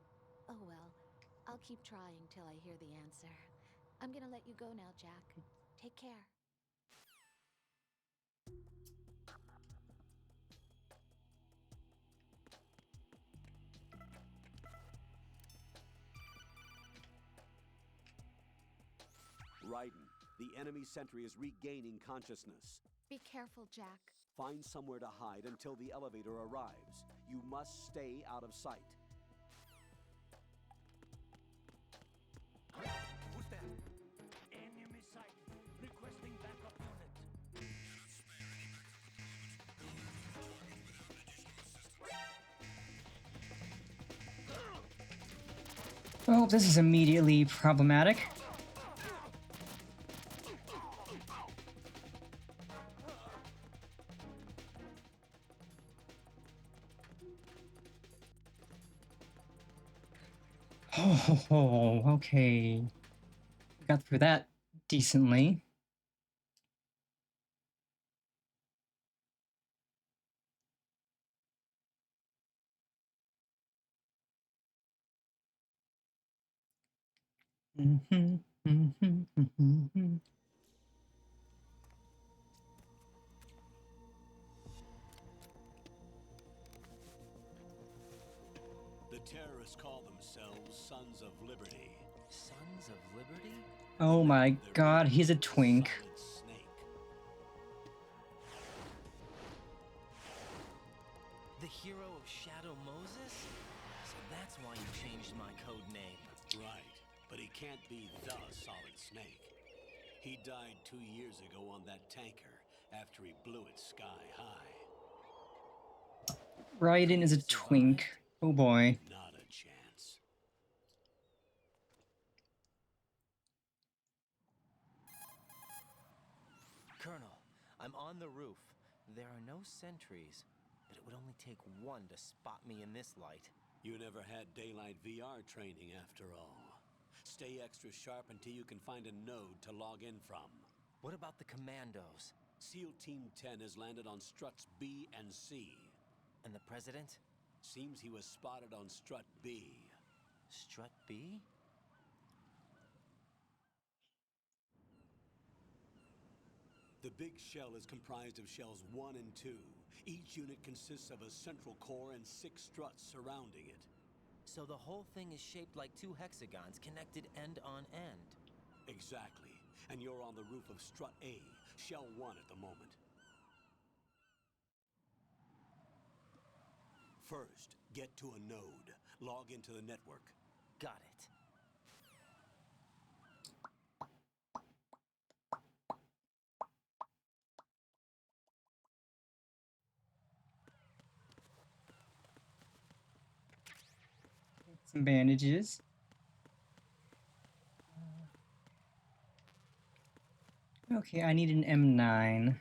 Oh well. I'll keep trying till I hear the answer. I'm gonna let you go now, Jack. Take care. Raiden, the enemy sentry is regaining consciousness. Be careful, Jack. Find somewhere to hide until the elevator arrives. You must stay out of sight. Who's there? Enemy sight. Requesting backup unit. Well, this is immediately problematic. Oh, okay. Got through that decently. The terrorists call themselves Sons of Liberty. Sons of Liberty? Oh my god, he's a twink. Solid Snake. The hero of Shadow Moses? So that's why you changed my code name. Right, but he can't be the Solid Snake. He died 2 years ago on that tanker after he blew it sky high. Raiden is a twink. Oh boy. Not a chance. Colonel, I'm on the roof. There are no sentries, but it would only take one to spot me in this light. You never had daylight VR training after all. Stay extra sharp until you can find a node to log in from. What about the commandos? SEAL Team 10 has landed on struts B and C. And the president? Seems he was spotted on strut B. Strut B? The big shell is comprised of shells 1 and 2. Each unit consists of a central core and 6 struts surrounding it. So the whole thing is shaped like 2 hexagons connected end on end. Exactly. And you're on the roof of strut A, shell 1 at the moment. First, get to a node. Log into the network. Got it. Some bandages. Okay, I need an M9.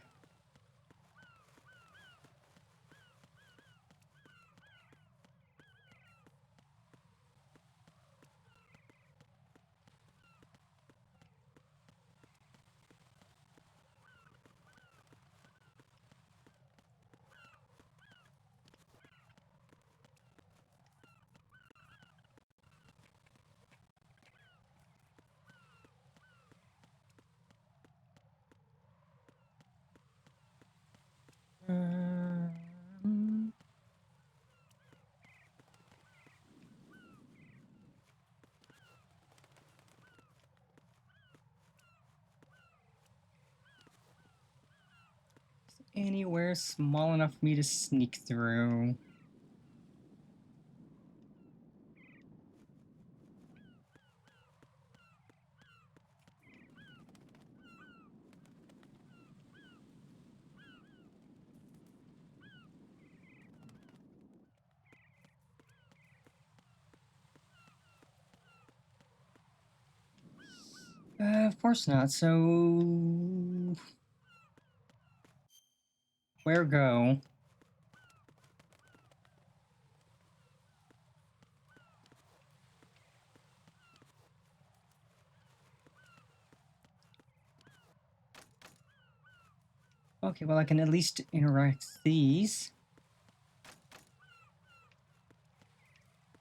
Anywhere small enough for me to sneak through. Of course not. So where go? Okay, well I can at least interact these.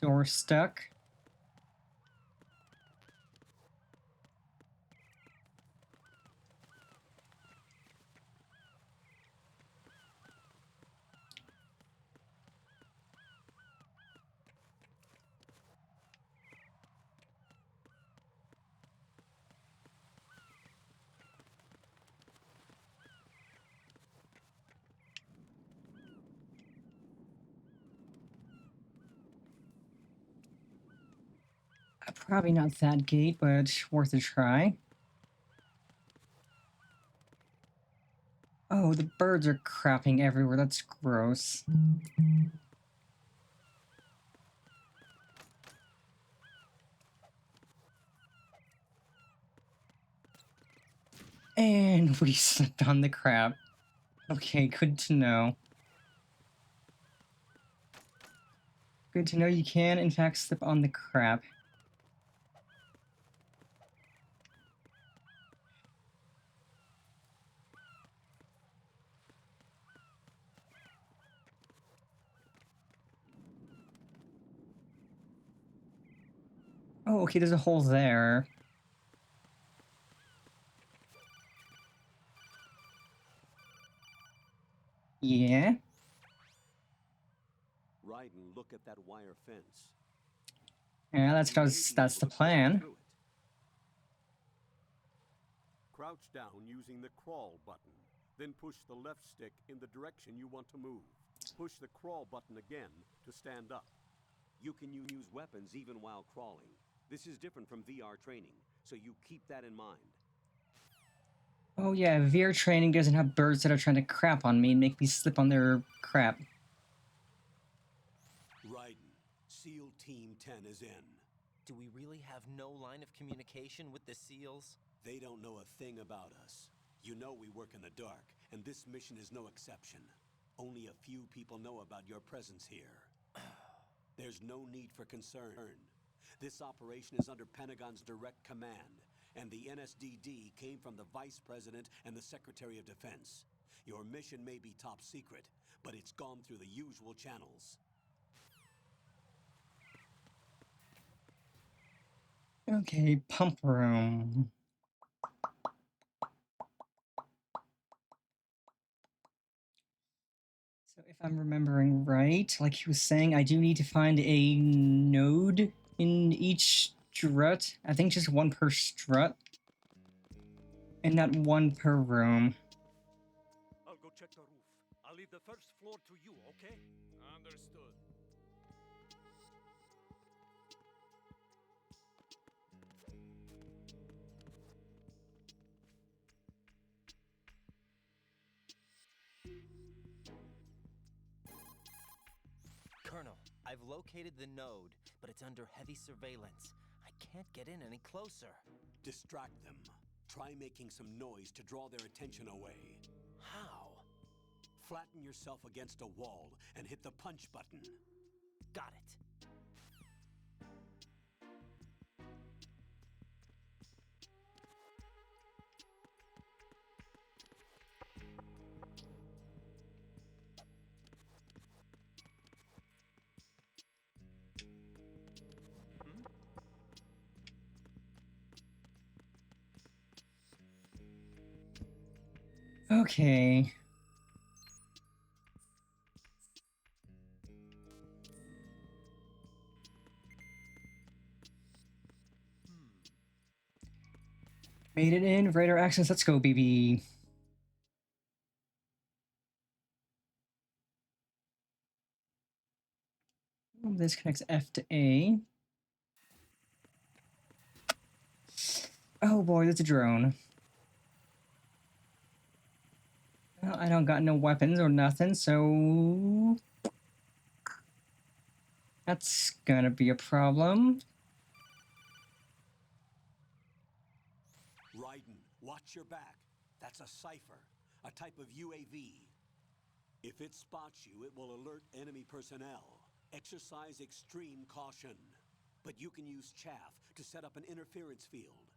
Door stuck. Probably not that gate, but worth a try. Oh, the birds are crapping everywhere. That's gross. And we slipped on the crap. Okay, good to know. Good to know you can, in fact, slip on the crap. Oh, okay, there's a hole there. Yeah? Raiden, look at that wire fence. Yeah, that's the plan. Crouch down using the crawl button. Then push the left stick in the direction you want to move. Push the crawl button again to stand up. You can use weapons even while crawling. This is different from VR training, so you keep that in mind. Oh yeah, VR training doesn't have birds that are trying to crap on me and make me slip on their crap. Raiden, SEAL Team 10 is in. Do we really have no line of communication with the SEALs? They don't know a thing about us. You know we work in the dark, and this mission is no exception. Only a few people know about your presence here. There's no need for concern. This operation is under Pentagon's direct command, and the NSDD came from the Vice President and the Secretary of Defense. Your mission may be top secret, but it's gone through the usual channels. Okay, pump room. So if I'm remembering right, like he was saying, I do need to find a node in each strut. I think just one per strut. And not one per room. I'll go check the roof. I'll leave the first floor to you, okay? Understood. Colonel, I've located the node, but it's under heavy surveillance. I can't get in any closer. Distract them. Try making some noise to draw their attention away. How? Flatten yourself against a wall and hit the punch button. Got it. Okay. Made it in. Radar access. Let's go, baby. This connects F to A. Oh boy, that's a drone. Well, I don't got no weapons or nothing, so that's gonna be a problem. Raiden, watch your back. That's a cipher, a type of UAV. If it spots you, it will alert enemy personnel. Exercise extreme caution. But you can use chaff to set up an interference field.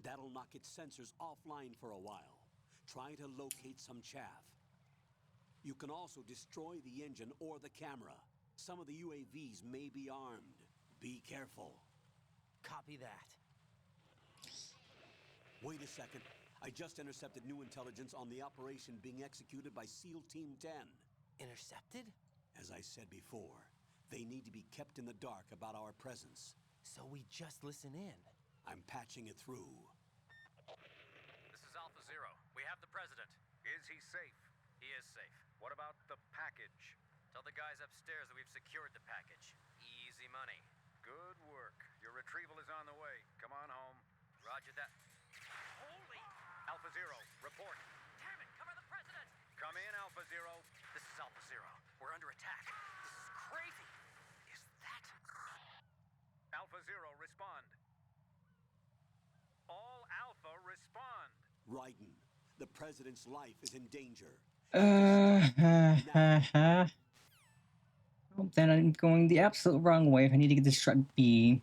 That'll knock its sensors offline for a while. Try to locate some chaff. You can also destroy the engine or the camera. Some of the UAVs may be armed. Be careful. Copy that. Wait a second. I just intercepted new intelligence on the operation being executed by SEAL Team 10. Intercepted? As I said before, they need to be kept in the dark about our presence. So we just listen in. I'm patching it through. This is Alpha Zero. We have the president. Is he safe? He is safe. What about the package? Tell the guys upstairs that we've secured the package. Easy money. Good work. Your retrieval is on the way. Come on home. Roger that. Holy! Alpha Zero, report. Damn it! Cover the president! Come in, Alpha Zero. This is Alpha Zero. We're under attack. This is crazy. Is that... Alpha Zero, respond. All Alpha, respond. Raiden, the president's life is in danger. Well, then I'm going the absolute wrong way if I need to get this strut B.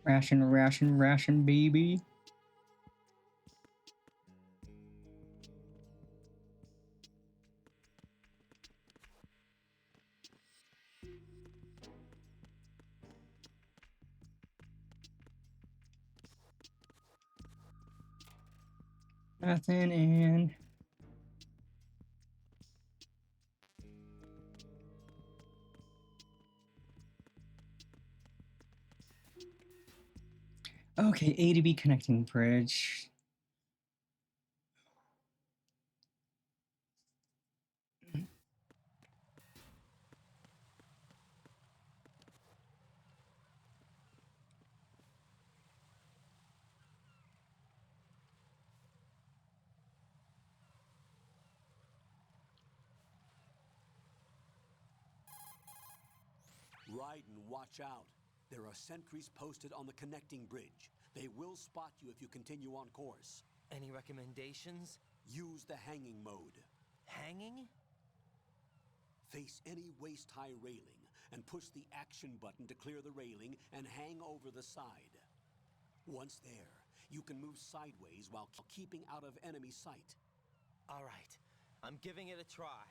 Ration, baby. Nothing in. Okay, A to B connecting bridge. Raiden, watch out. There are sentries posted on the connecting bridge. They will spot you if you continue on course. Any recommendations? Use the hanging mode. Hanging? Face any waist-high railing and push the action button to clear the railing and hang over the side. Once there, you can move sideways while keeping out of enemy sight. All right, I'm giving it a try.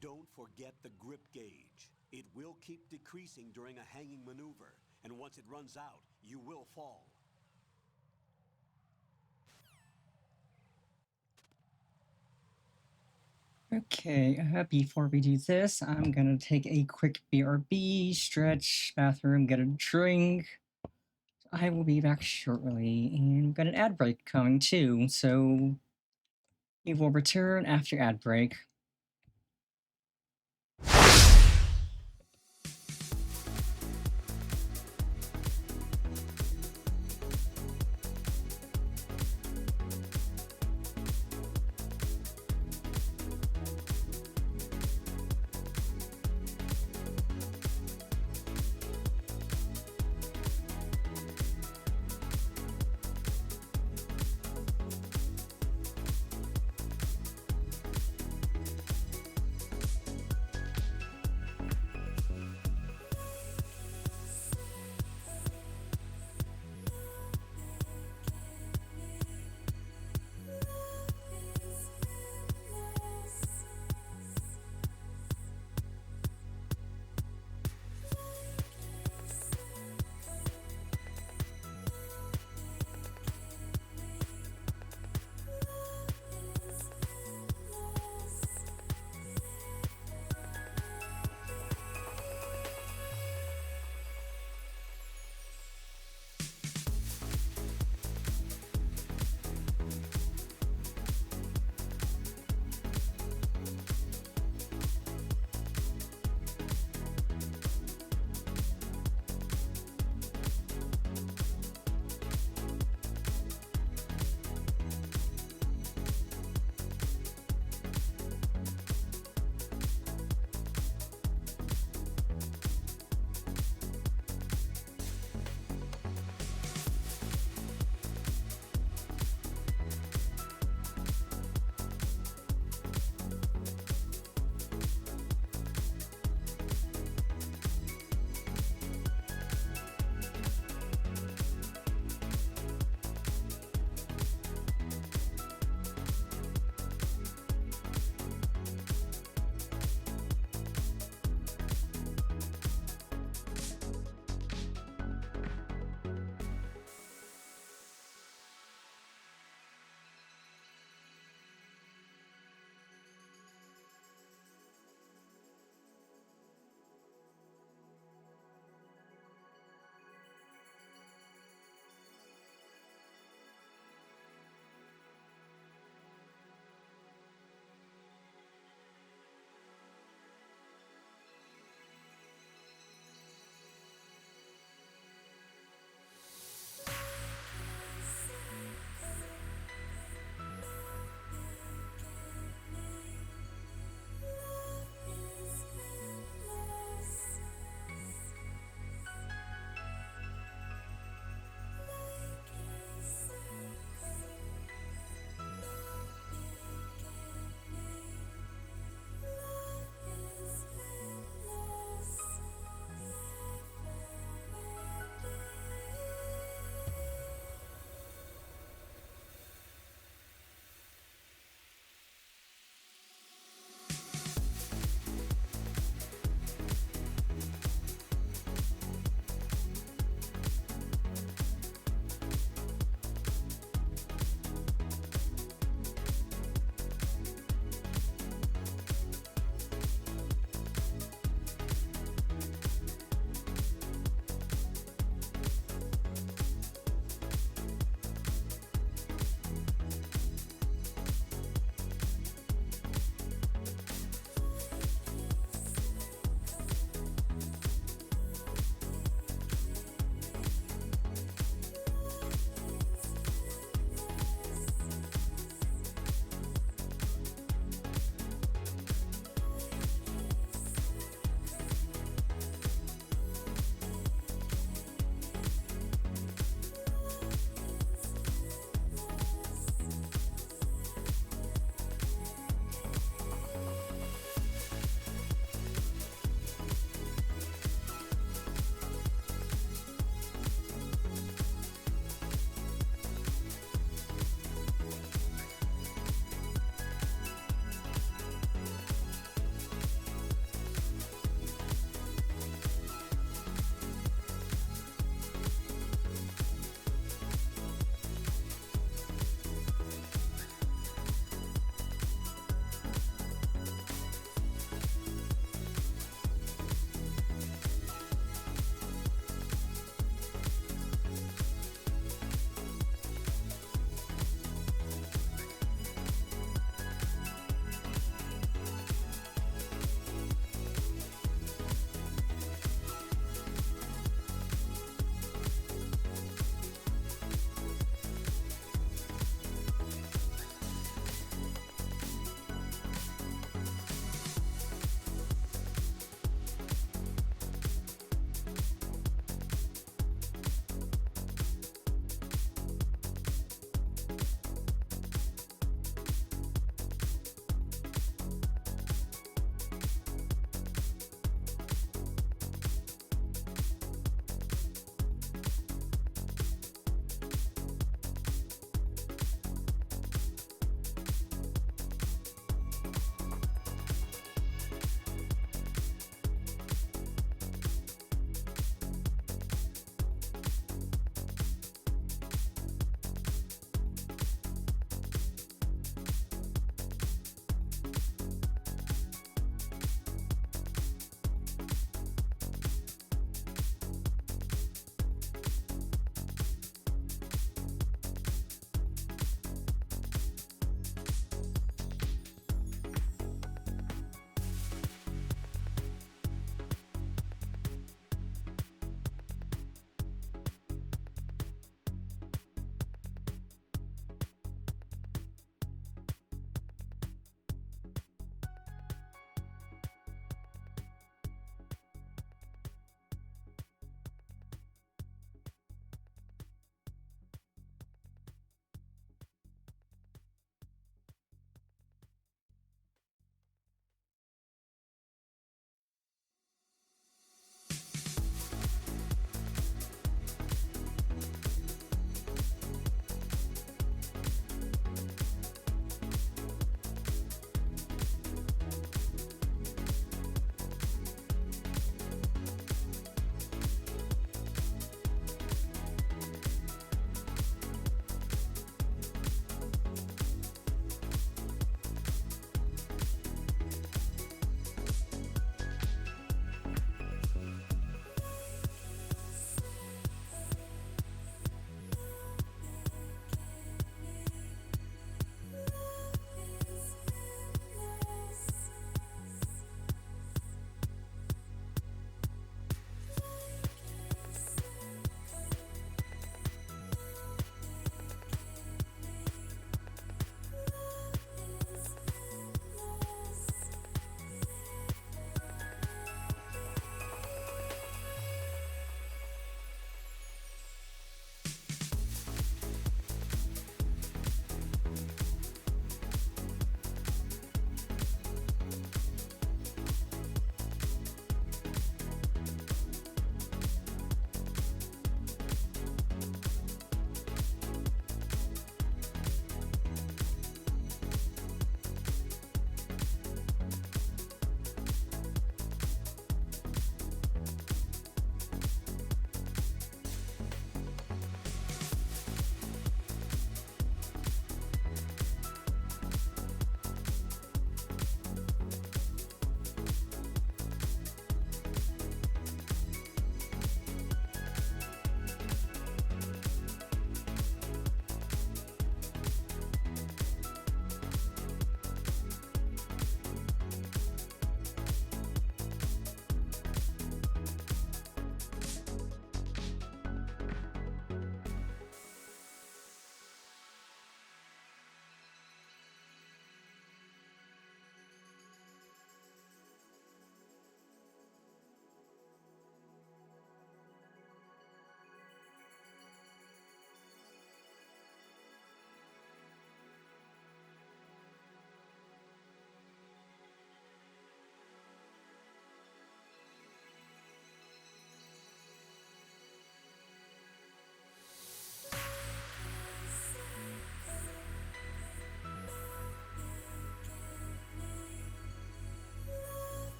Don't forget the grip gauge. It will keep decreasing during a hanging maneuver, and once it runs out, you will fall. Okay, before we do this, I'm gonna take a quick BRB, stretch, bathroom, get a drink. I will be back shortly, and we've got an ad break coming too, so we will return after ad break.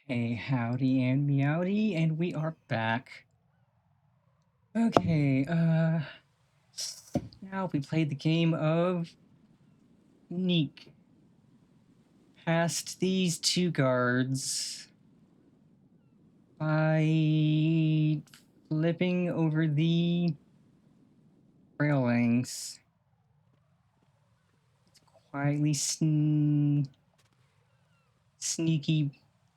Hey, howdy and meowdy, and we are back. Okay, now we played the game of Sneak. Past these two guards by flipping over the railings. Quietly sneaky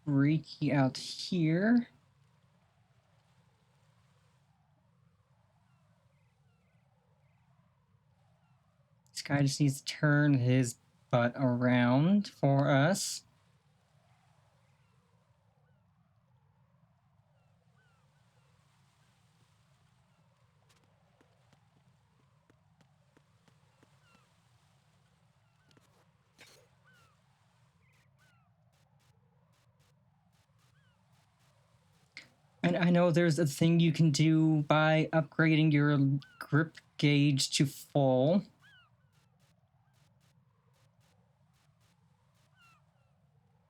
breaky out here. This guy just needs to turn his butt around for us. And I know there's a thing you can do by upgrading your grip gauge to full.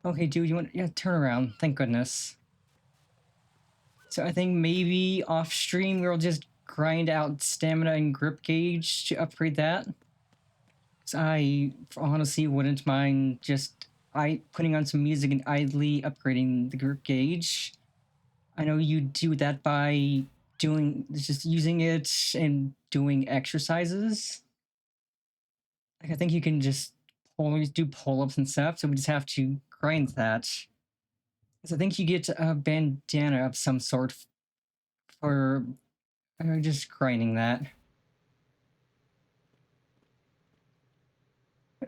Okay, dude, you want... Yeah, turn around. Thank goodness. So I think maybe off-stream we'll just grind out stamina and grip gauge to upgrade that. Because I honestly wouldn't mind just putting on some music and idly upgrading the grip gauge. I know you do that by just using it and doing exercises. Like I think you can just do pull-ups and stuff, so we just have to grind that. Because I think you get a bandana of some sort for just grinding that.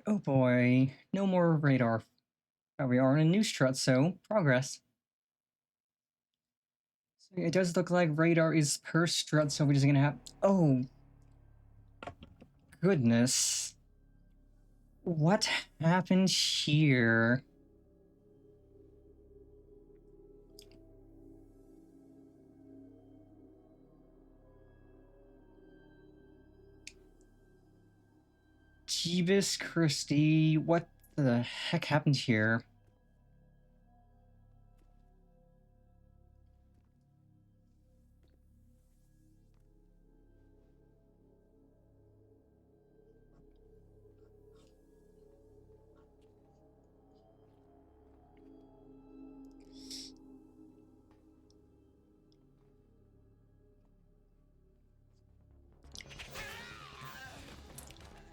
Oh boy, no more radar. Oh, we are in a new strut, so progress. So it does look like radar is per strut, so we're just gonna have... Oh, goodness. What happened here? Jeebus Christie, what the heck happened here?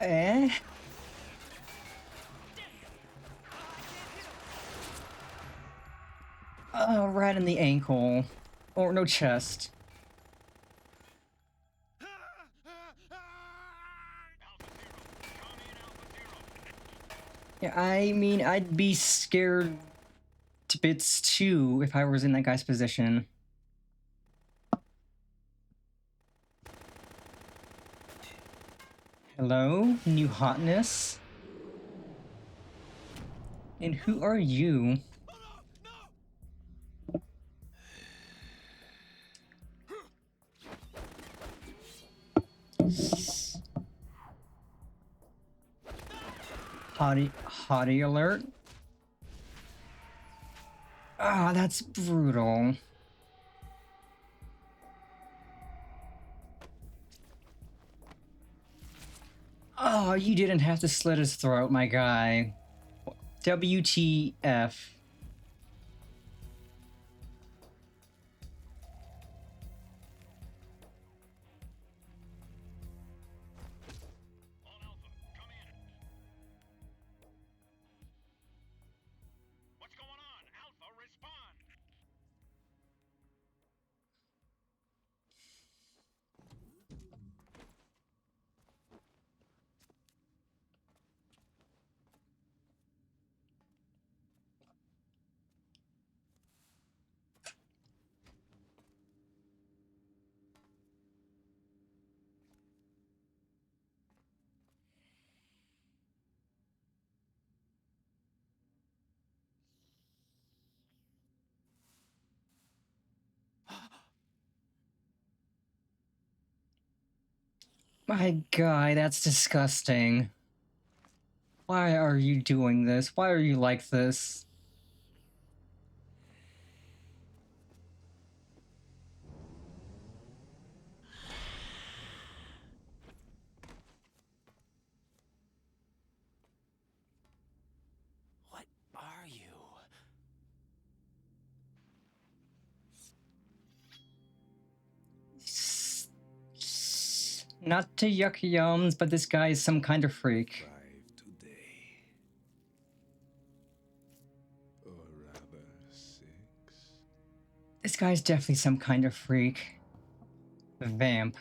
Eh? Right in the ankle. Or no, chest. Yeah, I mean, I'd be scared to bits too if I was in that guy's position. Hello, new hotness? And who are you? Hottie alert? Ah, that's brutal. Oh, you didn't have to slit his throat, my guy. WTF. My guy, that's disgusting. Why are you doing this? Why are you like this? Not to yuck yums, but this guy is some kind of freak. Or rather, 6. This guy's definitely some kind of freak. Vamp.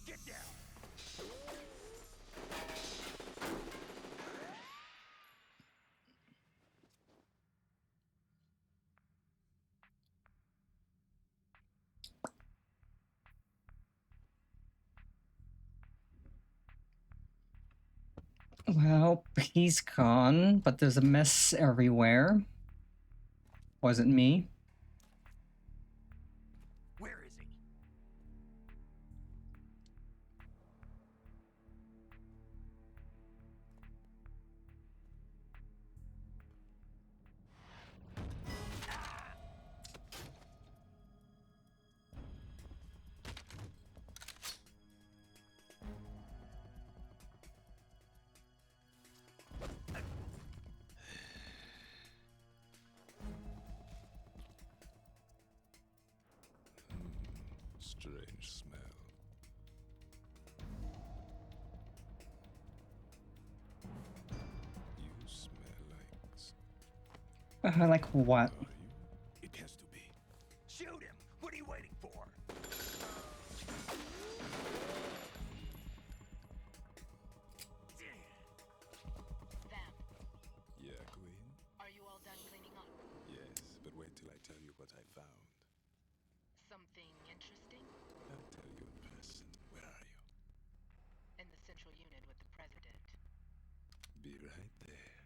Get down! Well, he's gone, but there's a mess everywhere. Wasn't me. Where is he? Strange smell. You smell like... Like what? It has to be. Shoot him! What are you waiting for? Vamp, Yeah, Queen? are you all done cleaning up? Yes, but wait till I tell you what I found. Something interesting? I'll tell you in person. Where are you? In the central unit with the president. Be right there.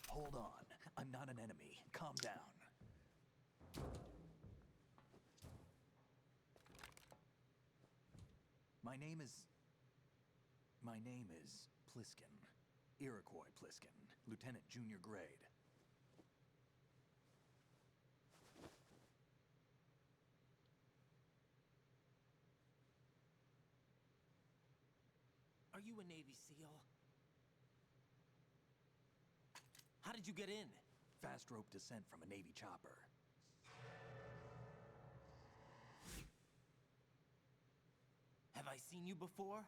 Hold on. I'm not an enemy. Calm down. My name is Pliskin. Iroquois Pliskin. Lieutenant Junior Grade. Are you a Navy SEAL? How did you get in? Fast rope descent from a Navy chopper. Have I seen you before?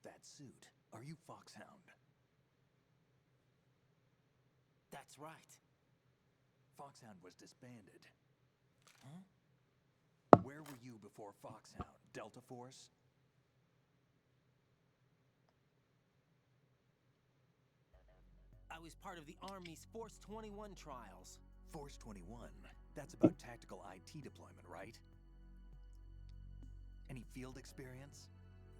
That suit. Are you Foxhound? That's right. Foxhound was disbanded. Huh? Where were you before Foxhound? Delta Force? I was part of the Army's Force 21 trials. Force 21? That's about tactical IT deployment, right? Any field experience?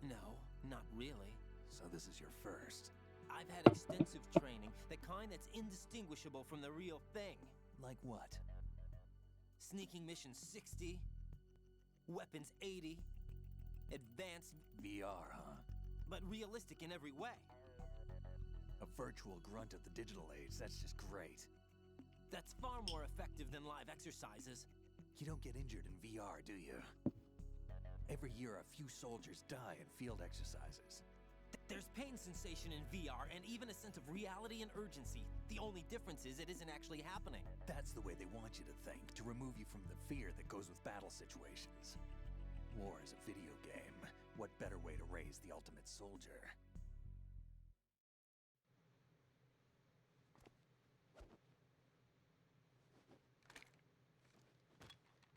No, not really. So this is your first. I've had extensive training, the kind that's indistinguishable from the real thing. Like what? Sneaking mission 60, weapons 80, advanced VR, huh? but realistic in every way. A virtual grunt of the digital age, that's just great. That's far more effective than live exercises. You don't get injured in VR, do you? Every year a few soldiers die in field exercises. There's pain sensation in VR and even a sense of reality and urgency. The only difference is it isn't actually happening. That's the way they want you to think, to remove you from the fear that goes with battle situations. War is a video game. What better way to raise the ultimate soldier?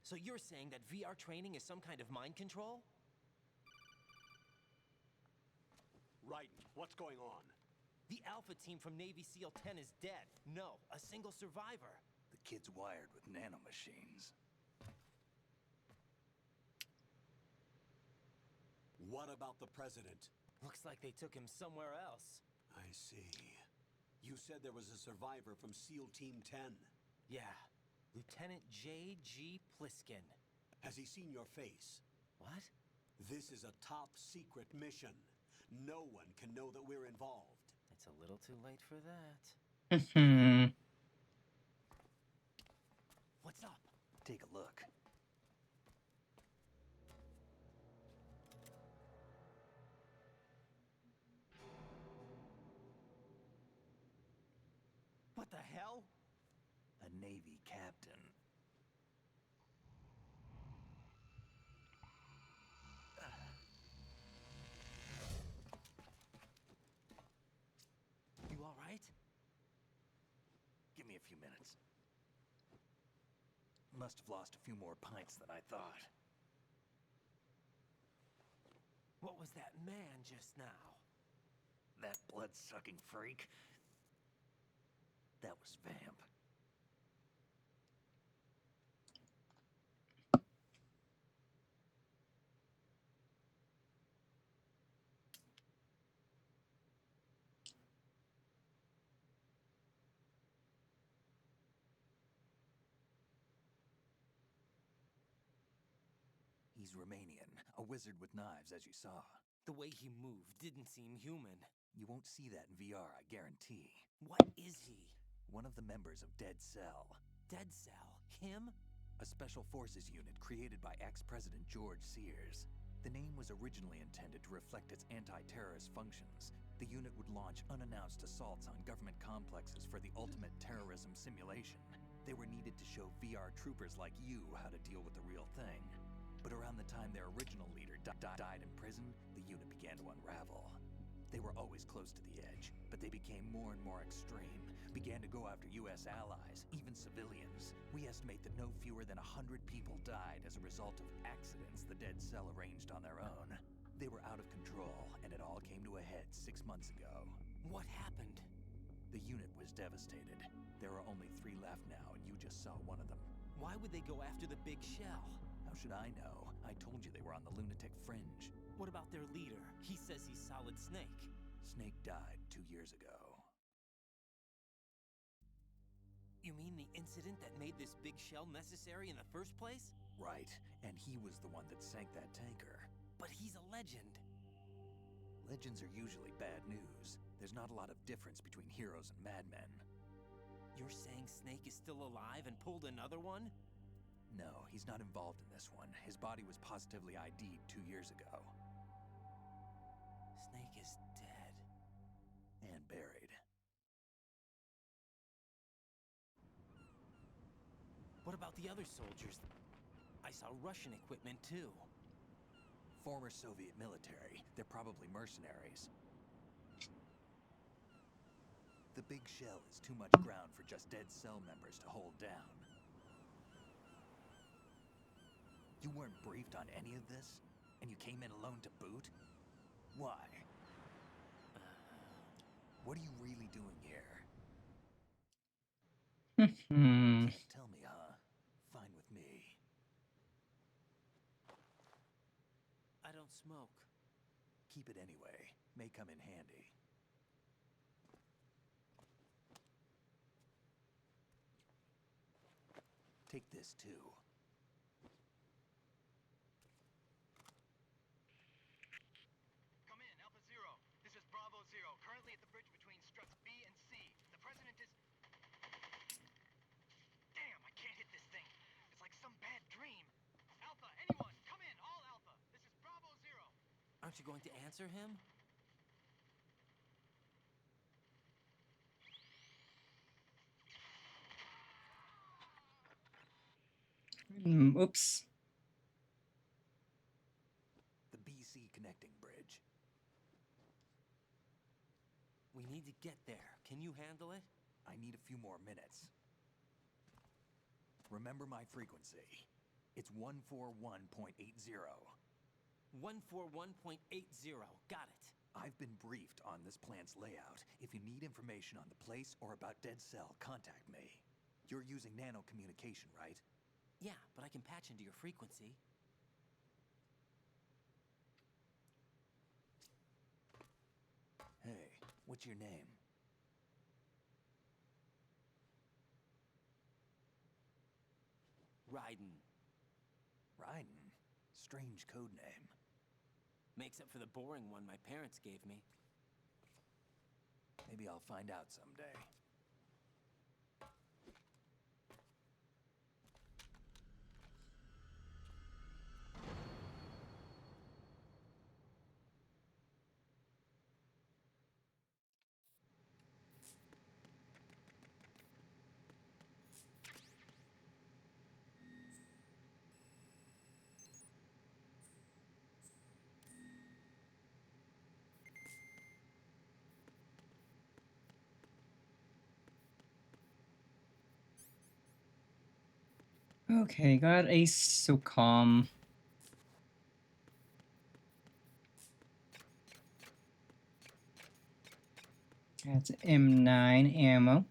So you're saying that VR training is some kind of mind control? Raiden, what's going on? The Alpha team from Navy SEAL 10 is dead. No, a single survivor. The kid's wired with nanomachines. What about the president? Looks like they took him somewhere else. I see. You said there was a survivor from SEAL Team 10. Yeah, Lieutenant J.G. Pliskin. Has he seen your face? What? This is a top secret mission. No one can know that we're involved. It's a little too late for that. What's up? Take a look. What the hell? A Navy captain. You all right? Give me a few minutes. Must have lost a few more pints than I thought. What was that man just now? That blood-sucking freak? That was Vamp. He's Romanian, a wizard with knives, as you saw. The way he moved didn't seem human. You won't see that in VR, I guarantee. What is he? One of the members of Dead Cell. Dead Cell? Him? A special forces unit created by ex-President George Sears. The name was originally intended to reflect its anti-terrorist functions. The unit would launch unannounced assaults on government complexes for the ultimate terrorism simulation. They were needed to show VR troopers like you how to deal with the real thing. But around the time their original leader died in prison, the unit began to unravel. They were always close to the edge, but they became more and more extreme, began to go after US allies, even civilians. We estimate that no fewer than 100 people died as a result of accidents the Dead Cell arranged on their own. They were out of control, and it all came to a head 6 months ago. What happened? The unit was devastated. There are only 3 left now, and you just saw one of them. Why would they go after the big shell? How should I know? I told you they were on the lunatic fringe. What about their leader? He says he's Solid Snake. Snake died 2 years ago. You mean the incident that made this big shell necessary in the first place? Right, and he was the one that sank that tanker. But he's a legend. Legends are usually bad news. There's not a lot of difference between heroes and madmen. You're saying Snake is still alive and pulled another one? No, he's not involved in this one. His body was positively ID'd 2 years ago. Snake is dead. And buried. What about the other soldiers? I saw Russian equipment too. Former Soviet military. They're probably mercenaries. The big shell is too much ground for just Dead Cell members to hold down. You weren't briefed on any of this? And you came in alone to boot? Why? What are you really doing here? Can't tell me, huh? Fine with me. I don't smoke. Keep it anyway. May come in handy. Take this too. Aren't you going to answer him? Oops. The BC connecting bridge. We need to get there. Can you handle it? I need a few more minutes. Remember my frequency. It's 141.80. 141.80. Got it. I've been briefed on this plant's layout. If you need information on the place or about Dead Cell, contact me. You're using nano communication, right? Yeah, but I can patch into your frequency. Hey, what's your name? Raiden. Raiden? strange code name. Makes up for the boring one my parents gave me. Maybe I'll find out someday. Okay, got a SOCOM. That's M9 ammo.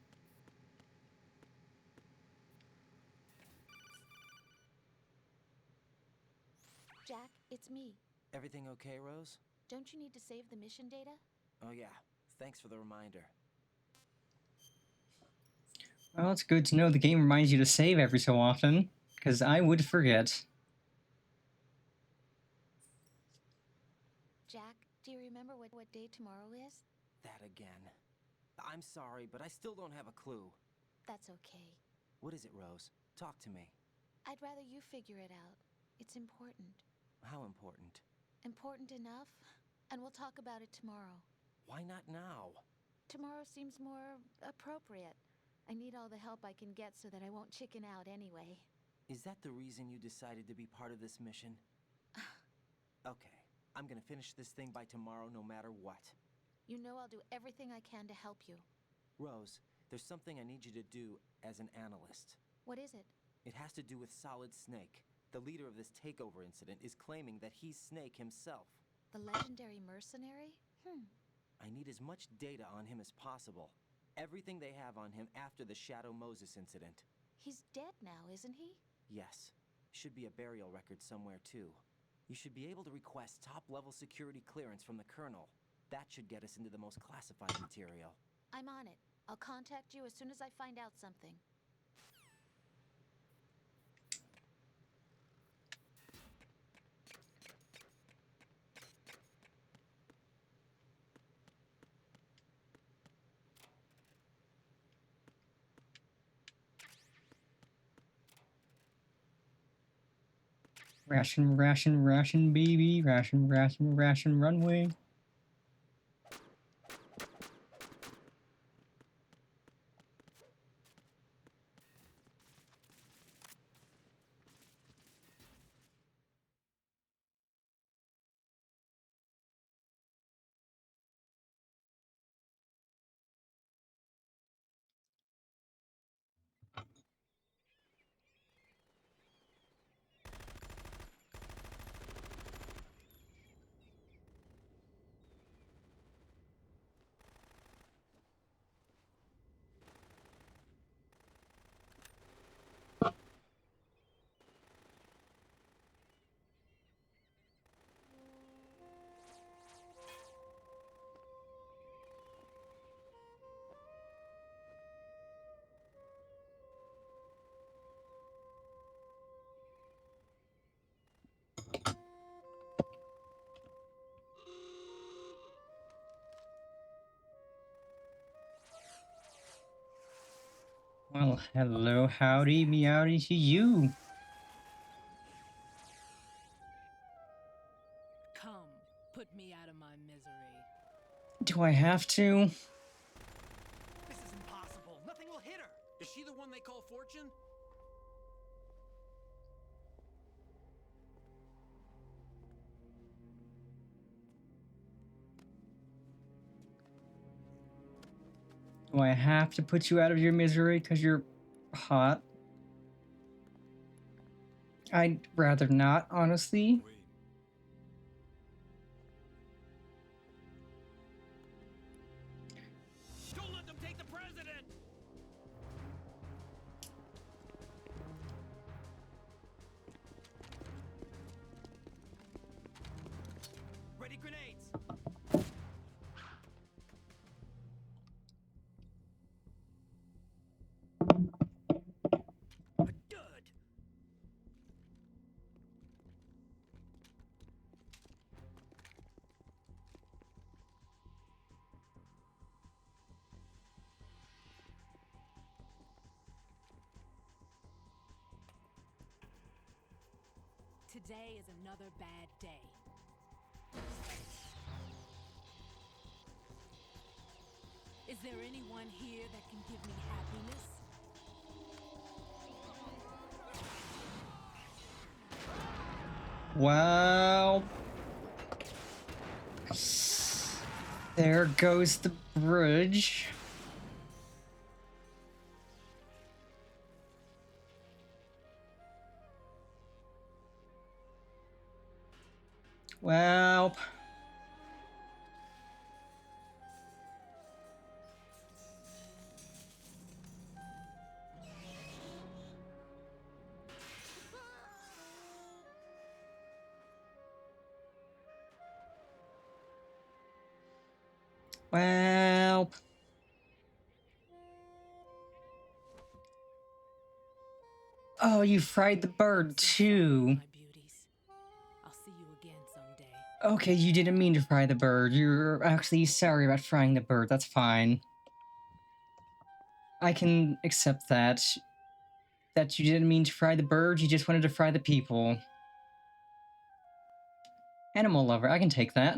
Jack, it's me. Everything okay, Rose? Don't you need to save the mission data? Oh yeah, thanks for the reminder. Well, it's good to know the game reminds you to save every so often, because I would forget. Jack, do you remember what day tomorrow is? That again. I'm sorry, but I still don't have a clue. That's okay. What is it, Rose? Talk to me. I'd rather you figure it out. It's important. How important? Important enough? And we'll talk about it tomorrow. Why not now? Tomorrow seems more appropriate. I need all the help I can get so that I won't chicken out anyway. Is that the reason you decided to be part of this mission? Okay, I'm gonna finish this thing by tomorrow no matter what. You know I'll do everything I can to help you. Rose, there's something I need you to do as an analyst. What is it? It has to do with Solid Snake. The leader of this takeover incident is claiming that he's Snake himself. The legendary mercenary? I need as much data on him as possible. Everything they have on him after the Shadow Moses incident. He's dead now, isn't he? Yes. Should be a burial record somewhere, too. You should be able to request top-level security clearance from the Colonel. That should get us into the most classified material. I'm on it. I'll contact you as soon as I find out something. Ration, ration, ration, baby. Ration, ration, ration, runway. Well, hello, howdy, meowdy to you. Come, put me out of my misery. Do I have to? This is impossible. Nothing will hit her. Is she the one they call Fortune? Do I have to put you out of your misery because you're hot? I'd rather not, honestly. Don't let them take the president! Ready grenades! Today is another bad day. Is there anyone here that can give me happiness? Well, there goes the bridge. Well, well, oh, you fried the bird too. I'll see you again someday. Okay, you didn't mean to fry the bird. You're actually sorry about frying the bird. That's fine. I can accept that. That you didn't mean to fry the bird, you just wanted to fry the people. Animal lover, I can take that.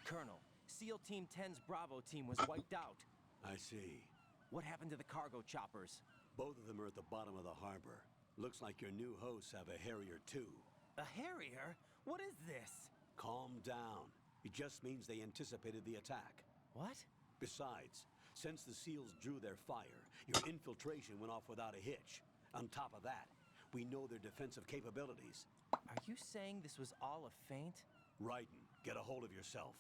Colonel, SEAL Team 10's Bravo team was wiped out. I see. What happened to the cargo choppers? Both of them are at the bottom of the harbor. Looks like your new hosts have a Harrier too. A Harrier? What is this? Calm down. It just means they anticipated the attack. What? Besides, since the SEALs drew their fire, your infiltration went off without a hitch. On top of that, we know their defensive capabilities. Are you saying this was all a feint? Raiden, get a hold of yourself.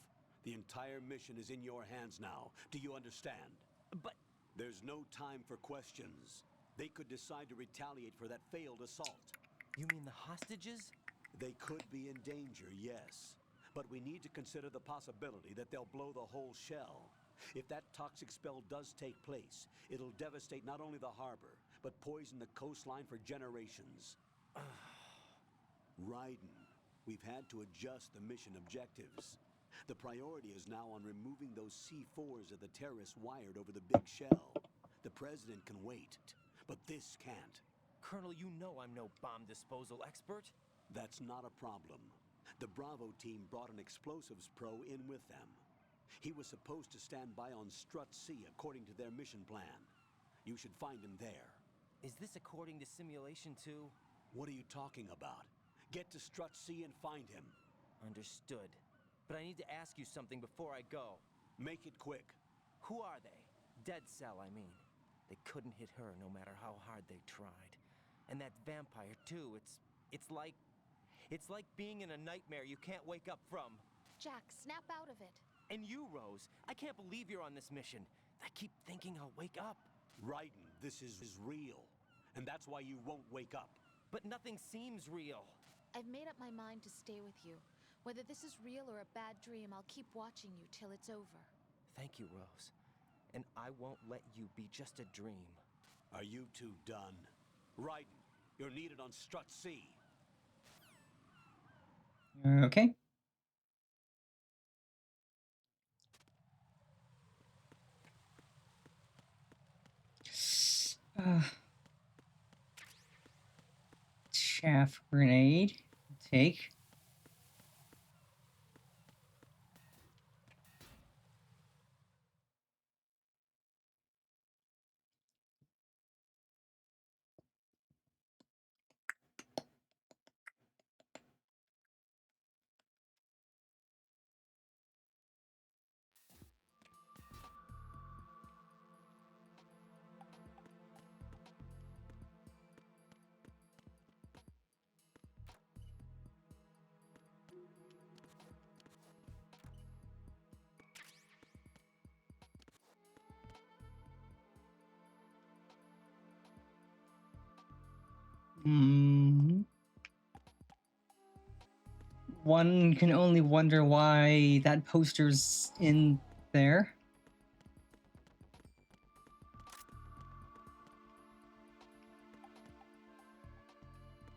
The entire mission is in your hands now. Do you understand? But... There's no time for questions. They could decide to retaliate for that failed assault. You mean the hostages? They could be in danger, yes. But we need to consider the possibility that they'll blow the whole shell. If that toxic spell does take place, it'll devastate not only the harbor, but poison the coastline for generations. Raiden, we've had to adjust the mission objectives. The priority is now on removing those C4s that the terrorists wired over the big shell. The president can wait, but this can't. Colonel, you know I'm no bomb disposal expert. That's not a problem. The Bravo team brought an explosives pro in with them. He was supposed to stand by on Strut C according to their mission plan. You should find him there. Is this according to Simulation 2? What are you talking about? Get to Strut C and find him. Understood. But I need to ask you something before I go. Make it quick. Who are they? Dead Cell, I mean. They couldn't hit her no matter how hard they tried. And that vampire, too, it's like being in a nightmare you can't wake up from. Jack, snap out of it. And you, Rose, I can't believe you're on this mission. I keep thinking I'll wake up. Raiden, this is real. And that's why you won't wake up. But nothing seems real. I've made up my mind to stay with you. Whether this is real or a bad dream, I'll keep watching you till it's over. Thank you, Rose. And I won't let you be just a dream. Are you two done? Raiden, you're needed on Strut C. Okay. Chaff grenade. Take. One can only wonder why that poster's in there.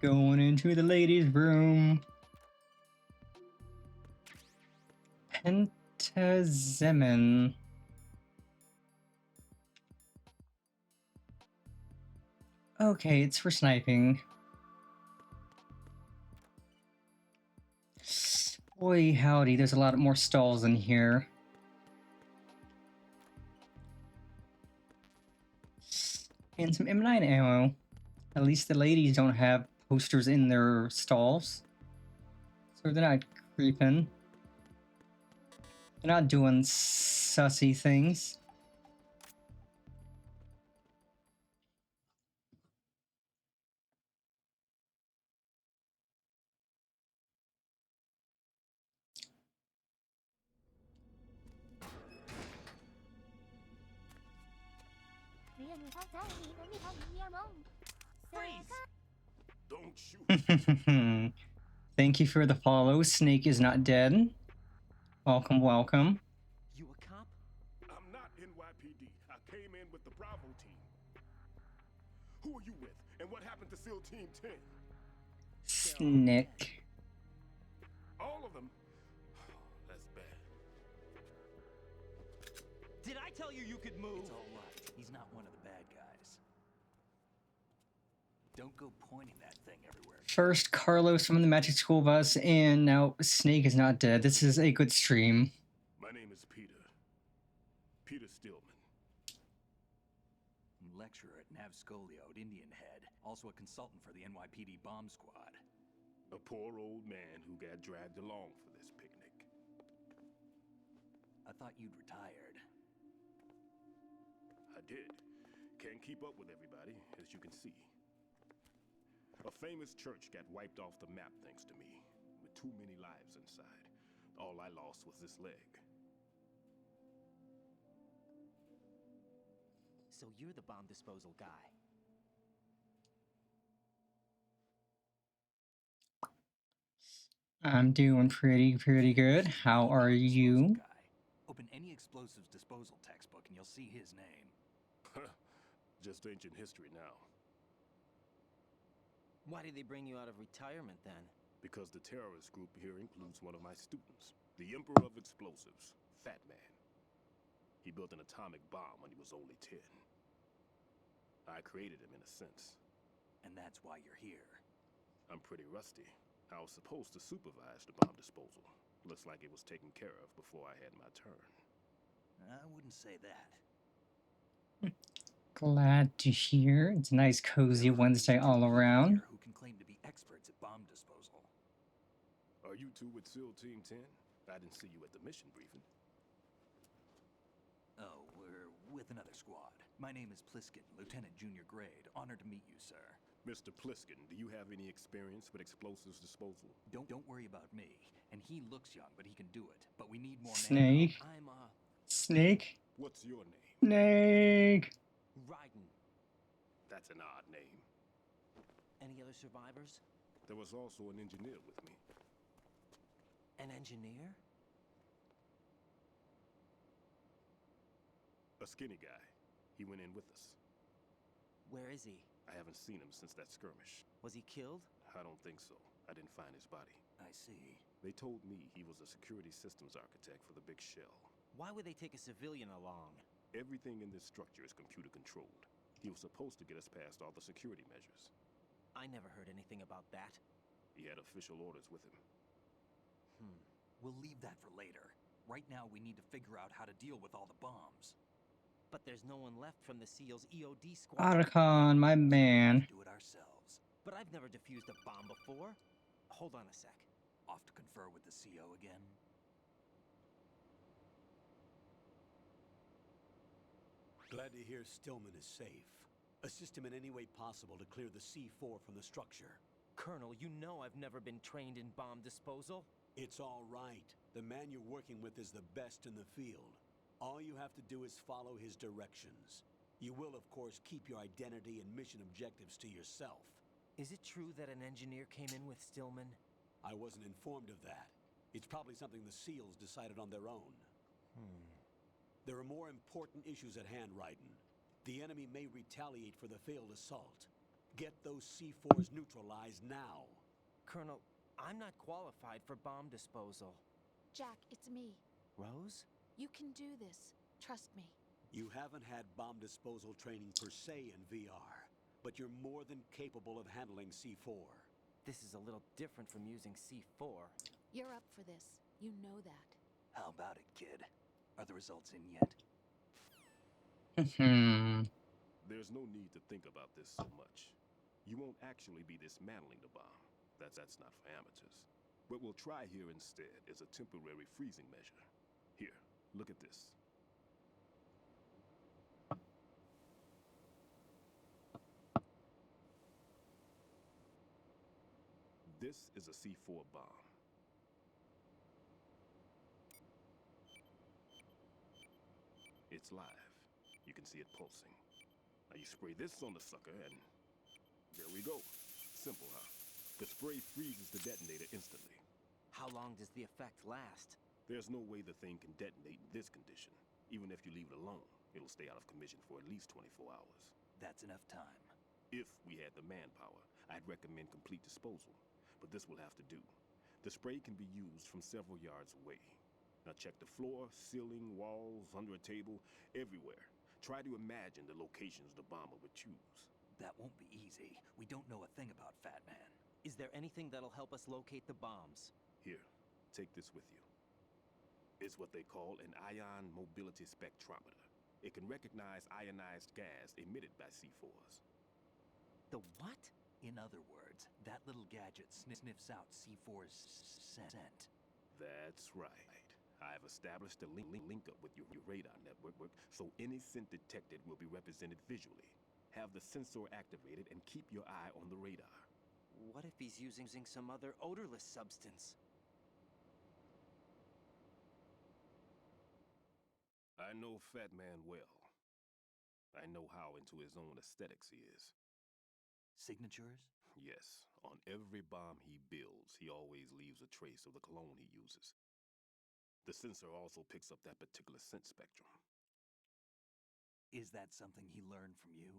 Going into the ladies' room. Pentazemin. Okay, it's for sniping. Boy, howdy, there's a lot more stalls in here. And some M9 ammo. At least the ladies don't have posters in their stalls. So they're not creeping. They're not doing sussy things. Don't shoot. Thank you for the follow. Snake is not dead. Welcome, welcome. You a cop? I'm not NYPD. I came in with the Bravo team. Who are you with? And what happened to SEAL Team 10? Snake. All of them? That's bad. Did I tell you you could move? It's all right. He's not one of the bad guys. Don't go pointing that thing everywhere. First, Carlos from the Magic School Bus, and now Snake is not dead. This is a good stream. My name is Peter. Peter Stillman. Lecturer at Nav Scolio at Indian Head. Also a consultant for the NYPD bomb squad. A poor old man who got dragged along for this picnic. I thought you'd retired. I did. Can't keep up with everybody, as you can see. A famous church got wiped off the map thanks to me, with too many lives inside. All I lost was this leg. So you're the bomb disposal guy. I'm doing pretty good. How are you? Open any explosives disposal textbook and you'll see his name. Just ancient history now. Why did they bring you out of retirement then? Because the terrorist group here includes one of my students, the Emperor of Explosives, Fat Man. He built an atomic bomb when he was only 10. I created him in a sense. And that's why you're here. I'm pretty rusty. I was supposed to supervise the bomb disposal. Looks like it was taken care of before I had my turn. I wouldn't say that. Glad to hear. It's a nice cozy Wednesday all around. Who can claim to be experts at bomb disposal? Are you two with SEAL Team 10? I didn't see you at the mission briefing. Oh, we're with another squad. My name is Pliskin, Lieutenant Junior Grade. Honored to meet you, sir. Mr. Pliskin, do you have any experience with explosives disposal? Don't worry about me. And he looks young, but he can do it. But we need more Snake. Snake. What's your name? Snake. Raiden. That's an odd name. Any other survivors? There was also an engineer with me. An engineer? A skinny guy. He went in with us. Where is he? I haven't seen him since that skirmish. Was he killed? I don't think so. I didn't find his body. I see. They told me he was a security systems architect for the big shell. Why would they take a civilian along? Everything in this structure is computer controlled. He was supposed to get us past all the security measures. I never heard anything about that. He had official orders with him. We'll leave that for later. Right now we need to figure out how to deal with all the bombs. But there's no one left from the SEAL's EOD squad. Archon, my man. Do it ourselves. But I've never defused a bomb before. Hold on a sec. Off to confer with the CO again? Glad to hear Stillman is safe. Assist him in any way possible to clear the C4 from the structure. Colonel, you know I've never been trained in bomb disposal. It's all right. The man you're working with is the best in the field. All you have to do is follow his directions. You will, of course, keep your identity and mission objectives to yourself. Is it true that an engineer came in with Stillman? I wasn't informed of that. It's probably something the SEALs decided on their own. There are more important issues at hand, Raiden. The enemy may retaliate for the failed assault. Get those C4s neutralized now. Colonel, I'm not qualified for bomb disposal. Jack, it's me. Rose? You can do this. Trust me. You haven't had bomb disposal training per se in VR, but you're more than capable of handling C4. This is a little different from using C4. You're up for this. You know that. How about it, kid? Are the results in yet? There's no need to think about this so much. You won't actually be dismantling the bomb. That's not for amateurs. What we'll try here instead is a temporary freezing measure. Here, look at this. This is a C4 bomb. It's live. You can see it pulsing. Now you spray this on the sucker and there we go. Simple, huh? The spray freezes the detonator instantly. How long does the effect last? There's no way the thing can detonate in this condition. Even if you leave it alone, it'll stay out of commission for at least 24 hours. That's enough time. If we had the manpower, I'd recommend complete disposal. But this will have to do. The spray can be used from several yards away. Now check the floor, ceiling, walls, under a table, everywhere. Try to imagine the locations the bomber would choose. That won't be easy. We don't know a thing about Fat Man. Is there anything that'll help us locate the bombs? Here, take this with you. It's what they call an ion mobility spectrometer. It can recognize ionized gas emitted by C4s. The what? In other words, that little gadget sniffs out C4's scent. That's right. I've established a link up with your radar network, so any scent detected will be represented visually. Have the sensor activated and keep your eye on the radar. What if he's using some other odorless substance? I know Fat Man well. I know how into his own aesthetics he is. Signatures? Yes. On every bomb he builds, he always leaves a trace of the cologne he uses. The sensor also picks up that particular scent spectrum. Is that something he learned from you?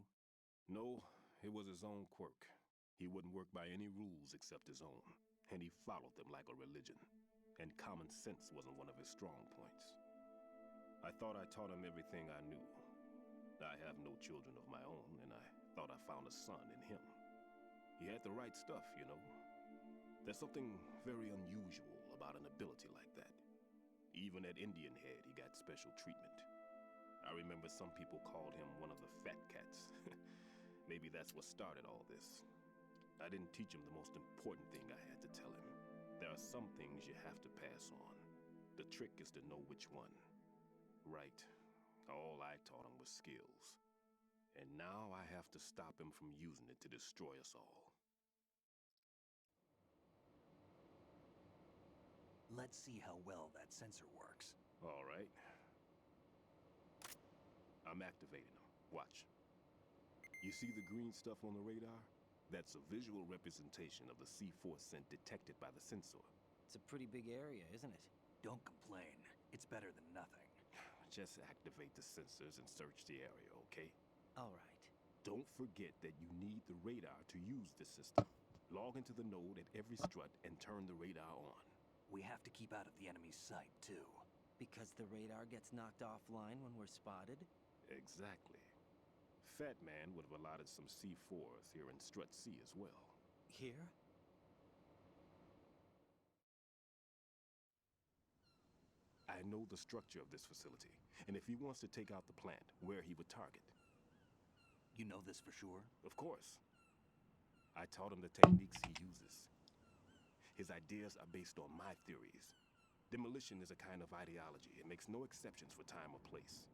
No, it was his own quirk. He wouldn't work by any rules except his own, and he followed them like a religion. And common sense wasn't one of his strong points. I thought I taught him everything I knew. I have no children of my own, and I thought I found a son in him. He had the right stuff, you know. There's something very unusual about an ability like that. Even at Indian Head, he got special treatment. I remember some people called him one of the fat cats. Maybe that's what started all this. I didn't teach him the most important thing I had to tell him. There are some things you have to pass on. The trick is to know which one. Right. All I taught him was skills. And now I have to stop him from using it to destroy us all. Let's see how well that sensor works. All right. I'm activating them. Watch. You see the green stuff on the radar? That's a visual representation of the C4 scent detected by the sensor. It's a pretty big area, isn't it? Don't complain. It's better than nothing. Just activate the sensors and search the area, okay? All right. Don't forget that you need the radar to use the system. Log into the node at every strut and turn the radar on. We have to keep out of the enemy's sight, too. Because the radar gets knocked offline when we're spotted? Exactly. Fat Man would have allotted some C4s here in Strut C as well. Here? I know the structure of this facility, and if he wants to take out the plant, where he would target. You know this for sure? Of course. I taught him the techniques he uses. His ideas are based on my theories. Demolition is a kind of ideology. It makes no exceptions for time or place.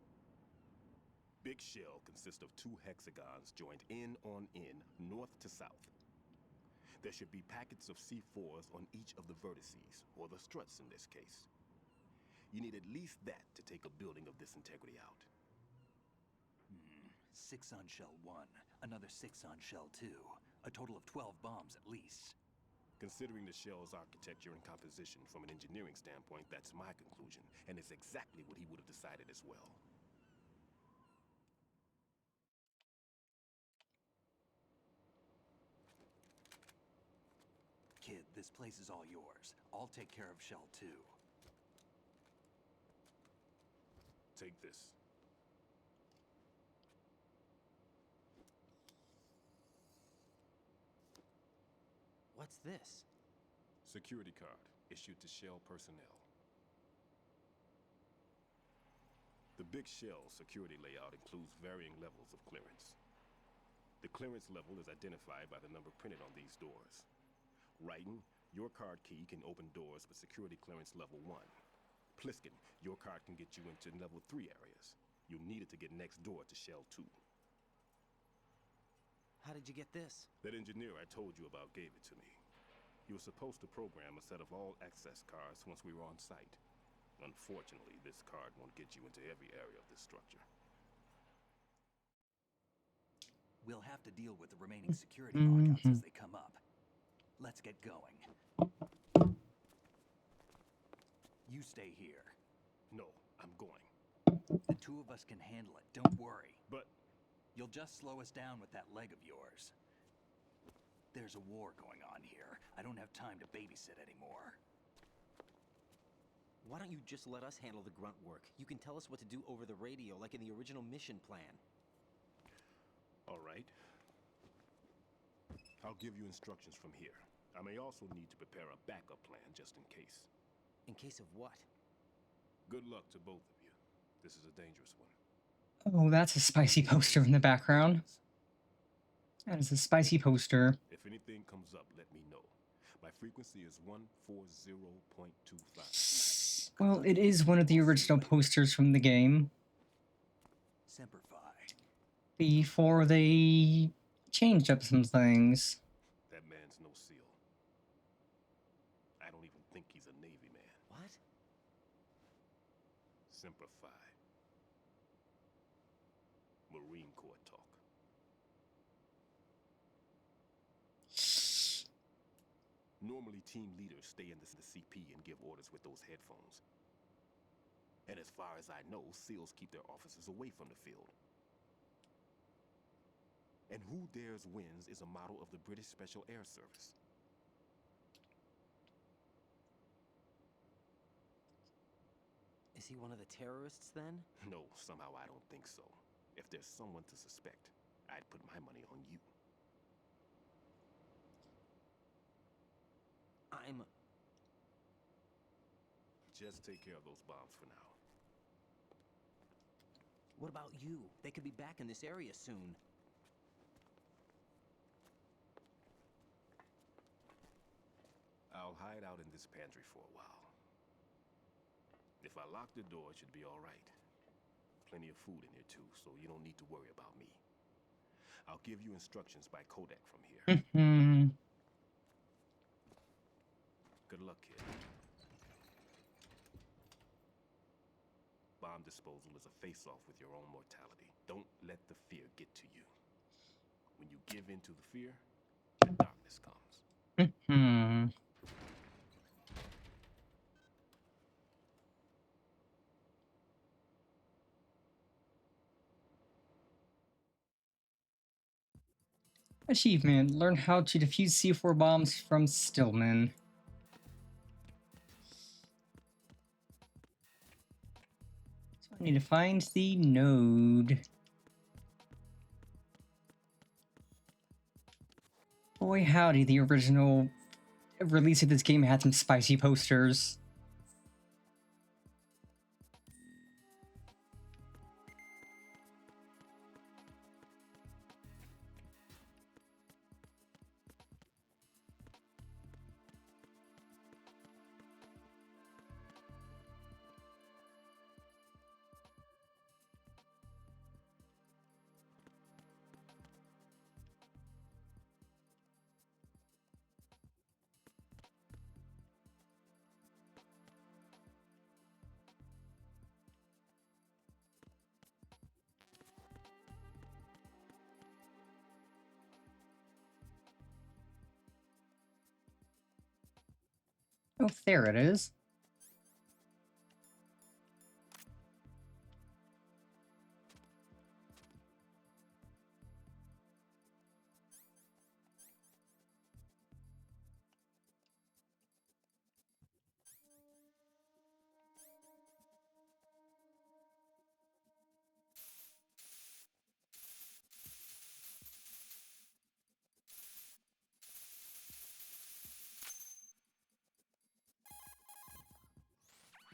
Big Shell consists of 2 hexagons joined end on end, north to south. There should be packets of C4s on each of the vertices, or the struts in this case. You need at least that to take a building of this integrity out. 6 on Shell 1, another 6 on Shell 2. A total of 12 bombs at least. Considering the shell's architecture and composition from an engineering standpoint, that's my conclusion, and it's exactly what he would have decided as well. Kid, this place is all yours. I'll take care of Shell 2. Take this. What's this? Security card issued to Shell personnel. The big Shell security layout includes varying levels of clearance. The clearance level is identified by the number printed on these doors. Writing, your card key can open doors with security clearance level 1. Pliskin, your card can get you into level 3 areas. You'll need it to get next door to Shell 2. How did you get this? That engineer I told you about gave it to me. He was supposed to program a set of all access cards once we were on site. Unfortunately, this card won't get you into every area of this structure. We'll have to deal with the remaining security lockouts as they come up. Let's get going. You stay here. No, I'm going. The two of us can handle it, don't worry. But... You'll just slow us down with that leg of yours. There's a war going on here. I don't have time to babysit anymore. Why don't you just let us handle the grunt work? You can tell us what to do over the radio, like in the original mission plan. All right. I'll give you instructions from here. I may also need to prepare a backup plan just in case. In case of what? Good luck to both of you. This is a dangerous one. Oh, that's a spicy poster in the background. That is a spicy poster. If anything comes up, let me know. My frequency is 140.25. Well, it is one of the original posters from the game. Semper Fi. Before they changed up some things. That man's no SEAL. I don't even think he's a Navy man. What? Semper Fi. Marine Corps talk. Normally, team leaders stay in the CP and give orders with those headphones. And as far as I know, SEALs keep their officers away from the field. And Who Dares Wins is a model of the British Special Air Service. Is he one of the terrorists then? No, somehow I don't think so. If there's someone to suspect, I'd put my money on you. Just take care of those bombs for now. What about you? They could be back in this area soon. I'll hide out in this pantry for a while. If I lock the door, it should be all right. Plenty of food in here too, so you don't need to worry about me. I'll give you instructions by Kodak from here. Good luck, kid. Bomb disposal is a face-off with your own mortality. Don't let the fear get to you. When you give in to the fear, the darkness comes. Achievement. Learn how to defuse C4 bombs from Stillman. So I need to find the node. Boy howdy, the original release of this game had some spicy posters. Oh, there it is.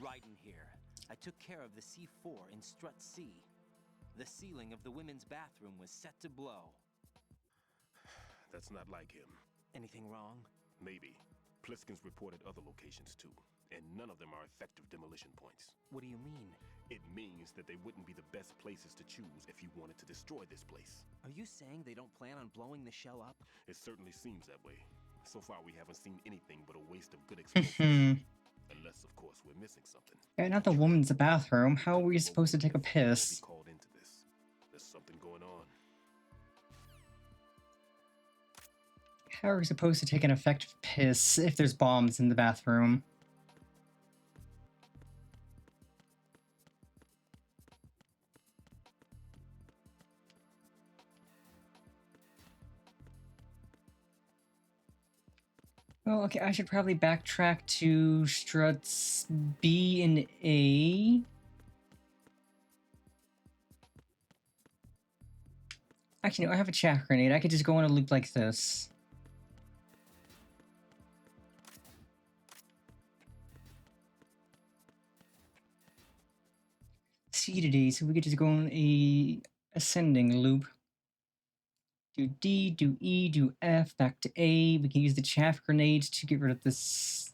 Right in here. I took care of the C4 in Strut C. The ceiling of the women's bathroom was set to blow. That's not like him. Anything wrong? Maybe. Pliskin's reported other locations too, and none of them are effective demolition points. What do you mean? It means that they wouldn't be the best places to choose if you wanted to destroy this place. Are you saying they don't plan on blowing the shell up? It certainly seems that way. So far, we haven't seen anything but a waste of good explosives. Unless, of course, we're missing something. Yeah, not the woman's bathroom. How are we supposed to take a piss? Be called into this. There's something going on. How are we supposed to take an effective piss if there's bombs in the bathroom? Well, okay, I should probably backtrack to struts B and A. Actually, no, I have a chaff grenade. I could just go on a loop like this. C today, so we could just go on a ascending loop. Do D, do E, do F, back to A. We can use the chaff grenade to get rid of this.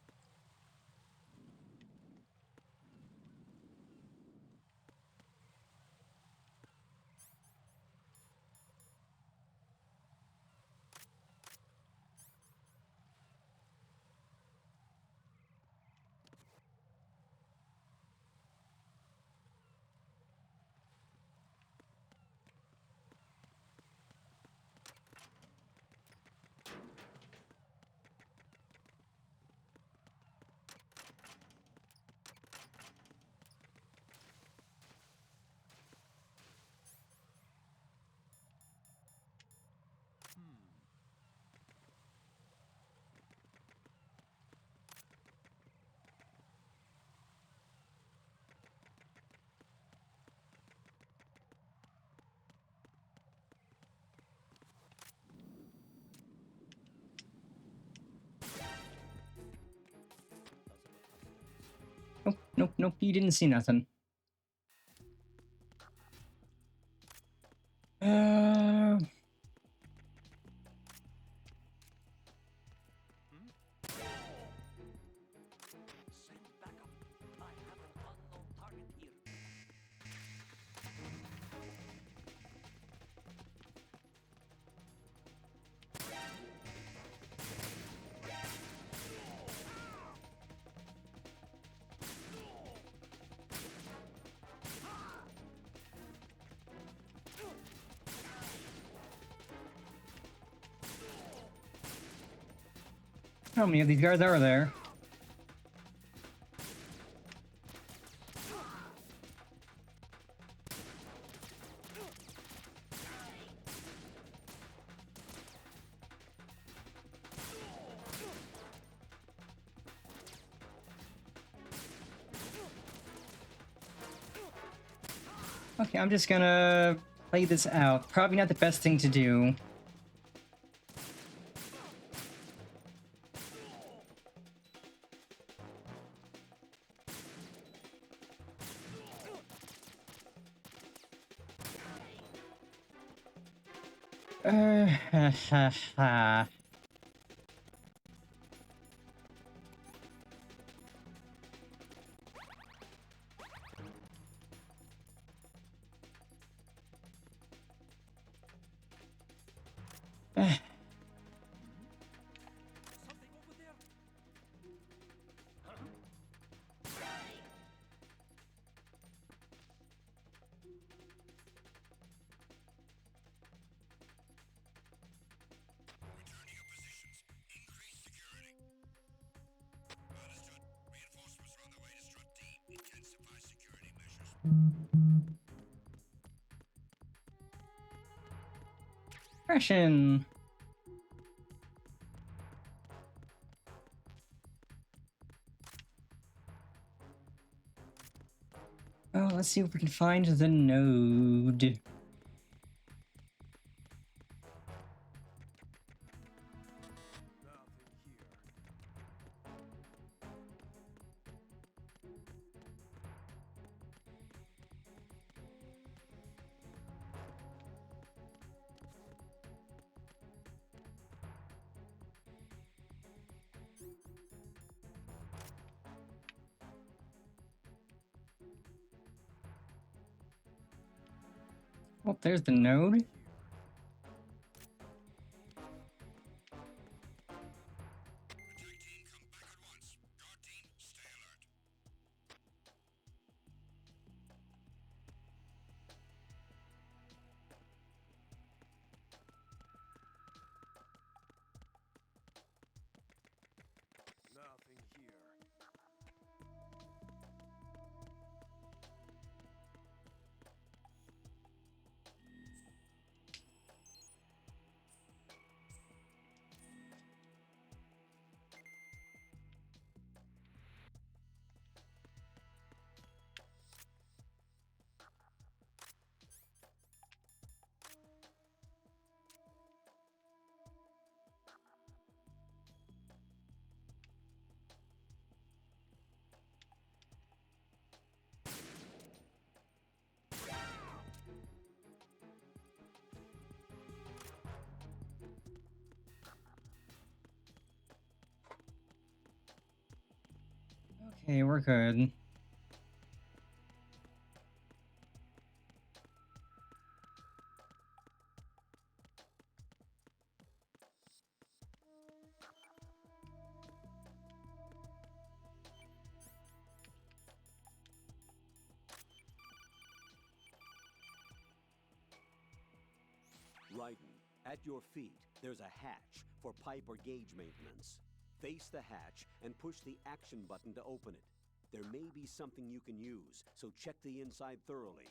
Nope, nope, nope, you didn't see nothing. How many of these guards are there? Okay, I'm just gonna play this out. Probably not the best thing to do. Ha ha. Depression. Oh, let's see if we can find the node. Oh, there's the node. Nothing here. Okay, we're good. Raiden, at your feet, there's a hatch for pipe or gauge maintenance. Face the hatch and push the action button to open it. There may be something you can use, so check the inside thoroughly.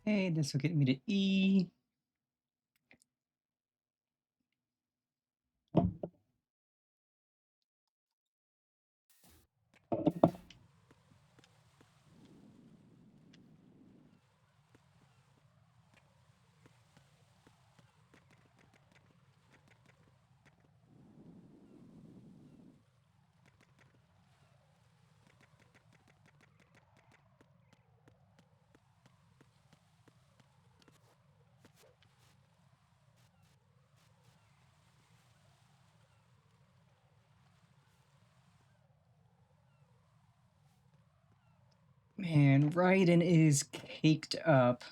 Okay, this will get me to E. Man, Raiden is caked up.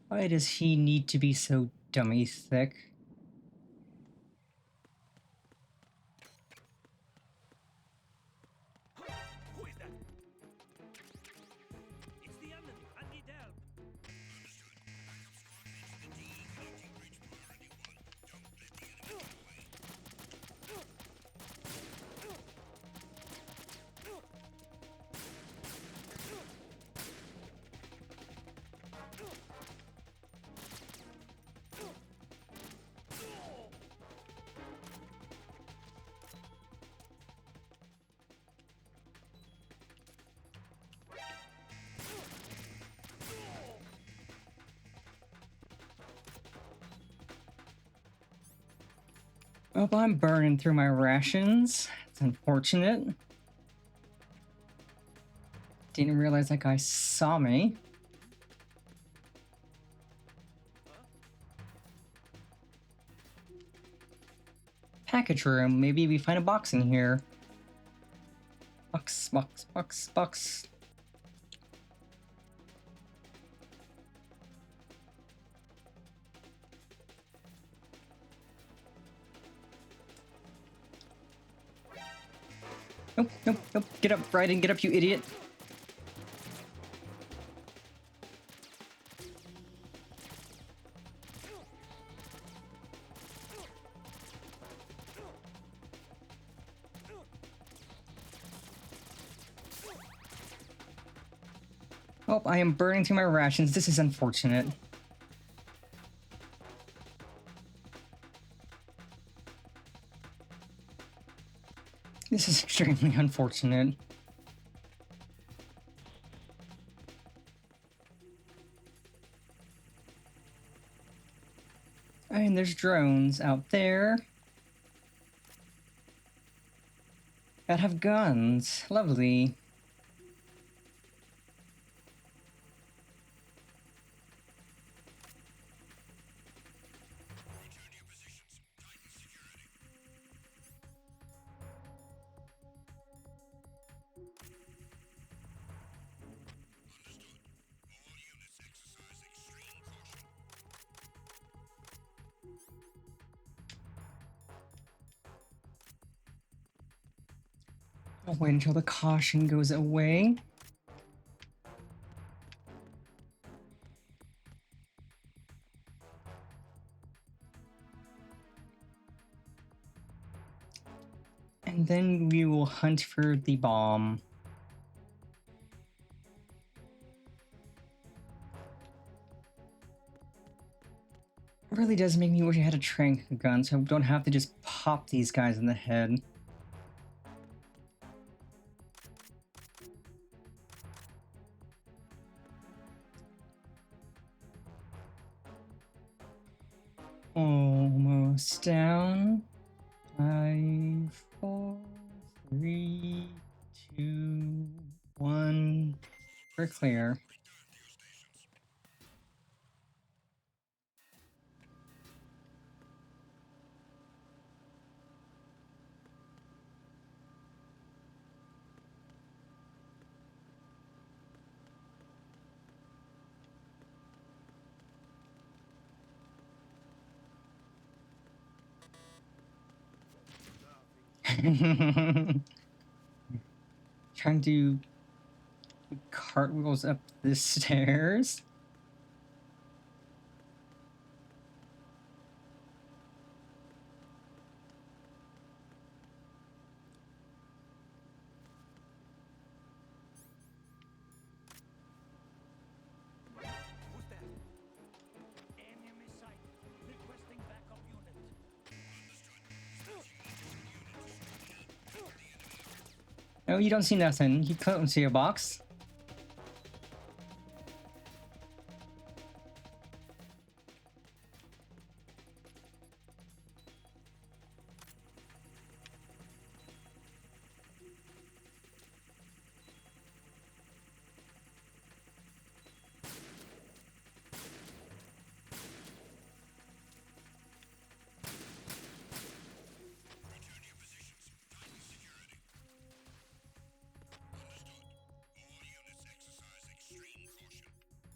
Why does he need to be so dummy thick? Who is that? It's the enemy. I need help. Well, I'm burning through my rations. It's unfortunate. Didn't realize that guy saw me. Package room. Maybe we find a box in here. Box. Nope, nope, nope. Get up, Raiden, get up, you idiot. Oh, I am burning through my rations. This is unfortunate. This is extremely unfortunate. And there's drones out there that have guns. Lovely. I'll wait until the caution goes away. And then we will hunt for the bomb. It really does make me wish I had a trank gun so I don't have to just pop these guys in the head. Almost down. 5, 4, 3, 2, 1. We're clear. Trying to do cartwheels up the stairs. No, you don't see nothing. You don't see a box.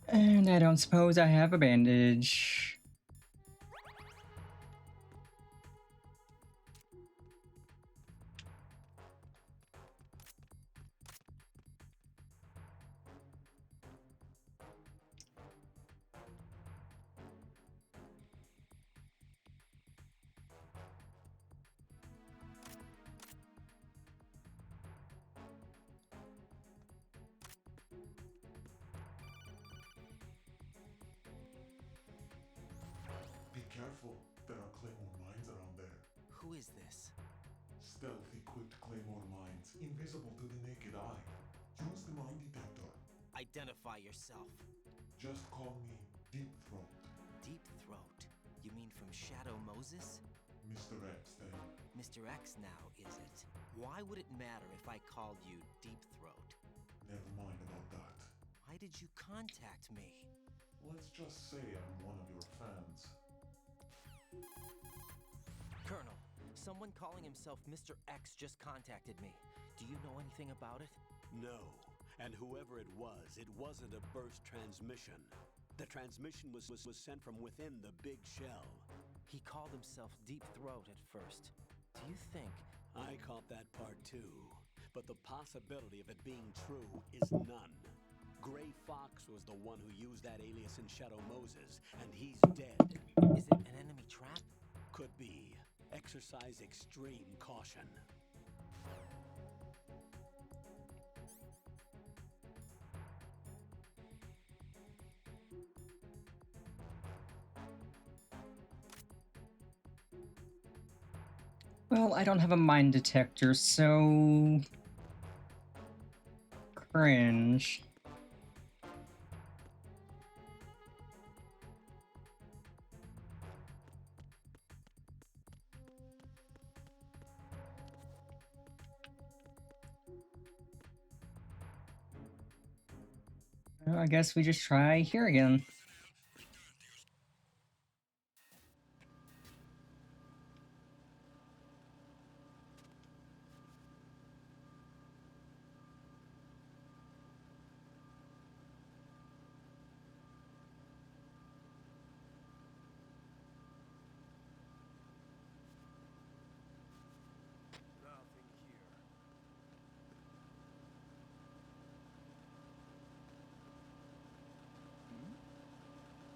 And I don't suppose I have a bandage. Careful, there are claymore mines around there. Who is this? Stealth-equipped claymore mines, invisible to the naked eye. Use the mine detector. Identify yourself. Just call me Deep Throat. Deep Throat? You mean from Shadow Moses? Mr. X, then. Mr. X now, is it? Why would it matter if I called you Deep Throat? Never mind about that. Why did you contact me? Let's just say I'm one of your fans. Colonel, someone calling himself Mr. X just contacted me. Do you know anything about it? No. And whoever it wasn't a burst transmission. The transmission was sent from within the big shell. He called himself Deep Throat at first. Do you think... I caught that part too. but the possibility of it being true is none. Gray Fox was the one who used that alias in Shadow Moses, and he's dead. Is it an enemy trap? Could be. Exercise extreme caution. Well, I don't have a mine detector, so... Cringe. Well, I guess we just try here again.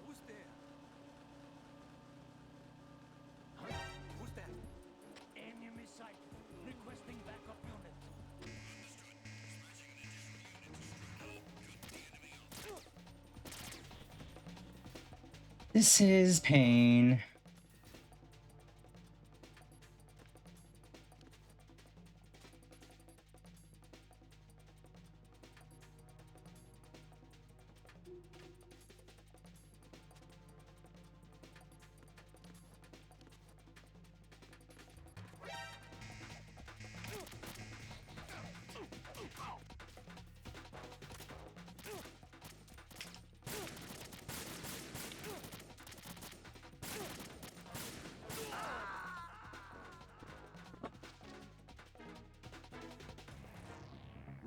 Who's there? Huh? Who's that? Enemy sighted. Requesting backup unit. This is pain.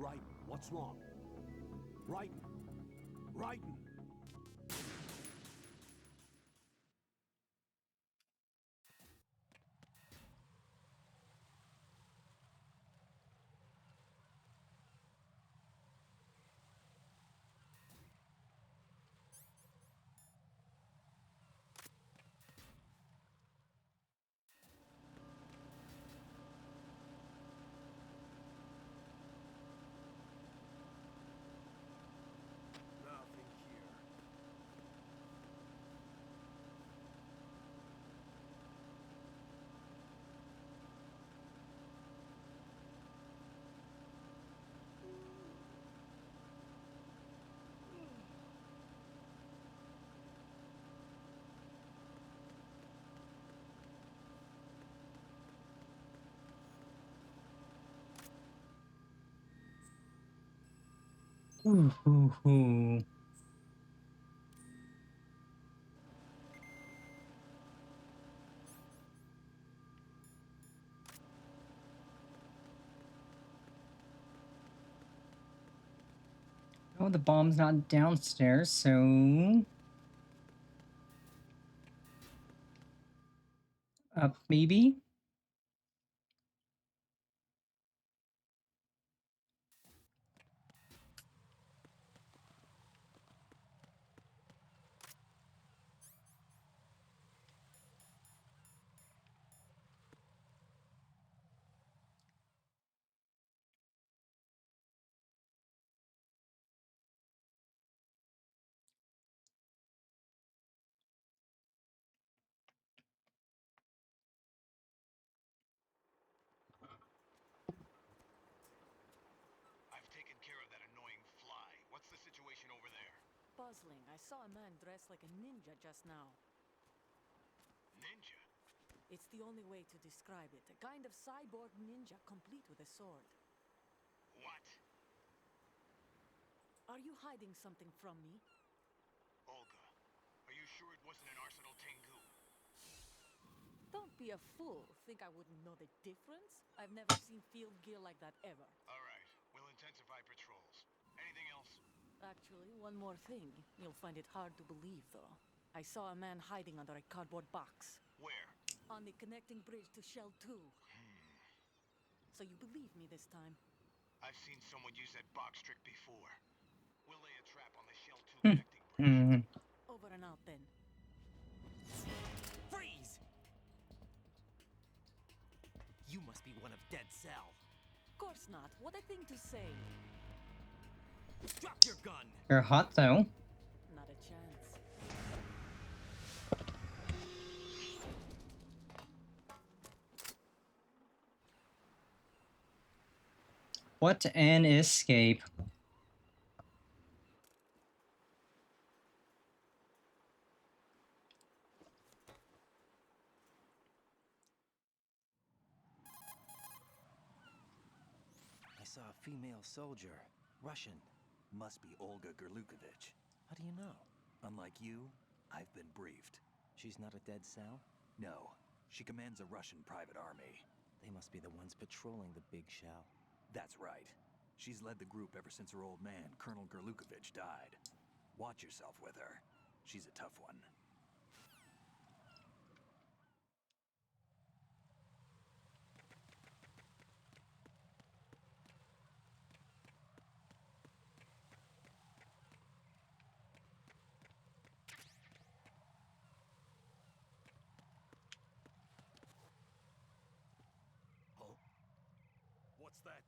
Raiden, what's wrong? Raiden! Raiden! Nothing here. Ooh, ooh, ooh. Oh, the bomb's not downstairs, so... Up, maybe? I've taken care of that annoying fly. What's the situation over there? Puzzling. I saw a man dressed like a ninja just now. Ninja? It's the only way to describe it. A kind of cyborg ninja complete with a sword. What? Are you hiding something from me? Olga, are you sure it wasn't an Arsenal Tengu? Don't be a fool. Think I wouldn't know the difference? I've never seen field gear like that ever. All right, we'll intensify patrols. Anything else? Actually, one more thing. You'll find it hard to believe, though. I saw a man hiding under a cardboard box. Where? On the connecting bridge to Shell 2. So you believe me this time? I've seen someone use that box trick before. We'll lay a trap on the Shell 2 connecting bridge. Over and out then. Freeze! You must be one of Dead Cell. Course not. What a thing to say. Drop your gun! You're hot though. Not a chance. What an escape. I saw a female soldier. Russian. Must be Olga Gerlukovich. How do you know? Unlike you, I've been briefed. She's not a Dead Cell? No. She commands a Russian private army. They must be the ones patrolling the Big Shell. That's right. She's led the group ever since her old man, Colonel Gerlukovich, died. Watch yourself with her. She's a tough one. Oh? What's that?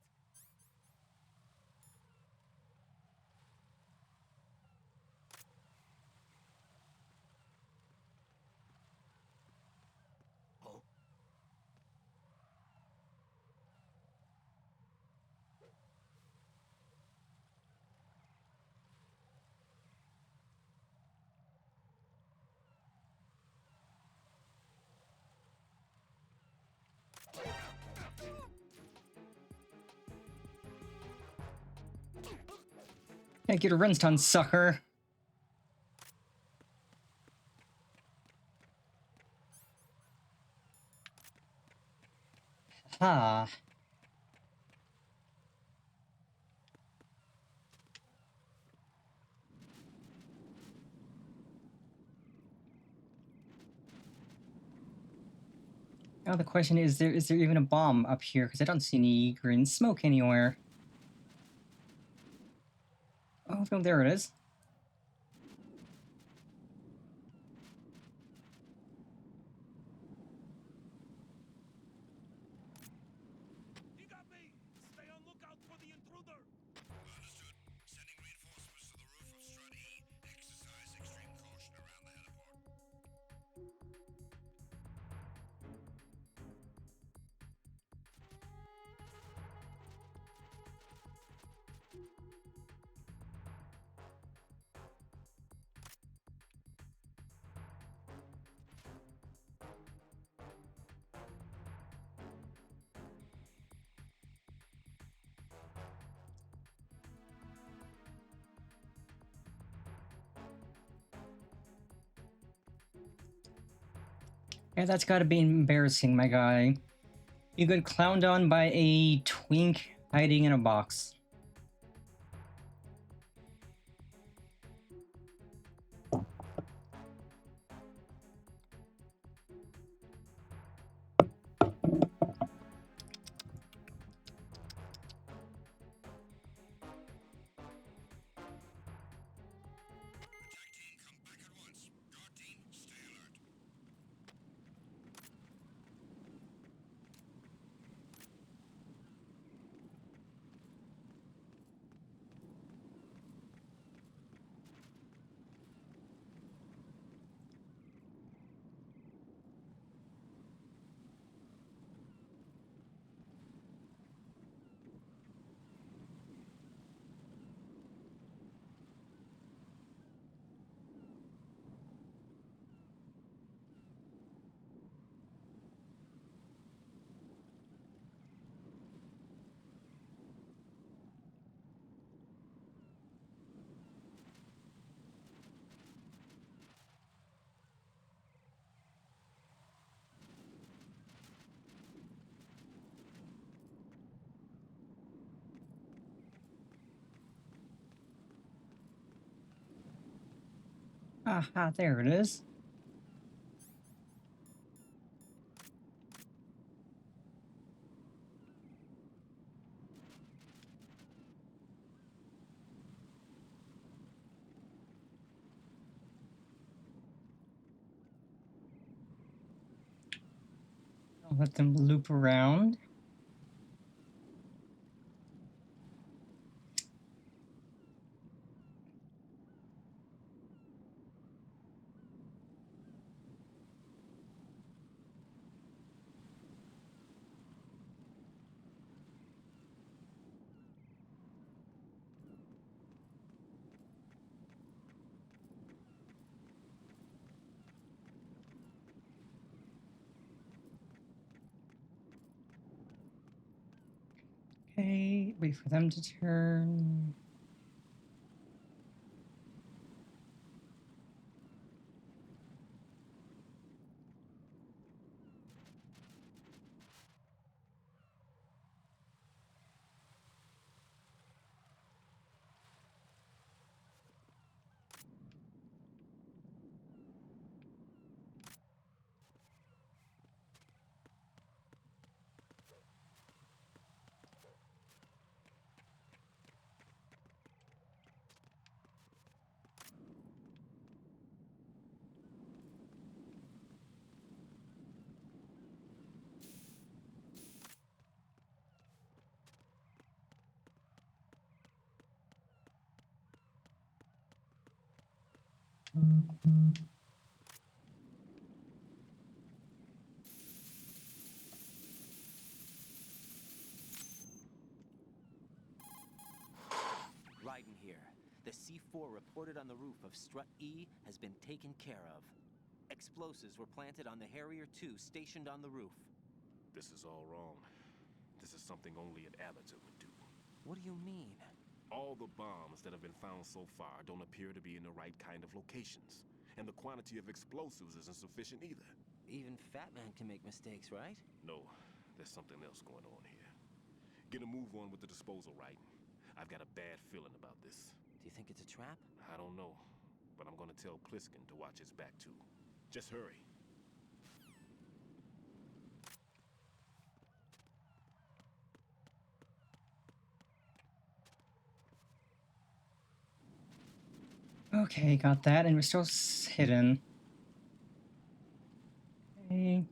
Oh? Hey, get a rinsed on, sucker. Ha. Now the question is there even a bomb up here? Because I don't see any green smoke anywhere. Oh, no, there it is. You got me! Stay on lookout for the intruder! Understood. Sending reinforcements to the roof of Strut E. Exercise extreme caution around the heliport. Yeah, that's gotta be embarrassing, my guy. You got clowned on by a twink hiding in a box. Aha, there it is. I'll let them loop around. Okay, wait for them to turn. Raiden here. The C4 reported on the roof of Strut E has been taken care of. Explosives were planted on the Harrier 2 stationed on the roof. This is all wrong. This is something only an amateur would do. What do you mean? All the bombs that have been found so far don't appear to be in the right kind of locations. And the quantity of explosives isn't sufficient either. Even Fat Man can make mistakes, right? No, there's something else going on here. Get a move on with the disposal, Raiden. I've got a bad feeling about this. Do you think it's a trap? I don't know, but I'm gonna tell Pliskin to watch his back too. Just hurry. Okay, got that, and we're still hidden. Okay.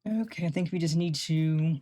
Okay, I think we just need to...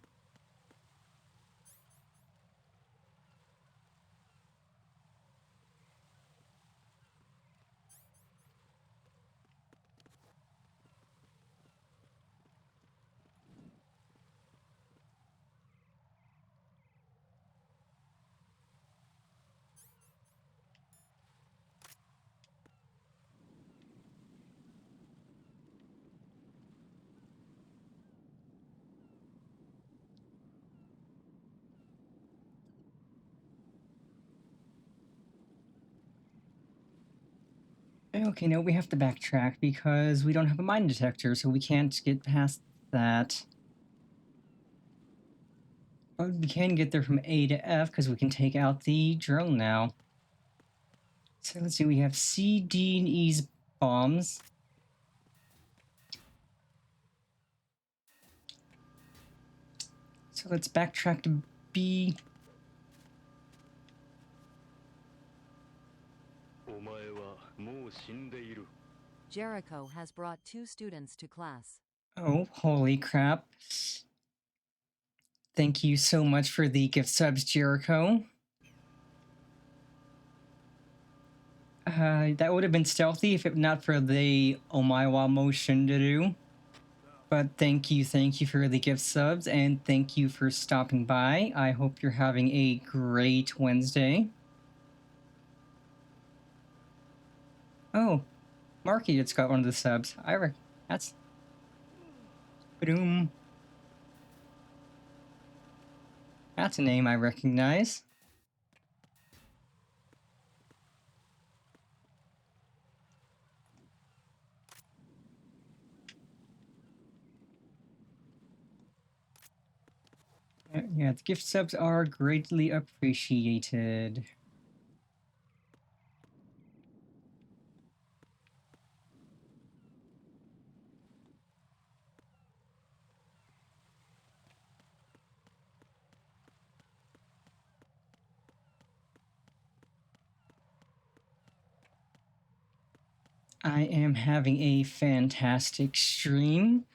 Okay, no, we have to backtrack because we don't have a mine detector, so we can't get past that. But we can get there from A to F because we can take out the drone now. So let's see, we have C, D, and E's bombs. So let's backtrack to B. Jericho has brought 2 students to class. Oh, holy crap. Thank you so much for the gift subs, Jericho. That would have been stealthy if it not for the Omaewa motion to do. But thank you for the gift subs, and thank you for stopping by. I hope you're having a great Wednesday. Oh, Marky just got one of the subs. That's... Boom. That's a name I recognize. Yeah, the gift subs are greatly appreciated. I am having a fantastic stream.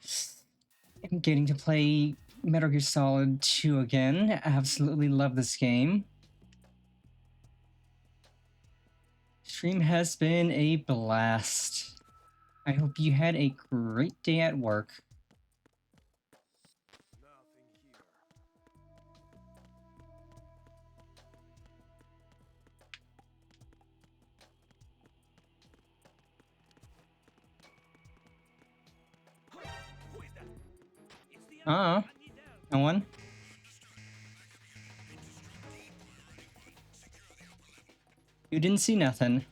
I'm getting to play Metal Gear Solid 2 again. I absolutely love this game. Stream has been a blast. I hope you had a great day at work. No one? You didn't see nothing.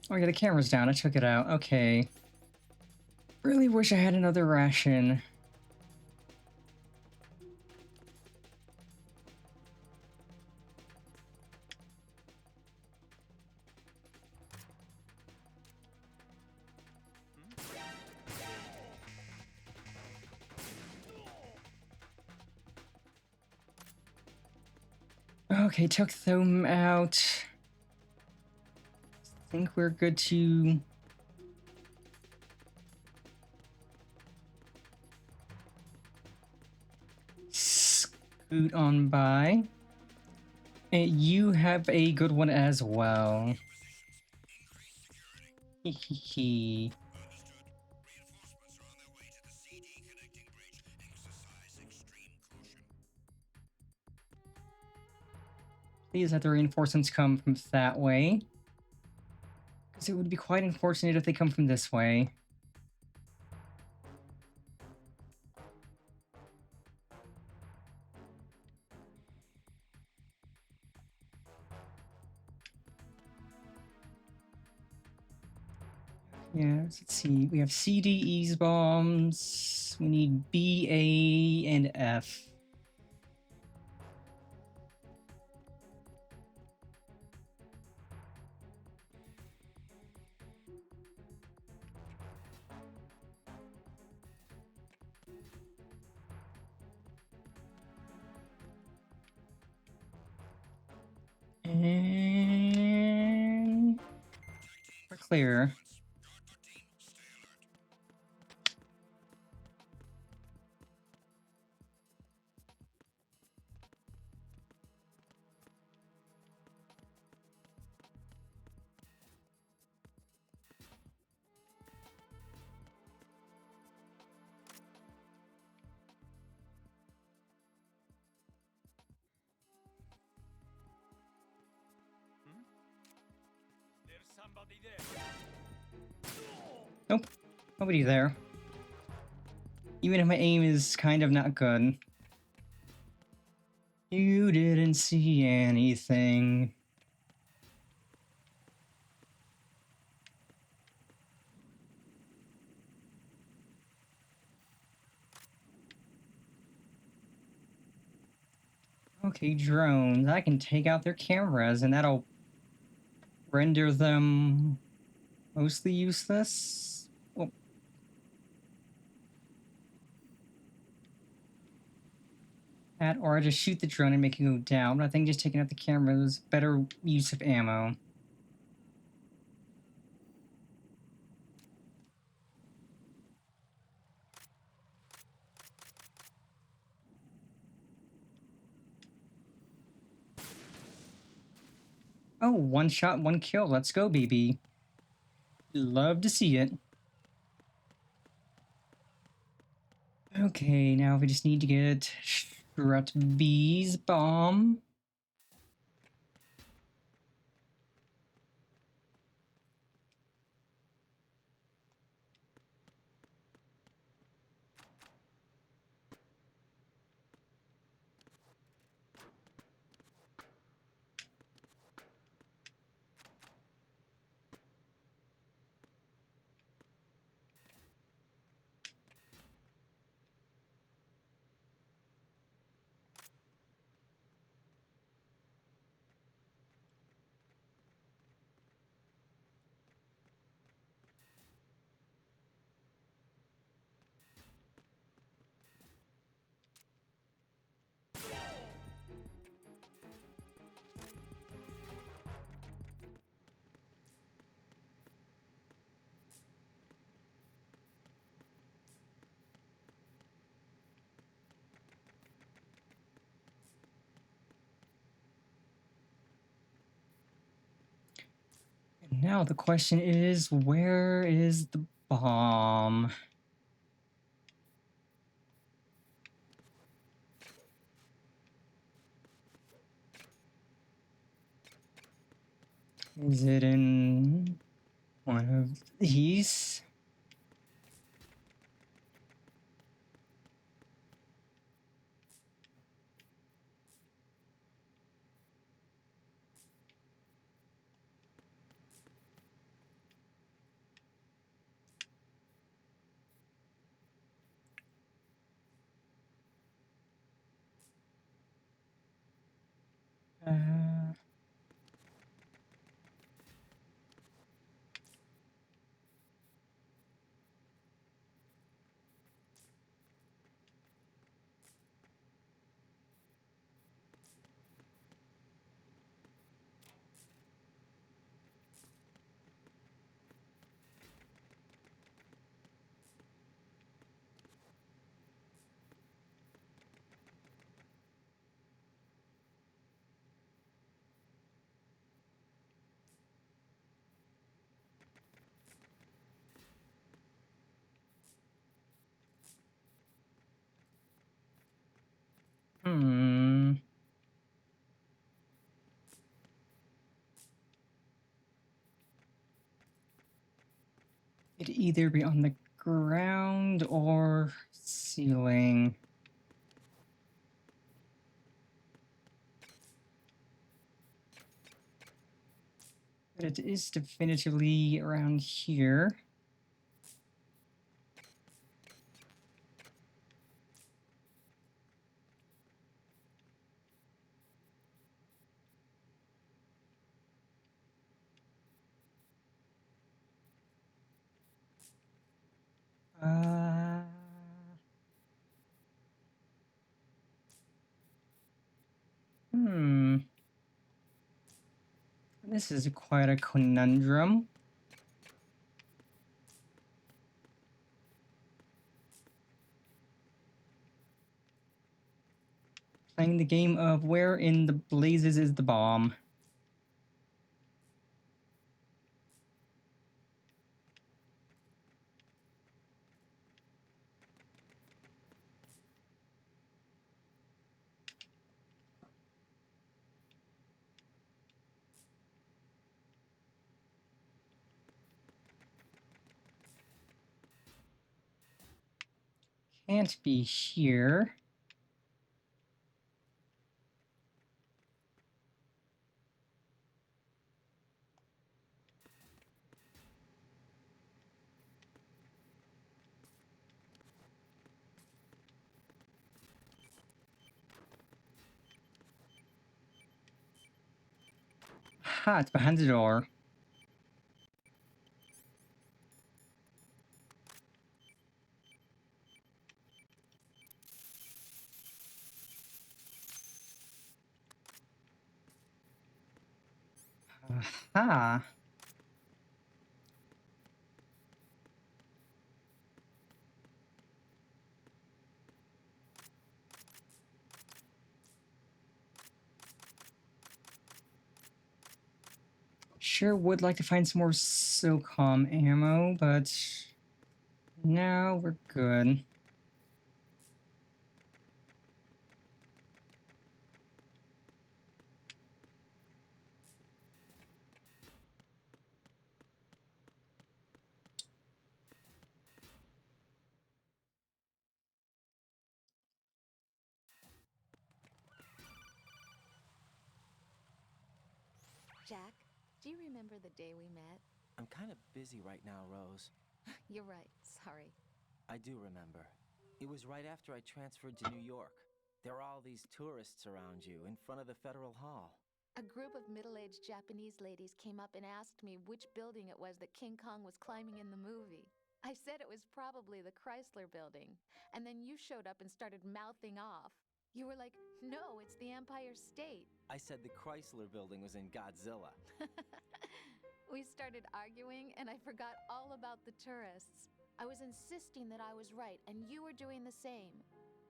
Oh yeah, the camera's down. I took it out. Okay. Really wish I had another ration. Okay, took them out. I think we're good to... scoot on by. And you have a good one as well. Hehehe. Please let the reinforcements come from that way. Because it would be quite unfortunate if they come from this way. Yeah, let's see. We have C, D, E's bombs. We need B, A, and F. And we're clear. Nope, nobody there. Even if my aim is kind of not good. You didn't see anything. Okay, drones. I can take out their cameras and that'll render them mostly useless. Well, that, or I just shoot the drone and make it go down. But I think just taking out the camera is better use of ammo. Oh, one shot, one kill. Let's go, baby. Love to see it. Okay, now we just need to get Strut B's bomb. And now the question is, where is the bomb? Is it in one of these? Uh, hmm. It'd either be on the ground or ceiling. But it is definitively around here. Uh, This is quite a conundrum. Playing the game of where in the blazes is the bomb? Can't be here. Aha, it's behind the door. Aha. Sure would like to find some more SOCOM ammo, but no, we're good. Jack, do you remember the day we met? I'm kind of busy right now, Rose. You're right, sorry. I do remember. It was right after I transferred to New York. There are all these tourists around you in front of the Federal Hall. A group of middle-aged Japanese ladies came up and asked me which building it was that King Kong was climbing in the movie. I said it was probably the Chrysler Building, and then you showed up and started mouthing off. You were like, no, it's the Empire State. I said the Chrysler Building was in Godzilla. We started arguing, and I forgot all about the tourists. I was insisting that I was right, and you were doing the same.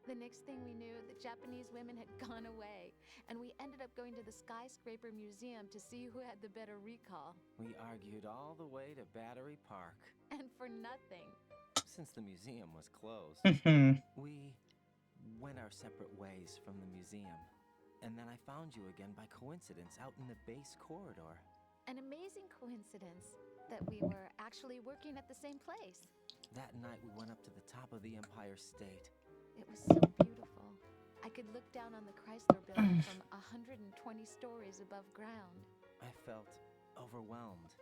The next thing we knew, the Japanese women had gone away, and we ended up going to the Skyscraper Museum to see who had the better recall. We argued all the way to Battery Park. And for nothing. Since the museum was closed. We went our separate ways from the museum. And then I found you again by coincidence out in the base corridor. An amazing coincidence that we were actually working at the same place. That night we went up to the top of the Empire State. It was so beautiful. I could look down on the Chrysler Building from 120 stories above ground. I felt overwhelmed.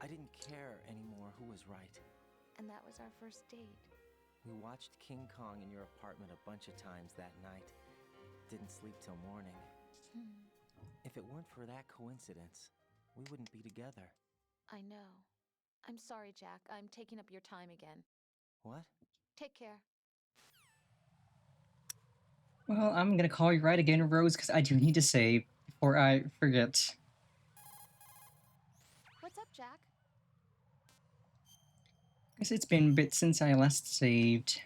I didn't care anymore who was right. And that was our first date. We watched King Kong in your apartment a bunch of times that night. Didn't sleep till morning. If it weren't for that coincidence, we wouldn't be together. I know. I'm sorry, Jack. I'm taking up your time again. What? Take care. Well, I'm gonna call you right again, Rose, because I do need to save before I forget. What's up, Jack? Guess it's been a bit since I last saved.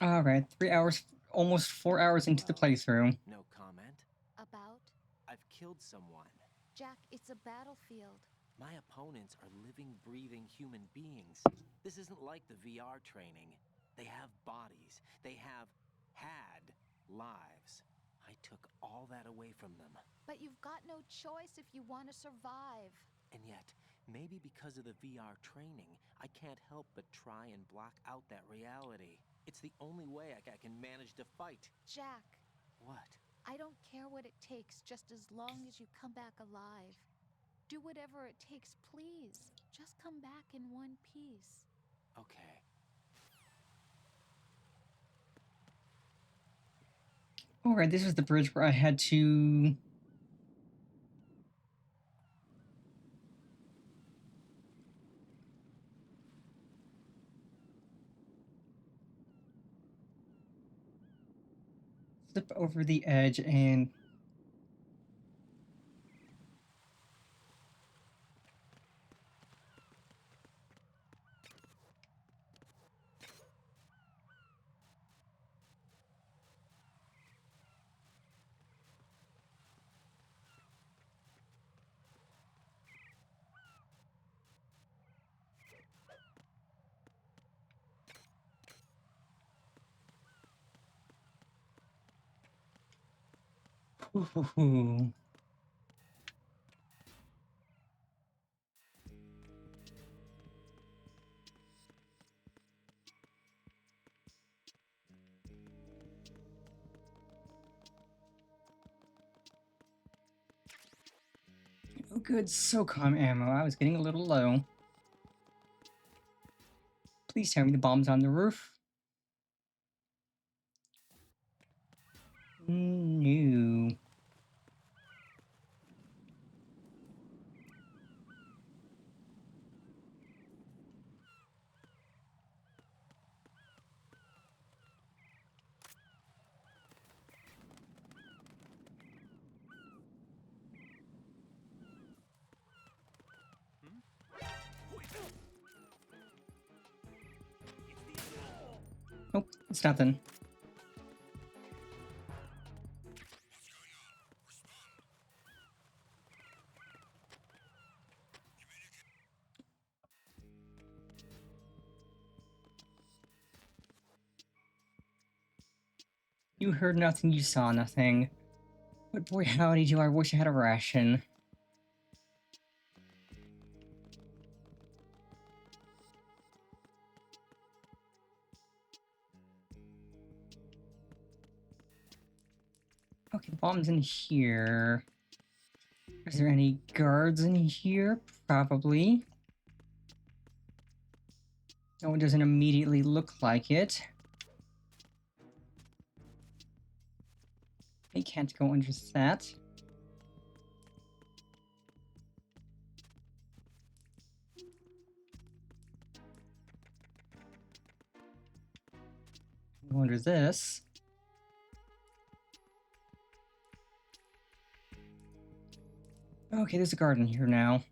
Alright, 3 hours, almost 4 hours into the playthrough. No comment? About? I've killed someone. Jack, it's a battlefield. My opponents are living, breathing human beings. This isn't like the VR training. They have bodies. They have had lives. I took all that away from them. But you've got no choice if you want to survive. And yet, maybe because of the VR training, I can't help but try and block out that reality. It's the only way I can manage to fight. Jack. What? I don't care what it takes, just as long as you come back alive. Do whatever it takes, please. Just come back in one piece. Okay. Alright, this is the bridge where I had to... flip over the edge and... Ooh. Oh, good SOCOM ammo. I was getting a little low. Please tell me the bomb's on the roof. It's nothing. You heard nothing, you saw nothing. But boy howdy do I wish I had a ration. Okay, the bomb's in here. Is there any guards in here? Probably. No, it doesn't immediately look like it. I can't go under that. Go under this. Okay, there's a garden here now.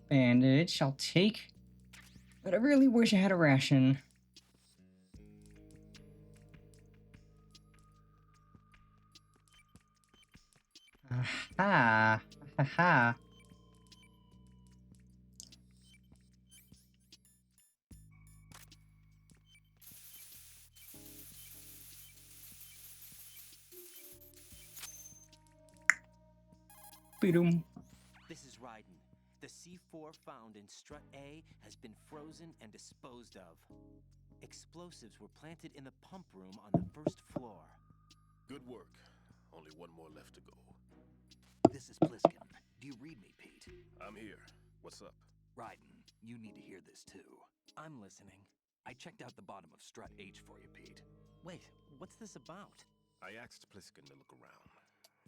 Bandage, I'll take. But I really wish I had a ration. Aha! Aha! Boom. This is Raiden. The C4 found in Strut A has been frozen and disposed of. Explosives were planted in the pump room on the first floor. Good work. Only one more left to go. This is Pliskin. Do you read me, Pete? I'm here. What's up? Raiden, you need to hear this too. I'm listening. I checked out the bottom of Strut H for you, Pete. Wait, what's this about? I asked Pliskin to look around.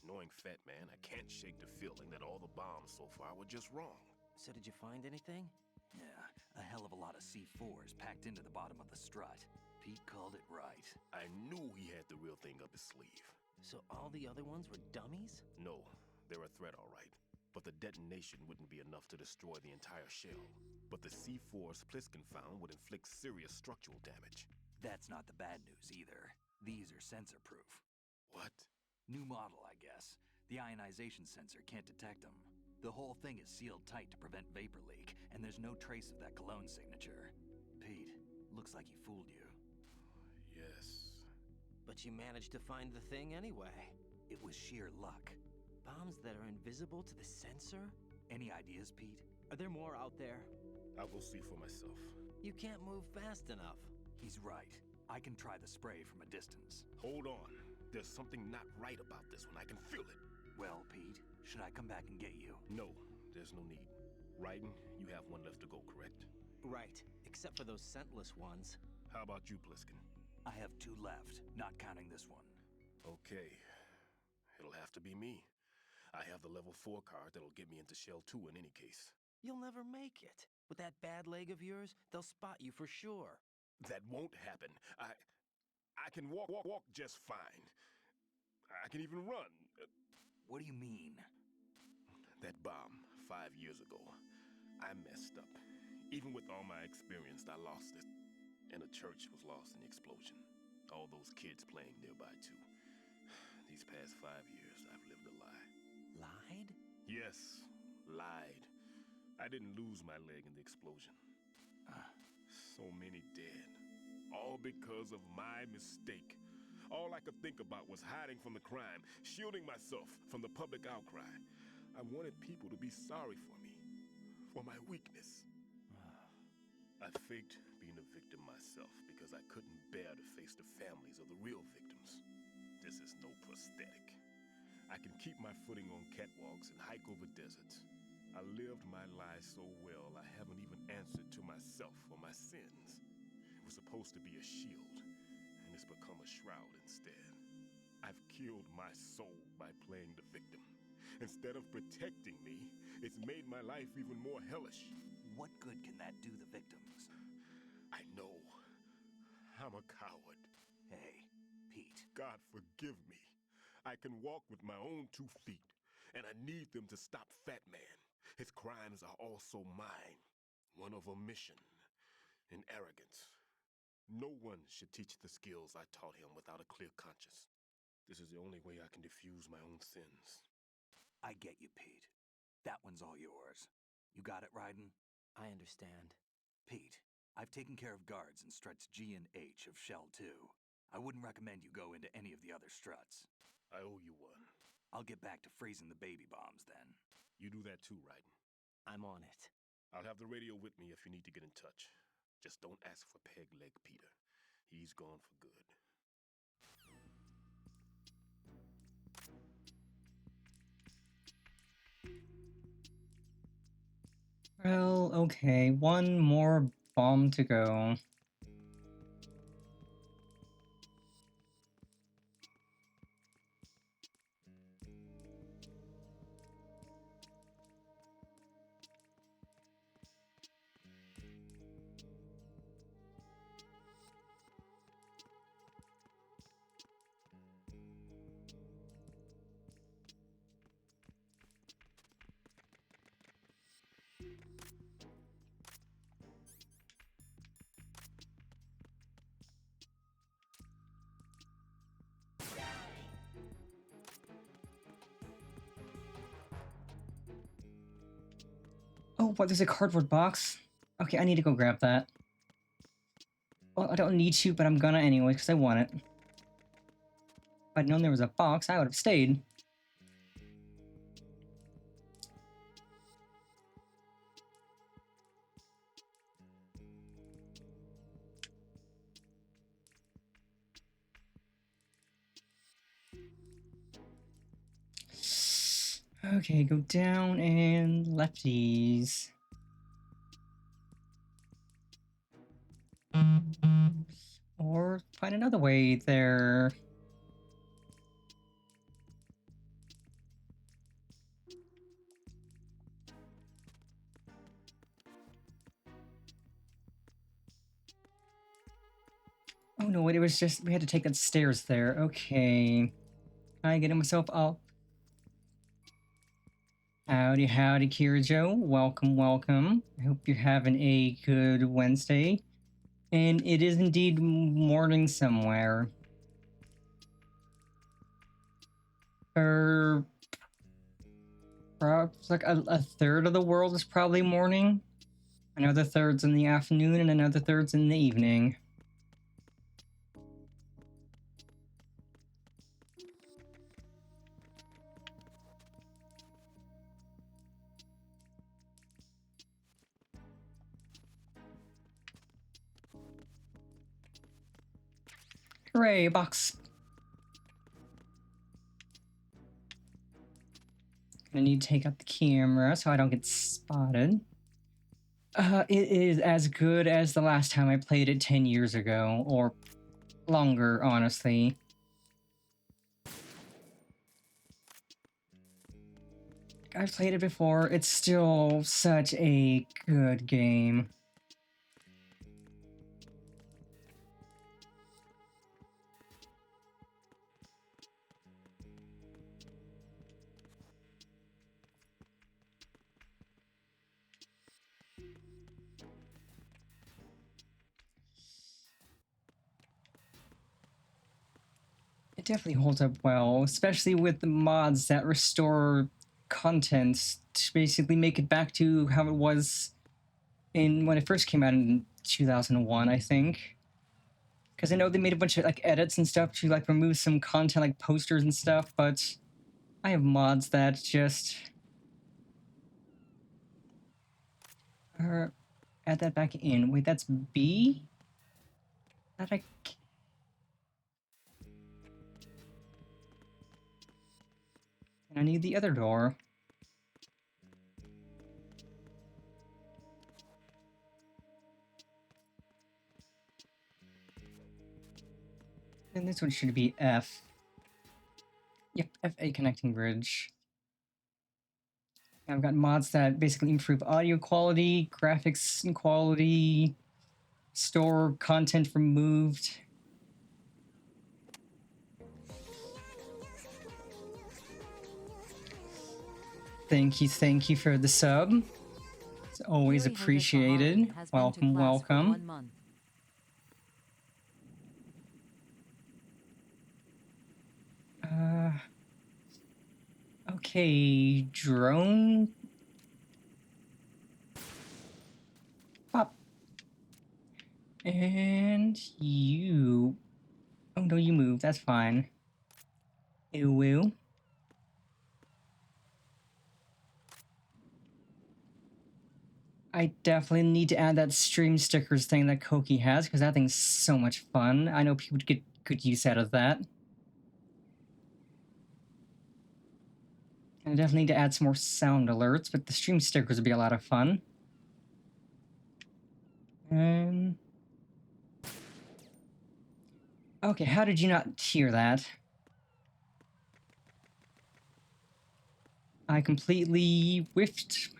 Knowing Fat Man, I can't shake the feeling that all the bombs so far were just wrong. So did you find anything? Yeah, a hell of a lot of C4s packed into the bottom of the strut. Pete called it right. I knew he had the real thing up his sleeve. So all the other ones were dummies? No, they're a threat, all right. But the detonation wouldn't be enough to destroy the entire shell. But the C4s Pliskin found would inflict serious structural damage. That's not the bad news either. These are sensor-proof. What? New model, I guess. The ionization sensor can't detect them. The whole thing is sealed tight to prevent vapor leak, and there's no trace of that cologne signature. Pete, looks like he fooled you. Yes. But you managed to find the thing anyway. It was sheer luck. Bombs that are invisible to the sensor? Any ideas, Pete? Are there more out there? I'll go see for myself. You can't move fast enough. He's right. I can try the spray from a distance. Hold on. There's something not right about this one. I can feel it. Well, Pete, should I come back and get you? No, there's no need. Raiden, you have one left to go, correct? Right, except for those scentless ones. How about you, Pliskin? I have 2 left, not counting this one. Okay. It'll have to be me. I have the level 4 card that'll get me into Shell 2 in any case. You'll never make it. With that bad leg of yours, they'll spot you for sure. That won't happen. I can walk just fine. I can even run. What do you mean? That bomb 5 years ago. I messed up. Even with all my experience, I lost it. And the church was lost in the explosion. All those kids playing nearby too. These past 5 years, I've lived a lie. Lied? Yes, lied. I didn't lose my leg in the explosion. So many dead. All because of my mistake. All I could think about was hiding from the crime, shielding myself from the public outcry. I wanted people to be sorry for me, for my weakness. I faked being a victim myself because I couldn't bear to face the families of the real victims. This is no prosthetic. I can keep my footing on catwalks and hike over deserts. I lived my life so well, I haven't even answered to myself for my sins. It was supposed to be a shield, and it's become a shroud instead. I've killed my soul by playing the victim. Instead of protecting me, it's made my life even more hellish. What good can that do the victims? I know. I'm a coward. Hey, Pete. God forgive me. I can walk with my own 2 feet, and I need them to stop Fat Man. His crimes are also mine. One of omission, and arrogance. No one should teach the skills I taught him without a clear conscience. This is the only way I can diffuse my own sins. I get you, Pete. That one's all yours. You got it, Raiden? I understand. Pete, I've taken care of guards in struts G and H of Shell 2. I wouldn't recommend you go into any of the other struts. I owe you one. I'll get back to freezing the baby bombs then. You do that too, Raiden. I'm on it. I'll have the radio with me if you need to get in touch. Just don't ask for Peg Leg Peter. He's gone for good. Well, okay, one more bomb to go. Oh, what? There's a cardboard box? Okay, I need to go grab that. Well, I don't need to, but I'm gonna anyway, because I want it. If I'd known there was a box, I would have stayed. Okay, go down and lefties. Or find another way there. Oh no, wait, it was just, we had to take the stairs there. Okay. Can I get myself up? Howdy, howdy, Kirijo. Welcome, welcome. I hope you're having a good Wednesday. And it is indeed morning somewhere. Perhaps like a third of the world is probably morning. Another third's in the afternoon and another third's in the evening. Hooray, box. Gonna need to take out the camera so I don't get spotted. It is as good as the last time I played it 10 years ago, or longer, honestly. I've played it before, it's still such a good game. It definitely holds up well, especially with the mods that restore content to basically make it back to how it was in when it first came out in 2001, I think. Because I know they made a bunch of like edits and stuff to like remove some content like posters and stuff, but I have mods that just add that back in. Wait, that's B? That I and I need the other door. And this one should be F. Yep, FA connecting bridge. I've got mods that basically improve audio quality, graphics and quality, store content removed. Thank you for the sub. So Always Yuri Hager appreciated. Sahari has been to Welcome, class for welcome. 1 month. Okay, drone. Pop. And you. Oh no, you move. That's fine. Ew, woo. I definitely need to add that stream stickers thing that Koki has, because that thing's so much fun. I know people would get good use out of that. I definitely need to add some more sound alerts, but the stream stickers would be a lot of fun. Okay, how did you not hear that? I completely whiffed.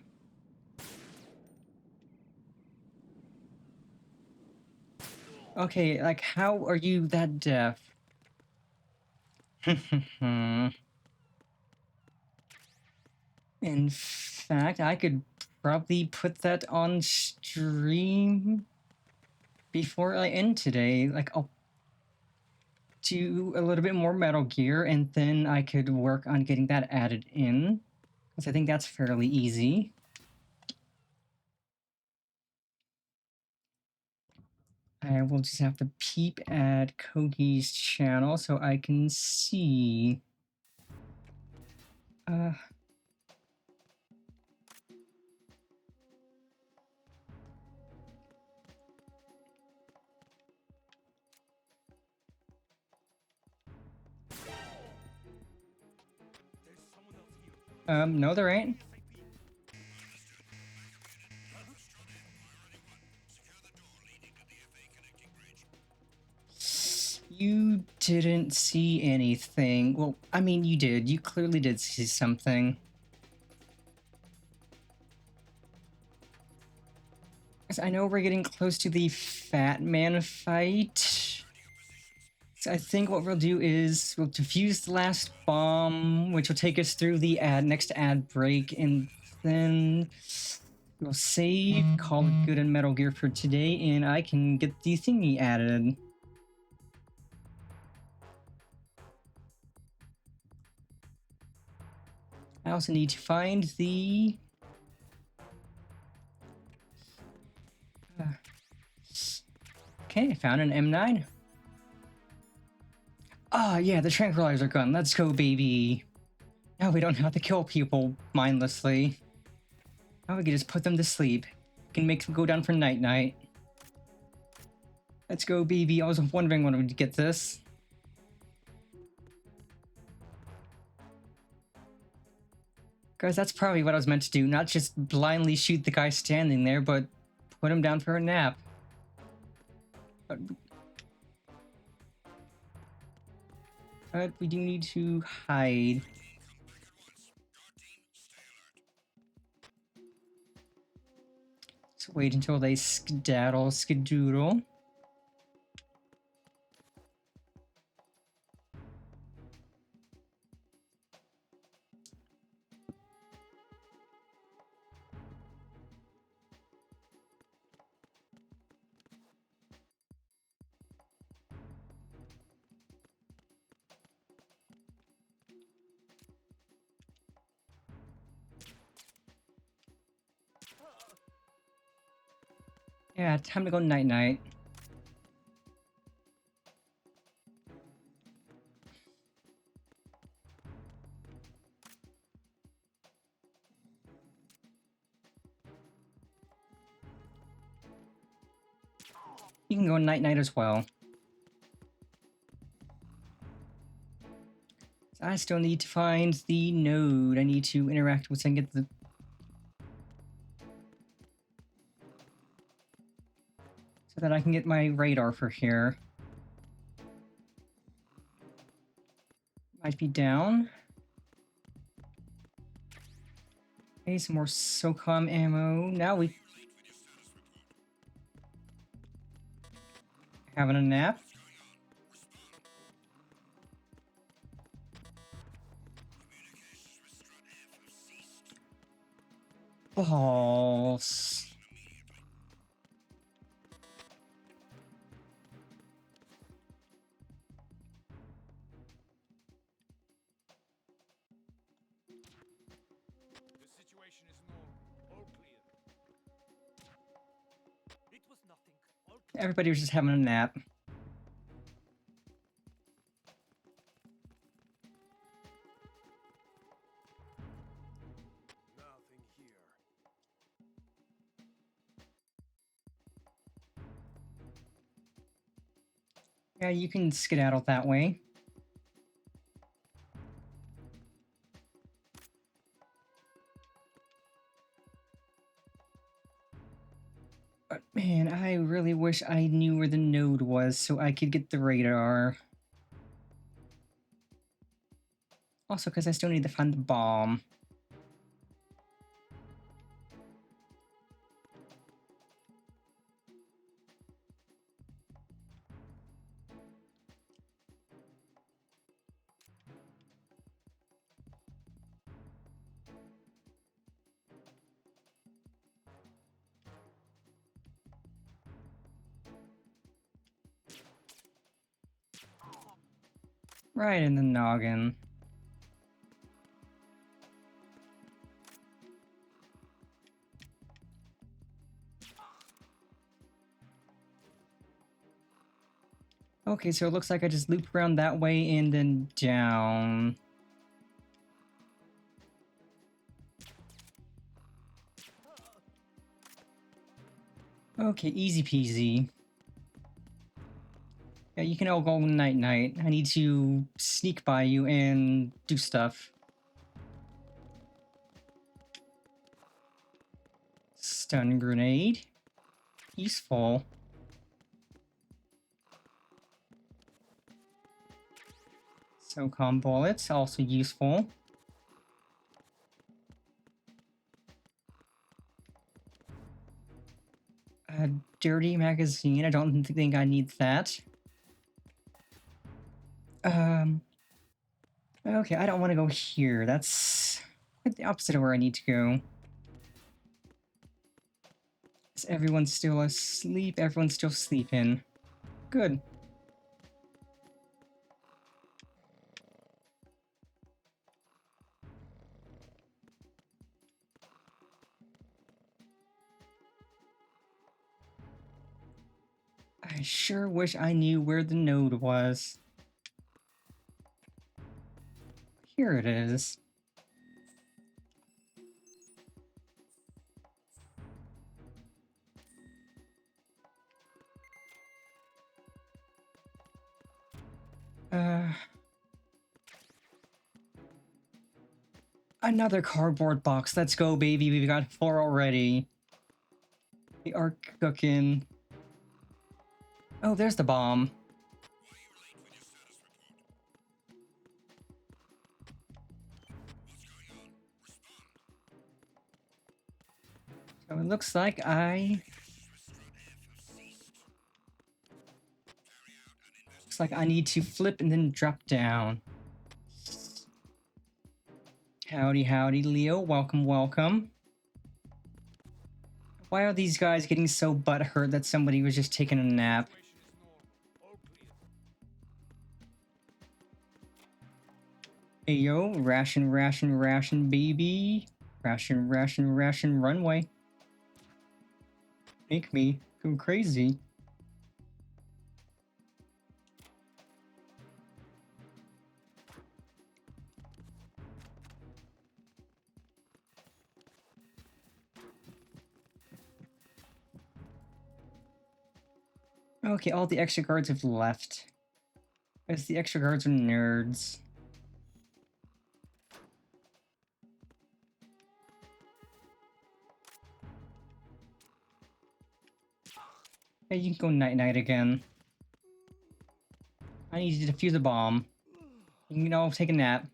Okay, like, how are you that deaf? In fact, I could probably put that on stream before I end today. Like, I'll do a little bit more Metal Gear, and then I could work on getting that added in, because I think that's fairly easy. I will just have to peep at Kogi's channel so I can see. No, there ain't. You didn't see anything. Well, I mean, you did. You clearly did see something. 'Cause I know we're getting close to the Fat Man fight. So I think what we'll do is we'll defuse the last bomb, which will take us through the next ad break, and then we'll save, call it good in Metal Gear for today, and I can get the thingy added. I also need to find the... Okay, I found an M9. Ah, yeah, the tranquilizer gun. Let's go, baby. Now we don't have to kill people mindlessly. Now we can just put them to sleep. We can make them go down for night-night. Let's go, baby. I was wondering when we'd get this. Guys, that's probably what I was meant to do. Not just blindly shoot the guy standing there, but put him down for a nap. But we do need to hide. So wait until they skedoodle. Yeah, time to go night-night. You can go night-night as well. I still need to find the node I need to interact with and get the... so that I can get my radar for here. Might be down. Okay, some more SOCOM ammo. Now we... having a nap. balls. The situation is normal. All clear. It was nothing. All clear. Everybody was just having a nap. Nothing here. Yeah, you can skedaddle that way. But man, I really wish I knew where the node was so I could get the radar. Also, because I still need to find the bomb. Right in the noggin. Okay, so it looks like I just looped around that way and then down. Okay, easy peasy. Yeah, you can all go night-night. I need to sneak by you and do stuff. Stun grenade. Useful. SOCOM bullets, also useful. A dirty magazine, I don't think I need that. Okay, I don't want to go here. That's the opposite of where I need to go. Is everyone still asleep? Everyone's still sleeping. Good. I sure wish I knew where the node was. Here it is. Another cardboard box. Let's go, baby. We've got 4 already. We are cooking. Oh, there's the bomb. So it looks like I need to flip and then drop down. Howdy, howdy, Leo. Welcome, welcome. Why are these guys getting so butthurt that somebody was just taking a nap? Hey, yo, ration, ration, ration, baby. Ration, ration, ration, runway. Make me go crazy. Okay, all the extra guards have left. Because the extra guards are nerds. Hey, you can go night-night again. I need you to defuse a bomb. You can all take a nap.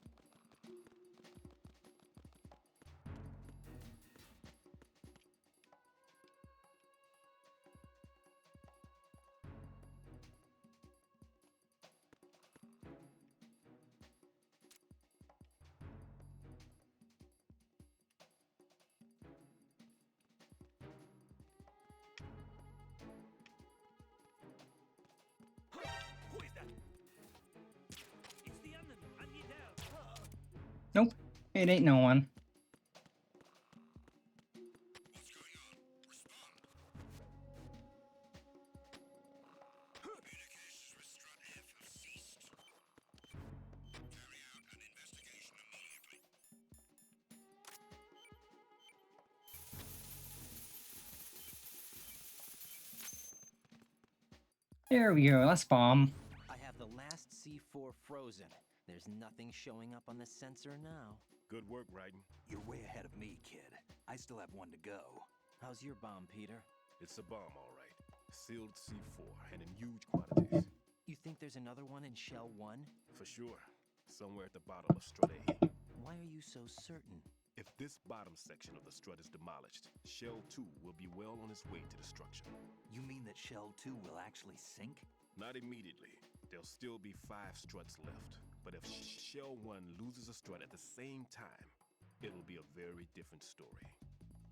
It ain't no one. There we go, let's bomb. I have the last C4 frozen. There's nothing showing up on the sensor now. Good work, Raiden. You're way ahead of me, kid. I still have one to go. How's your bomb, Peter? It's a bomb, all right. Sealed C4, and in huge quantities. You think there's another one in Shell 1? For sure. Somewhere at the bottom of Strut A. Why are you so certain? If this bottom section of the strut is demolished, Shell 2 will be well on its way to destruction. You mean that Shell 2 will actually sink? Not immediately. There'll still be 5 struts left. But if Shell 1 loses a strut at the same time, it'll be a very different story.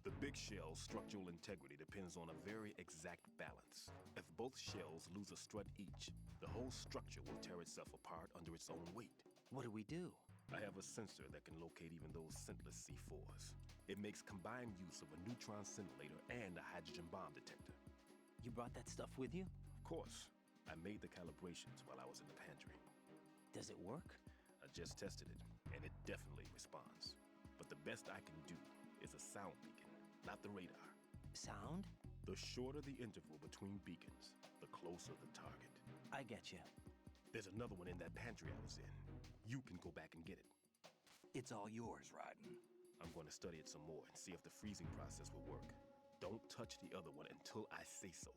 The big shell's structural integrity depends on a very exact balance. If both shells lose a strut each, the whole structure will tear itself apart under its own weight. What do we do? I have a sensor that can locate even those scentless C4s. It makes combined use of a neutron scintillator and a hydrogen bomb detector. You brought that stuff with you? Of course. I made the calibrations while I was in the pantry. Does it work? I just tested it, and it definitely responds. But the best I can do is a sound beacon, not the radar. Sound? The shorter the interval between beacons, the closer the target. I get you. There's another one in that pantry I was in. You can go back and get it. It's all yours, Raiden. I'm going to study it some more and see if the freezing process will work. Don't touch the other one until I say so.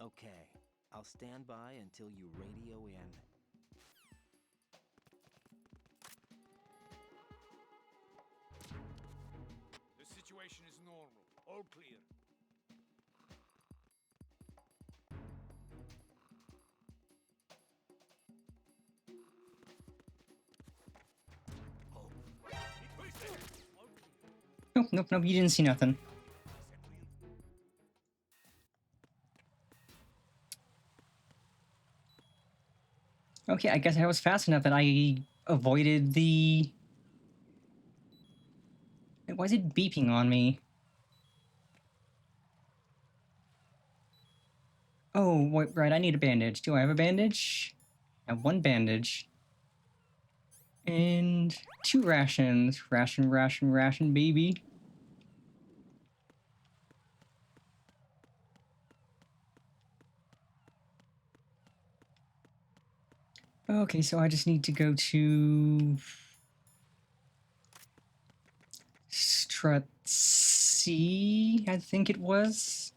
Okay. I'll stand by until you radio in. The situation is normal. All clear. Nope, nope, nope, you didn't see nothing. Okay, I guess I was fast enough that I avoided the... Why is it beeping on me? Oh, wait, right, I need a bandage. Do I have a bandage? I have 1 bandage. And 2 rations. Ration, ration, ration, baby. Okay, so I just need to go to Strut C, I think it was.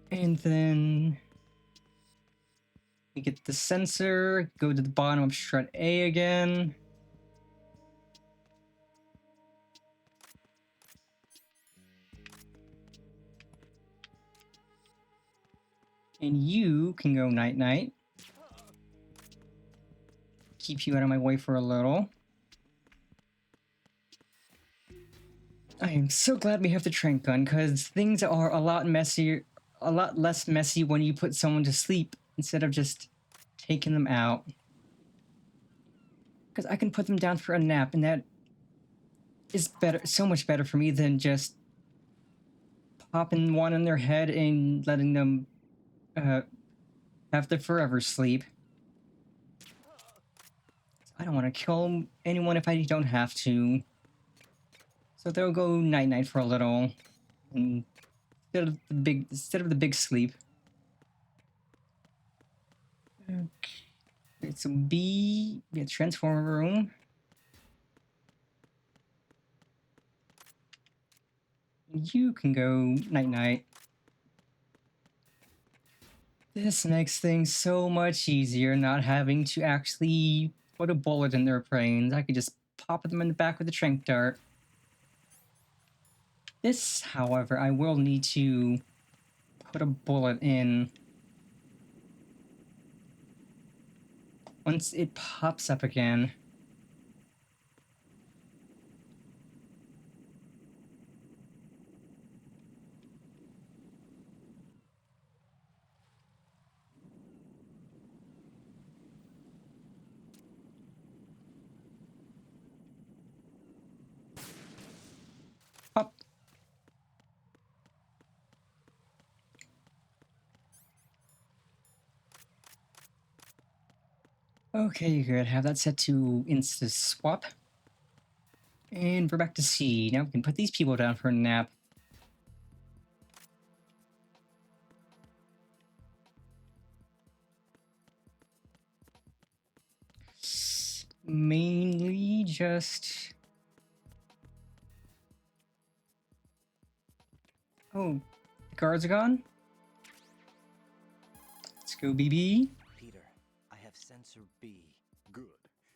And then we get the sensor, go to the bottom of Strut A again. And you can go night-night. Keep you out of my way for a little. I am so glad we have the trank gun, because things are a lot messier, a lot less messy when you put someone to sleep instead of just taking them out. Because I can put them down for a nap, and that is better, so much better for me than just popping one in their head and letting them have the forever sleep. I don't want to kill anyone if I don't have to. So they'll go night-night for a little. Instead of the big sleep. Okay, so B, yeah, transformer room. You can go night-night. This makes things so much easier, not having to actually put a bullet in their brains. I could just pop them in the back with a trank dart. This, however, I will need to put a bullet in once it pops up again. Okay, good. Have that set to insta swap. And we're back to C. Now we can put these people down for a nap. Mainly just... Oh, the guards are gone? Let's go, BB. Peter, I have sensor B. Good.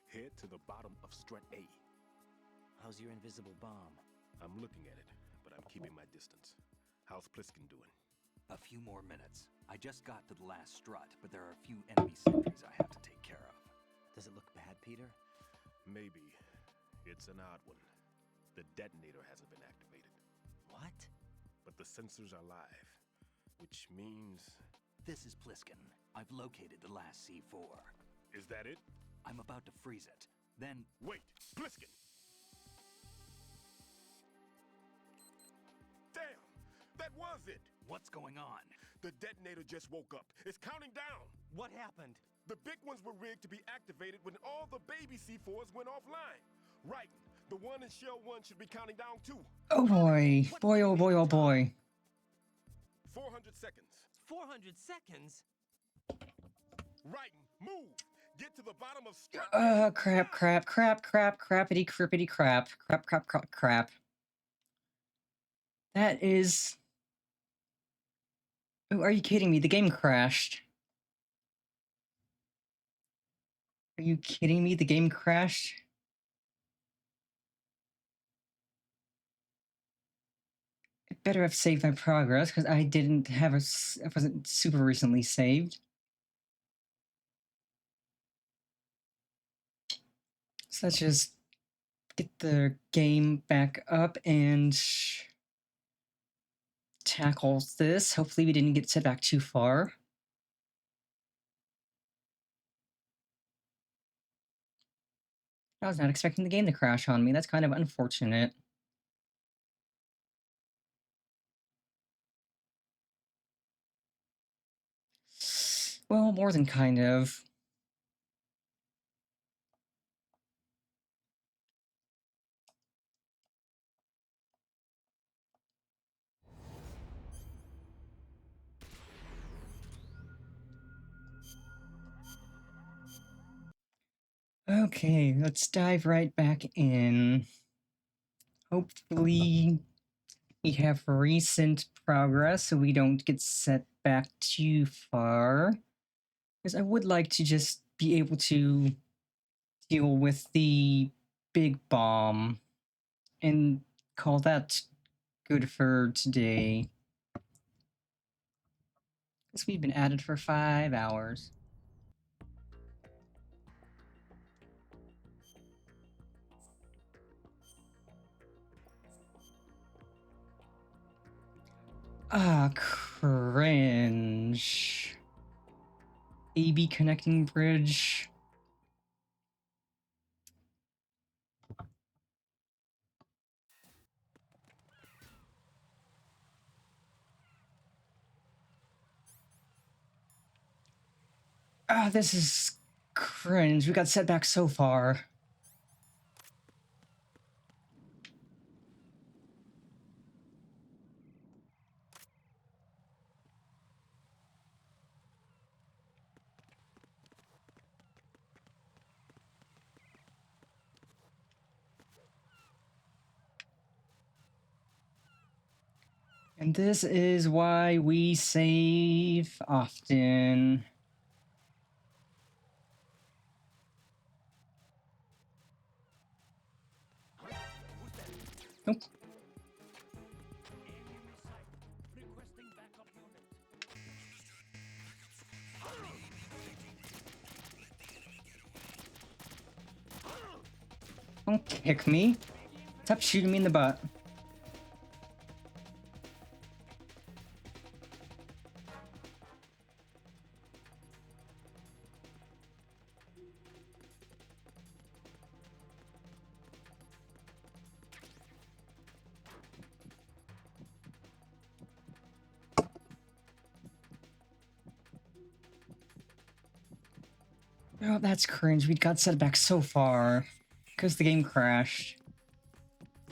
Head to the bottom of strut A. How's your invisible bomb? I'm looking at it, but I'm keeping my distance. How's Pliskin doing? A few more minutes. I just got to the last strut, but there are a few enemy sentries I have to take care of. Does it look bad, Peter? Maybe. It's an odd one. The detonator hasn't been activated. What? But the sensors are live, which means... This is Pliskin. I've located the last C4. Is that it? I'm about to freeze it. Then... Wait! Pliskin! Damn! That was it! What's going on? The detonator just woke up. It's counting down! What happened? The big ones were rigged to be activated when all the baby C4s went offline. Right. The one in Shell 1 should be counting down too. Oh boy. Boy, oh boy, oh boy. 400 seconds. 400 seconds? Right. Move. Get to the bottom of strut. Crap, crappity, crippity, crap. Crap. That is... Oh, are you kidding me? The game crashed. Are you kidding me? The game crashed? I better have saved my progress, because I didn't have I wasn't super recently saved. So let's just get the game back up and tackle this. Hopefully we didn't get set back too far. I was not expecting the game to crash on me. That's kind of unfortunate. Well, more than kind of. Okay, let's dive right back in. Hopefully we have recent progress so we don't get set back too far. Because I would like to just be able to deal with the big bomb and call that good for today. Because we've been at it for 5 hours. Ah, cringe. AB connecting bridge. Ah, this is cringe. We got set back so far. And this is why we save often. Nope. Don't kick me. Stop shooting me in the butt. Oh, that's cringe. We got set back so far. Because the game crashed.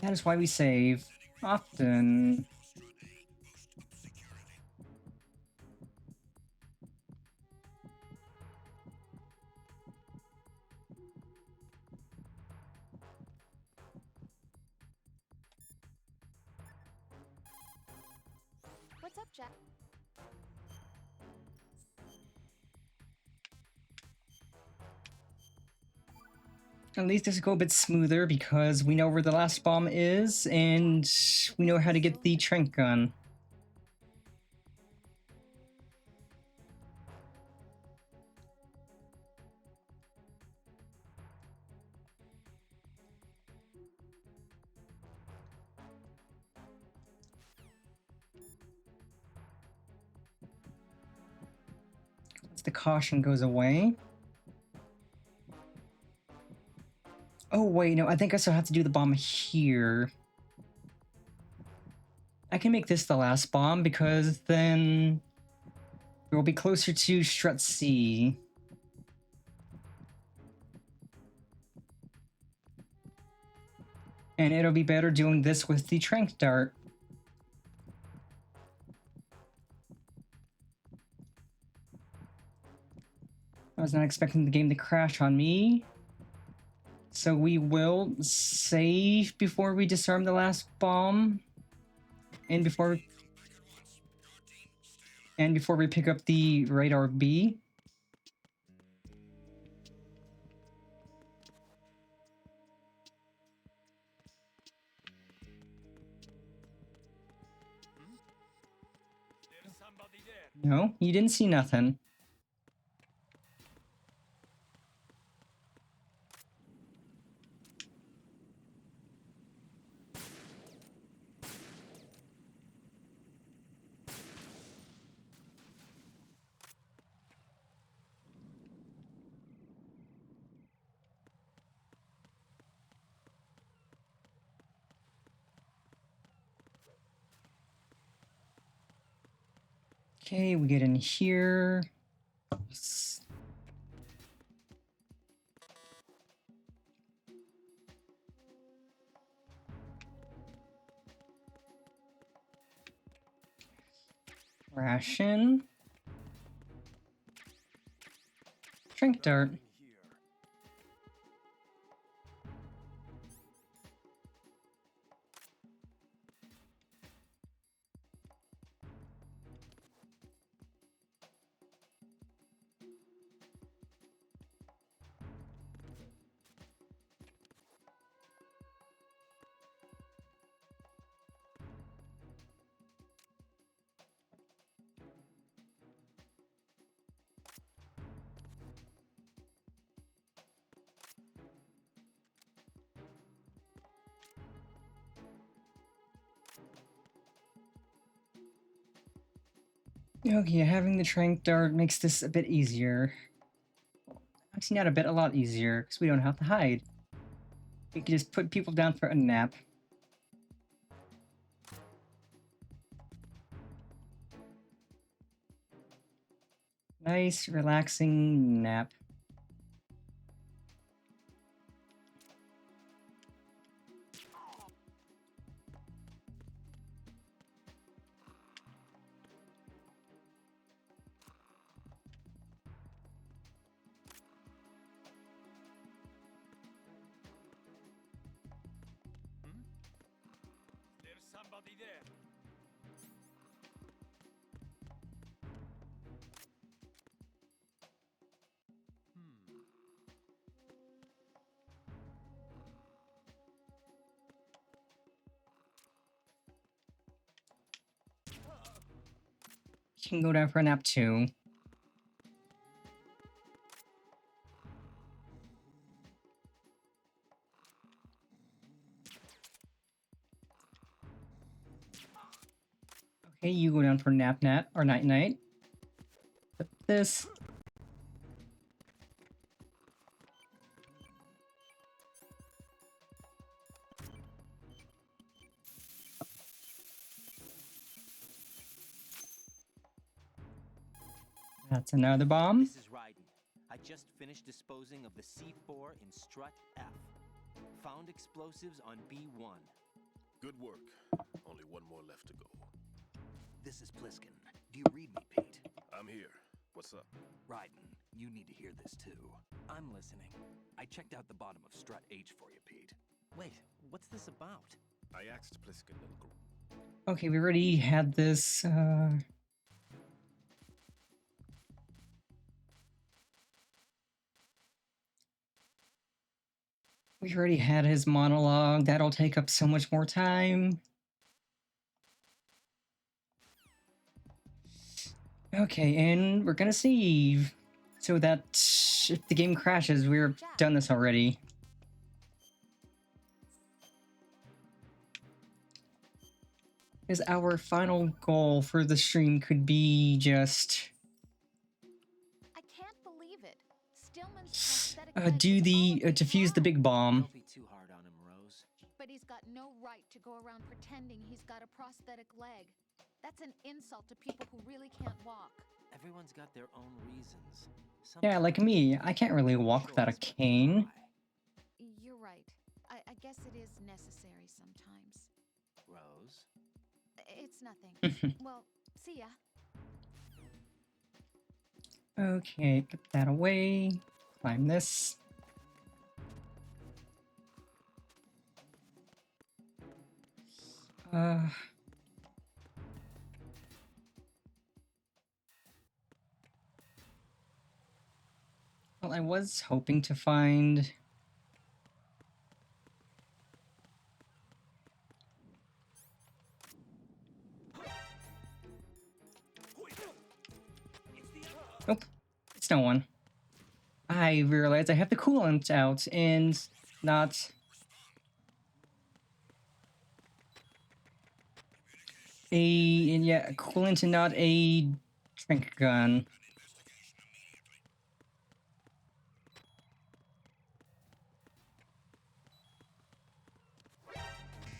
That is why we save. Often. What's up, Jack? At least this will go a bit smoother because we know where the last bomb is and we know how to get the trank gun. Once the caution goes away. Oh wait, no, I think I still have to do the bomb here. I can make this the last bomb because then we'll be closer to Strut C. And it'll be better doing this with the trank dart. I was not expecting the game to crash on me. So we will save before we disarm the last bomb. And before we pick up the radar B. No, you didn't see nothing. Okay, we get in here. Ration. Trank dart. Okay, having the trank dart makes this a bit easier. Actually, not a bit, a lot easier, because we don't have to hide. We can just put people down for a nap. Nice, relaxing nap. There's somebody there. You can go down for a nap too. Okay, you go down for nap or night night. Put this. That's another bomb. This is Raiden. I just finished disposing of the C4 in Strut F. Found explosives on B1. Good work. Only one more left to go. This is Pliskin. Do you read me, Pete? I'm here. What's up? Raiden, you need to hear this too. I'm listening. I checked out the bottom of Strut H for you, Pete. Wait, what's this about? I asked Pliskin and Group. Okay, we already had this. We already had his monologue. That'll take up so much more time. Okay, and we're gonna save so that if the game crashes, we're done this already. Because our final goal for the stream could be just I can't believe it. Stillman's prosthetic do the defuse the big bomb. Don't be too hard on him, Rose. But he's got no right to go around pretending he's got a prosthetic leg. That's an insult to people who really can't walk. Everyone's got their own reasons. Yeah, like me, I can't really walk without a cane. You're right. I guess it is necessary sometimes. Rose? It's nothing. Well, see ya. Okay, get that away. Climb this. Well, I was hoping to find Nope, it's no one. I realized I have the coolant out and not coolant and not a trank gun.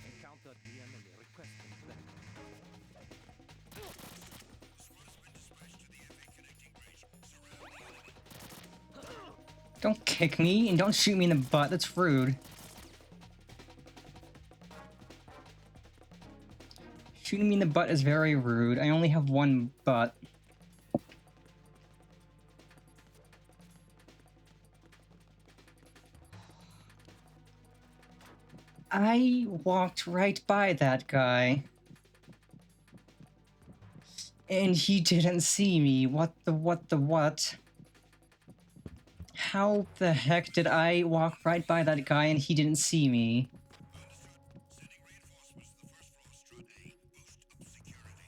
Encountered the enemy requesting Don't kick me and don't shoot me in the butt. That's rude. Shooting me in the butt is very rude. I only have one butt. I walked right by that guy. And he didn't see me. What? How the heck did I walk right by that guy and he didn't see me?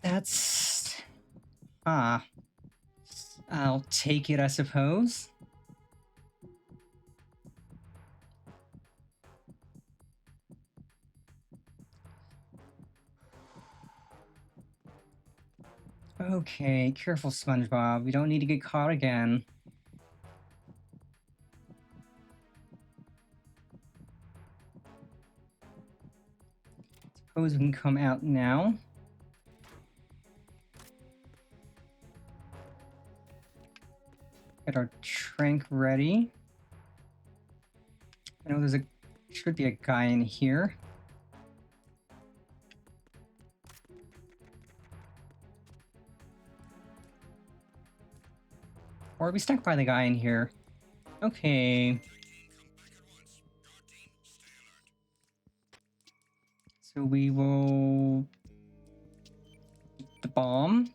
That's... I'll take it, I suppose. Okay, careful, SpongeBob. We don't need to get caught again. Suppose we can come out now. Get our trank ready. I know should be a guy in here. Or we stuck by the guy in here. Okay. So we will... the bomb.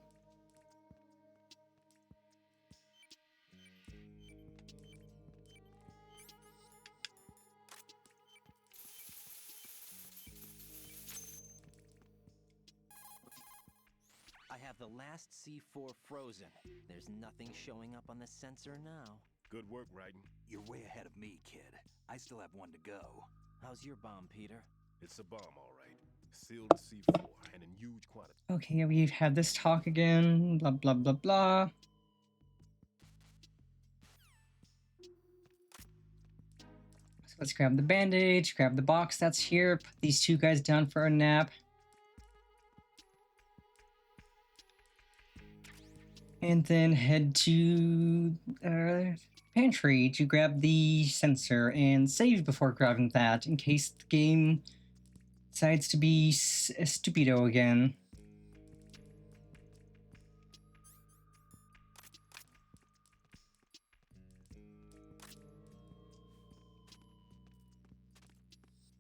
I have the last C4 frozen. There's nothing showing up on the sensor now. Good work, Raiden. You're way ahead of me, kid. I still have one to go. How's your bomb, Peter? It's a bomb, all right. Sealed C4 and in huge quantity. Okay, we've had this talk again. Blah, blah, blah, blah. So let's grab the bandage, grab the box that's here, put these two guys down for a nap. And then head to pantry to grab the sensor and save before grabbing that in case the game decides to be stupido again.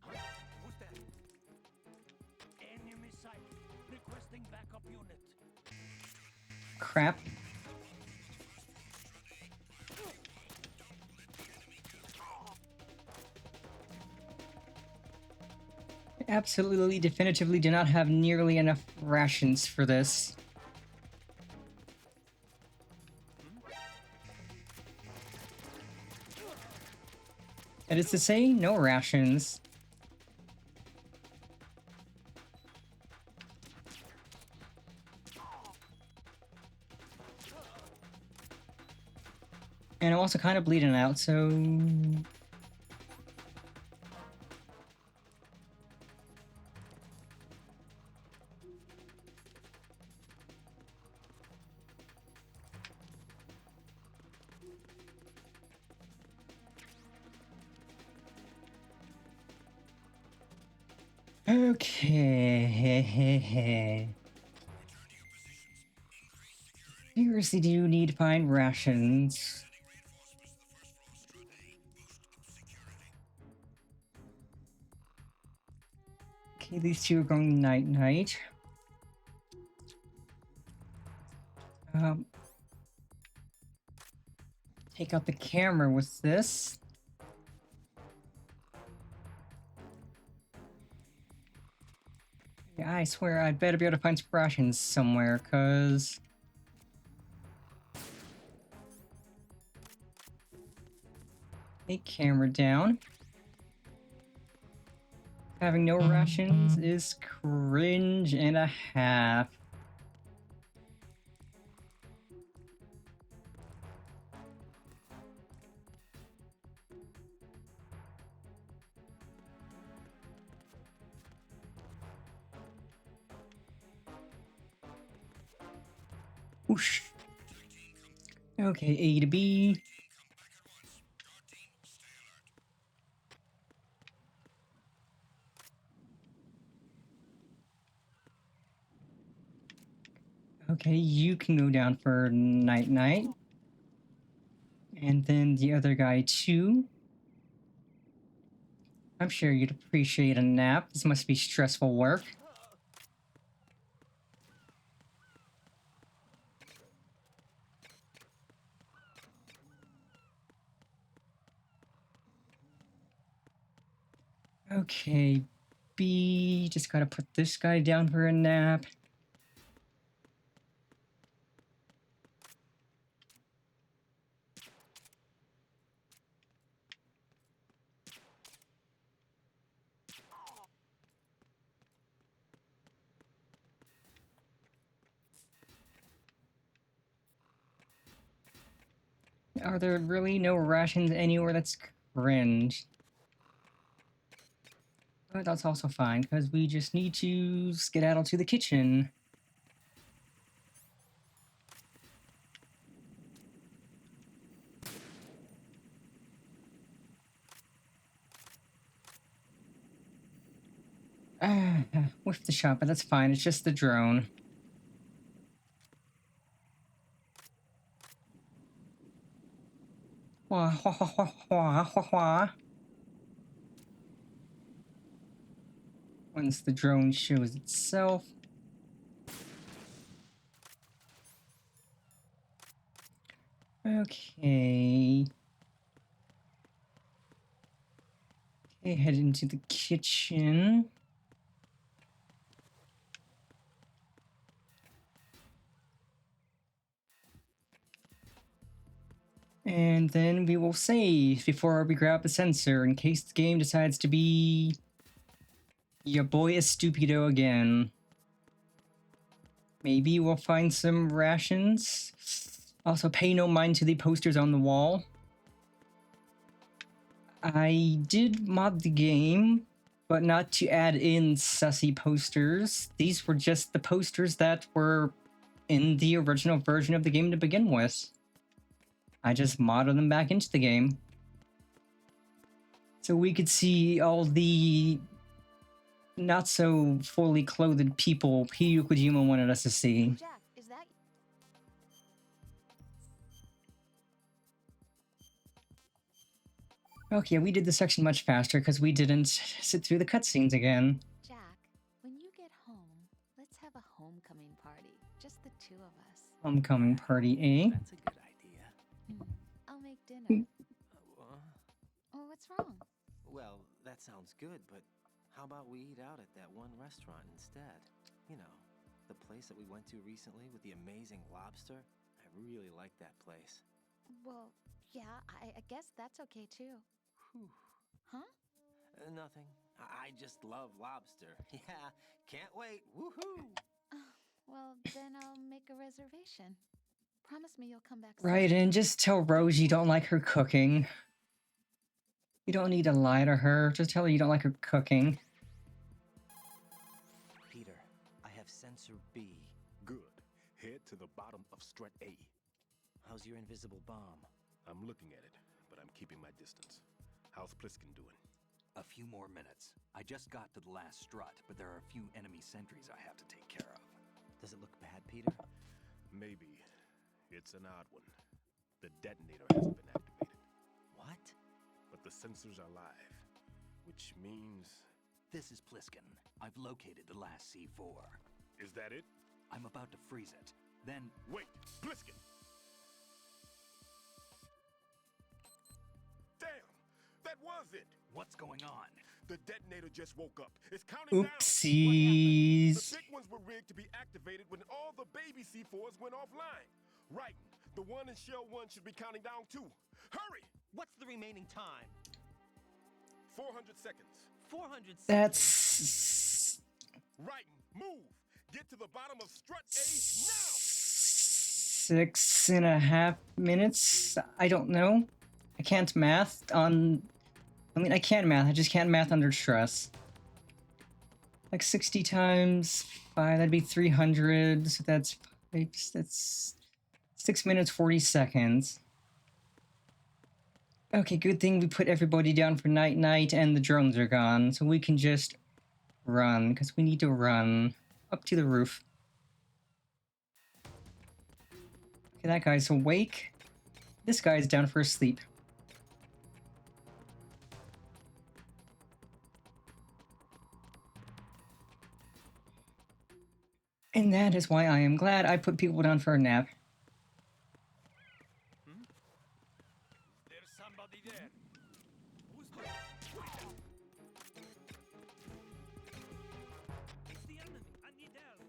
Who's there? Enemy sight. Requesting backup unit. Crap. Absolutely, definitively do not have nearly enough rations for this. That is to say, no rations. And I'm also kind of bleeding out, so... Okay. Seriously, do you need to find rations? Okay, these two are going night-night. Take out the camera with this. Yeah, I swear I'd better be able to find some rations somewhere, cause... Take camera down. Having no rations is cringe and a half. Whoosh. Okay, A to B. Okay, you can go down for night-night. And then the other guy too. I'm sure you'd appreciate a nap. This must be stressful work. Okay, B, just gotta put this guy down for a nap. Are there really no rations anywhere? That's cringe. But that's also fine, because we just need to skedaddle to the kitchen. With the shot, but that's fine. It's just the drone. Wah, wah, wah, wah, wah, wah, wah. Once the drone shows itself. Okay. Okay, head into the kitchen. And then we will save before we grab the sensor in case the game decides to be your boy is stupido again. Maybe we'll find some rations. Also, pay no mind to the posters on the wall. I did mod the game, but not to add in sussy posters. These were just the posters that were in the original version of the game to begin with. I just modded them back into the game. So we could see all the not so fully clothed people Hideo Kojima wanted us to see. Jack, is that Okay, we did the section much faster because we didn't sit through the cutscenes again. Jack? When you get home, let's have a homecoming party. Just the two of us. Homecoming party, eh? That's a good idea. I'll make dinner. Oh, what's wrong? Well, that sounds good, but how about we eat out at that one restaurant instead? You know, the place that we went to recently with the amazing lobster? I really like that place. Well, yeah, I guess that's okay too. Whew. Huh? Nothing. I just love lobster. Yeah, can't wait. Woohoo! Well, then I'll make a reservation. Promise me you'll come back soon. Right, and just tell Rose you don't like her cooking. You don't need to lie to her. Just tell her you don't like her cooking. Peter, I have sensor B. Good. Head to the bottom of strut A. How's your invisible bomb? I'm looking at it, but I'm keeping my distance. How's Pliskin doing? A few more minutes. I just got to the last strut, but there are a few enemy sentries I have to take care of. Does it look bad, Peter? Maybe. It's an odd one. The detonator hasn't been activated. What? But the sensors are live, which means... This is Pliskin. I've located the last C4. Is that it? I'm about to freeze it. Then... Wait! Pliskin! Damn! That was it! What's going on? The detonator just woke up. It's counting Oopsies. down. The big ones were rigged to be activated when all the baby C4s went offline. Right. The one in Shell 1 should be counting down too. Hurry! What's the remaining time? 400 seconds. 400 seconds? That's... Right. Move. Get to the bottom of strut A now! 6.5 minutes? I don't know. I can't math on... I mean, I can math. I just can't math under stress. Like 60 times 5, that'd be 300. So that's 6 minutes, 40 seconds. Okay, good thing we put everybody down for night-night and the drones are gone. So we can just run, because we need to run up to the roof. Okay, that guy's awake. This guy's down for a sleep. And that is why I am glad I put people down for a nap. There's somebody there. Who's there? It's the enemy. I need help.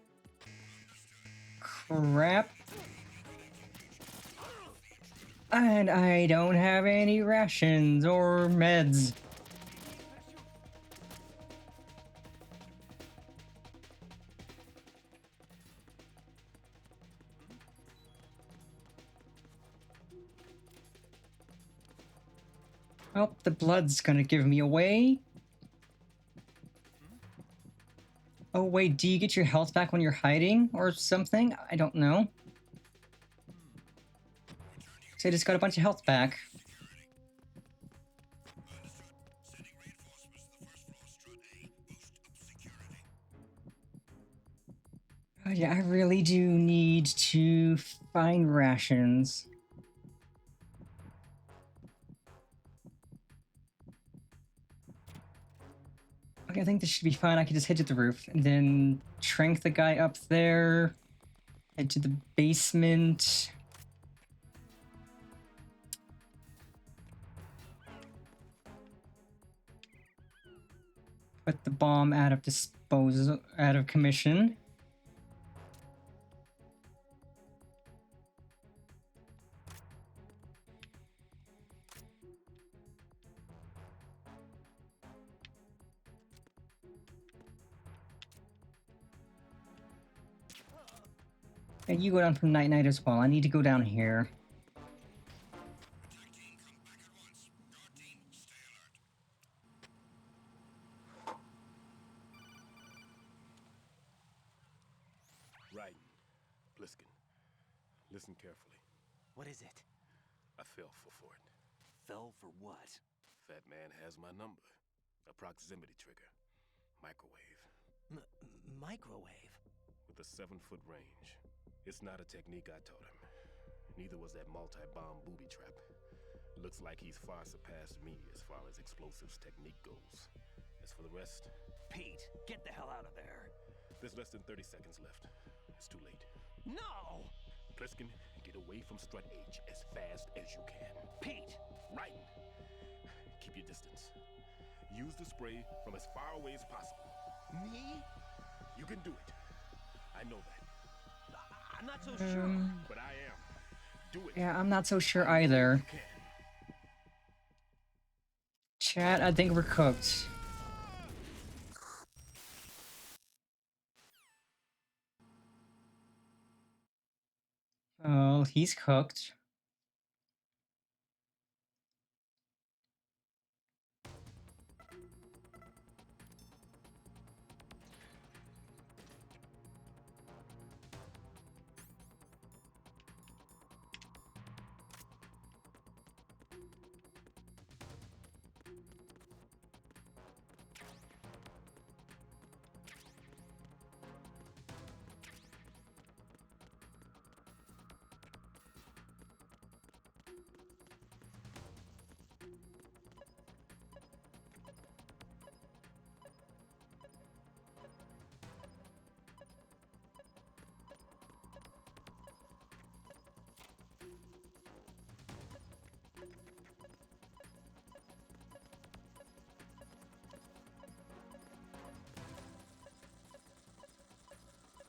Crap. And I don't have any rations or meds. Oh, the blood's gonna give me away. Oh wait, do you get your health back when you're hiding or something? I don't know. So I just got a bunch of health back. Oh yeah, I really do need to find rations. Okay, I think this should be fine. I can just head to the roof and then trank the guy up there. Head to the basement. Put the bomb out of commission. And you go down from night night as well. I need to go down here. Right. Pliskin. Listen carefully. What is it? I fell for it. Fell for what? Fat man has my number. A proximity trigger. Microwave. Microwave? With a 7-foot range. It's not a technique I taught him. Neither was that multi-bomb booby trap. Looks like he's far surpassed me as far as explosives technique goes. As for the rest... Pete, get the hell out of there. There's less than 30 seconds left. It's too late. No! Pliskin, get away from Strut H as fast as you can. Pete! Raiden, keep your distance. Use the spray from as far away as possible. Me? You can do it. I know that. I'm not so sure. But I am. Do it. Yeah, I'm not so sure either. Chat, I think we're cooked. Oh, he's cooked.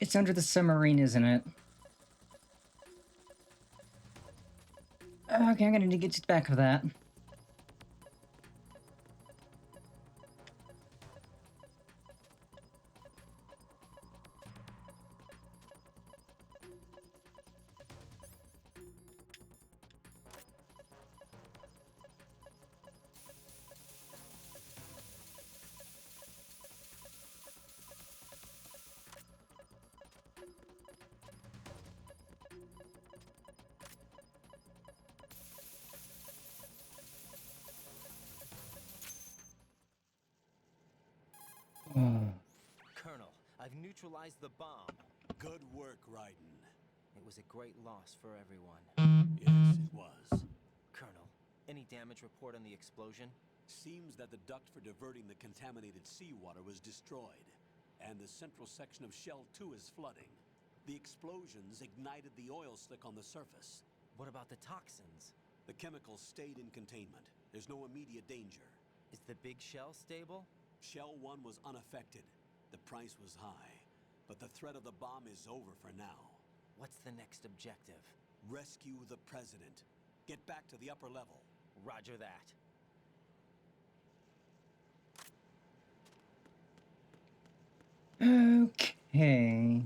It's under the submarine, isn't it? Okay, I'm gonna need to get to the back of that. Colonel, I've neutralized the bomb. Good work, Raiden. It was a great loss for everyone. Yes, it was. Colonel, any damage report on the explosion? Seems that the duct for diverting the contaminated seawater was destroyed, and the central section of Shell 2 is flooding. The explosions ignited the oil slick on the surface. What about the toxins? The chemicals stayed in containment. There's no immediate danger. Is the big shell stable? Shell 1 was unaffected. The price was high, but the threat of the bomb is over for now. What's the next objective? Rescue the President. Get back to the upper level. Roger that. Okay.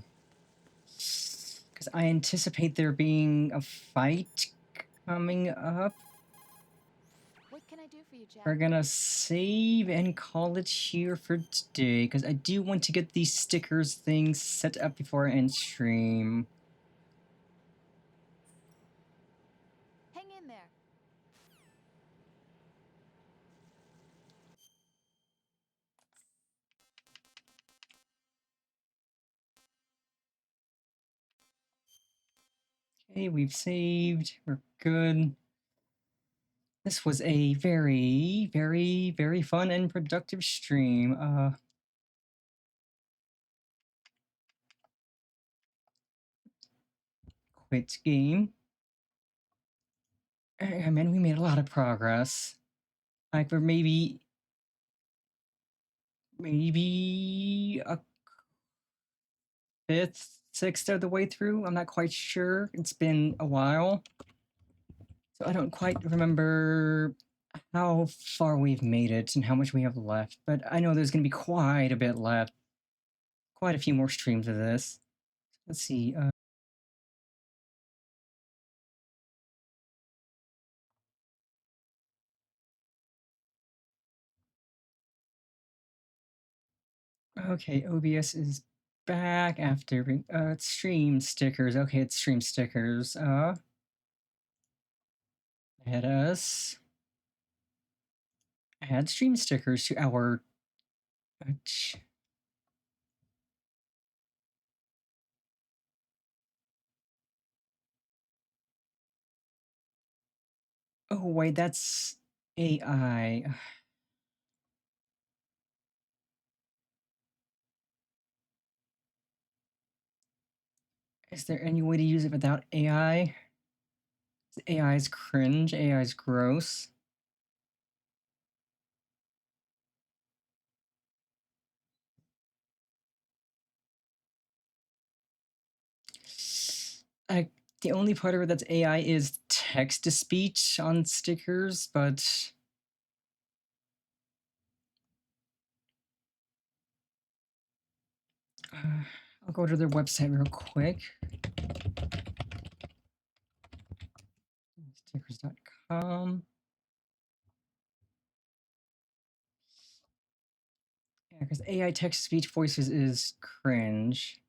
Because I anticipate there being a fight coming up. What can I do for you, Jack? We're gonna save and call it here for today, because I do want to get these stickers things set up before I end stream. Hang in there. Okay, we've saved. We're good. This was a very, very, very fun and productive stream. Quit game. I mean, we made a lot of progress. Like, we're maybe a fifth, sixth of the way through. I'm not quite sure. It's been a while. So I don't quite remember how far we've made it and how much we have left, but I know there's going to be quite a bit left. Quite a few more streams of this. Let's see. Okay, OBS is back after it's stream stickers. Okay, it's stream stickers. Let us add stream stickers to our... Oh, wait, that's AI. Is there any way to use it without AI? AI is cringe, AI is gross. The only part of it that's AI is text to speech on stickers, but I'll go to their website real quick. Stickers.com. Yeah, because AI text to speech voices is cringe.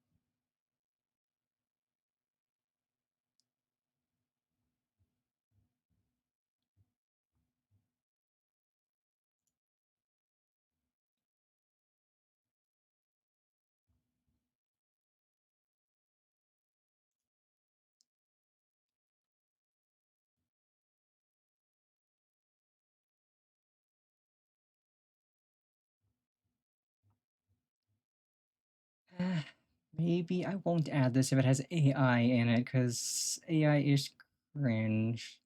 Maybe I won't add this if it has AI in it, because AI is cringe.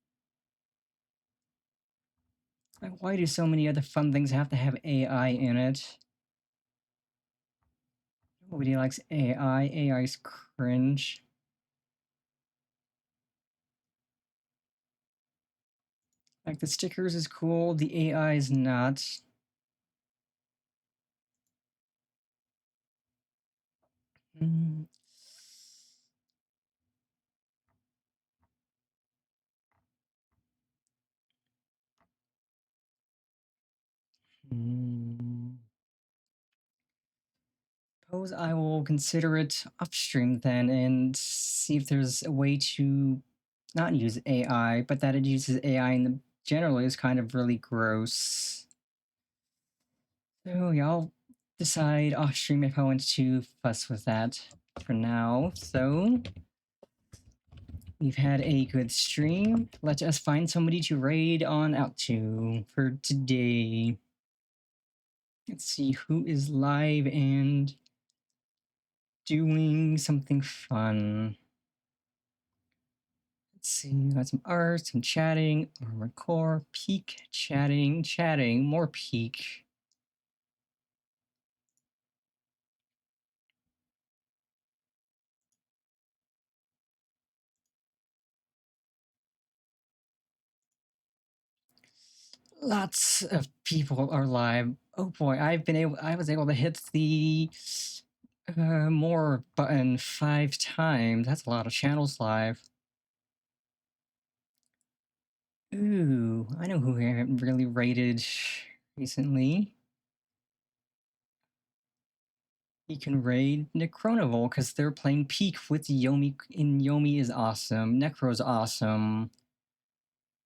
Like, why do so many other fun things have to have AI in it? Nobody likes AI. AI is cringe. Like, the stickers is cool, the AI is not. Hmm. Suppose I will consider it upstream then and see if there's a way to not use AI, but that it uses AI in the generally is kind of really gross. So yeah, I'll decide off stream if I want to fuss with that for now. So we've had a good stream. Let us find somebody to raid on out to for today. Let's see who is live and doing something fun. Let's see, got some art, some chatting, Armored Core, peak, chatting, more peak. Lots of people are live. Oh boy, I was able to hit the more button 5 times. That's a lot of channels live. Ooh, I know who I haven't really rated recently. You can raid Necronivore because they're playing Peak with Yomi, and Yomi is awesome. Necro's awesome.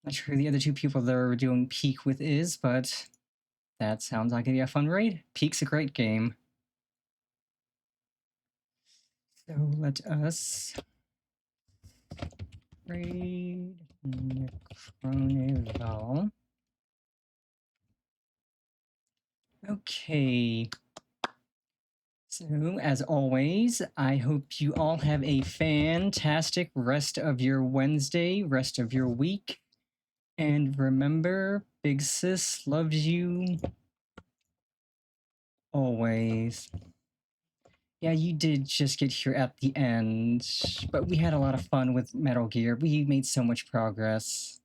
Not sure who the other two people they're doing Peak with is, but that sounds like it'd be a fun raid. Peak's a great game. So let us raid Necronivore. Okay. So, as always, I hope you all have a fantastic rest of your Wednesday, rest of your week. And remember, Big Sis loves you always. Yeah, you did just get here at the end, but we had a lot of fun with Metal Gear. We made so much progress.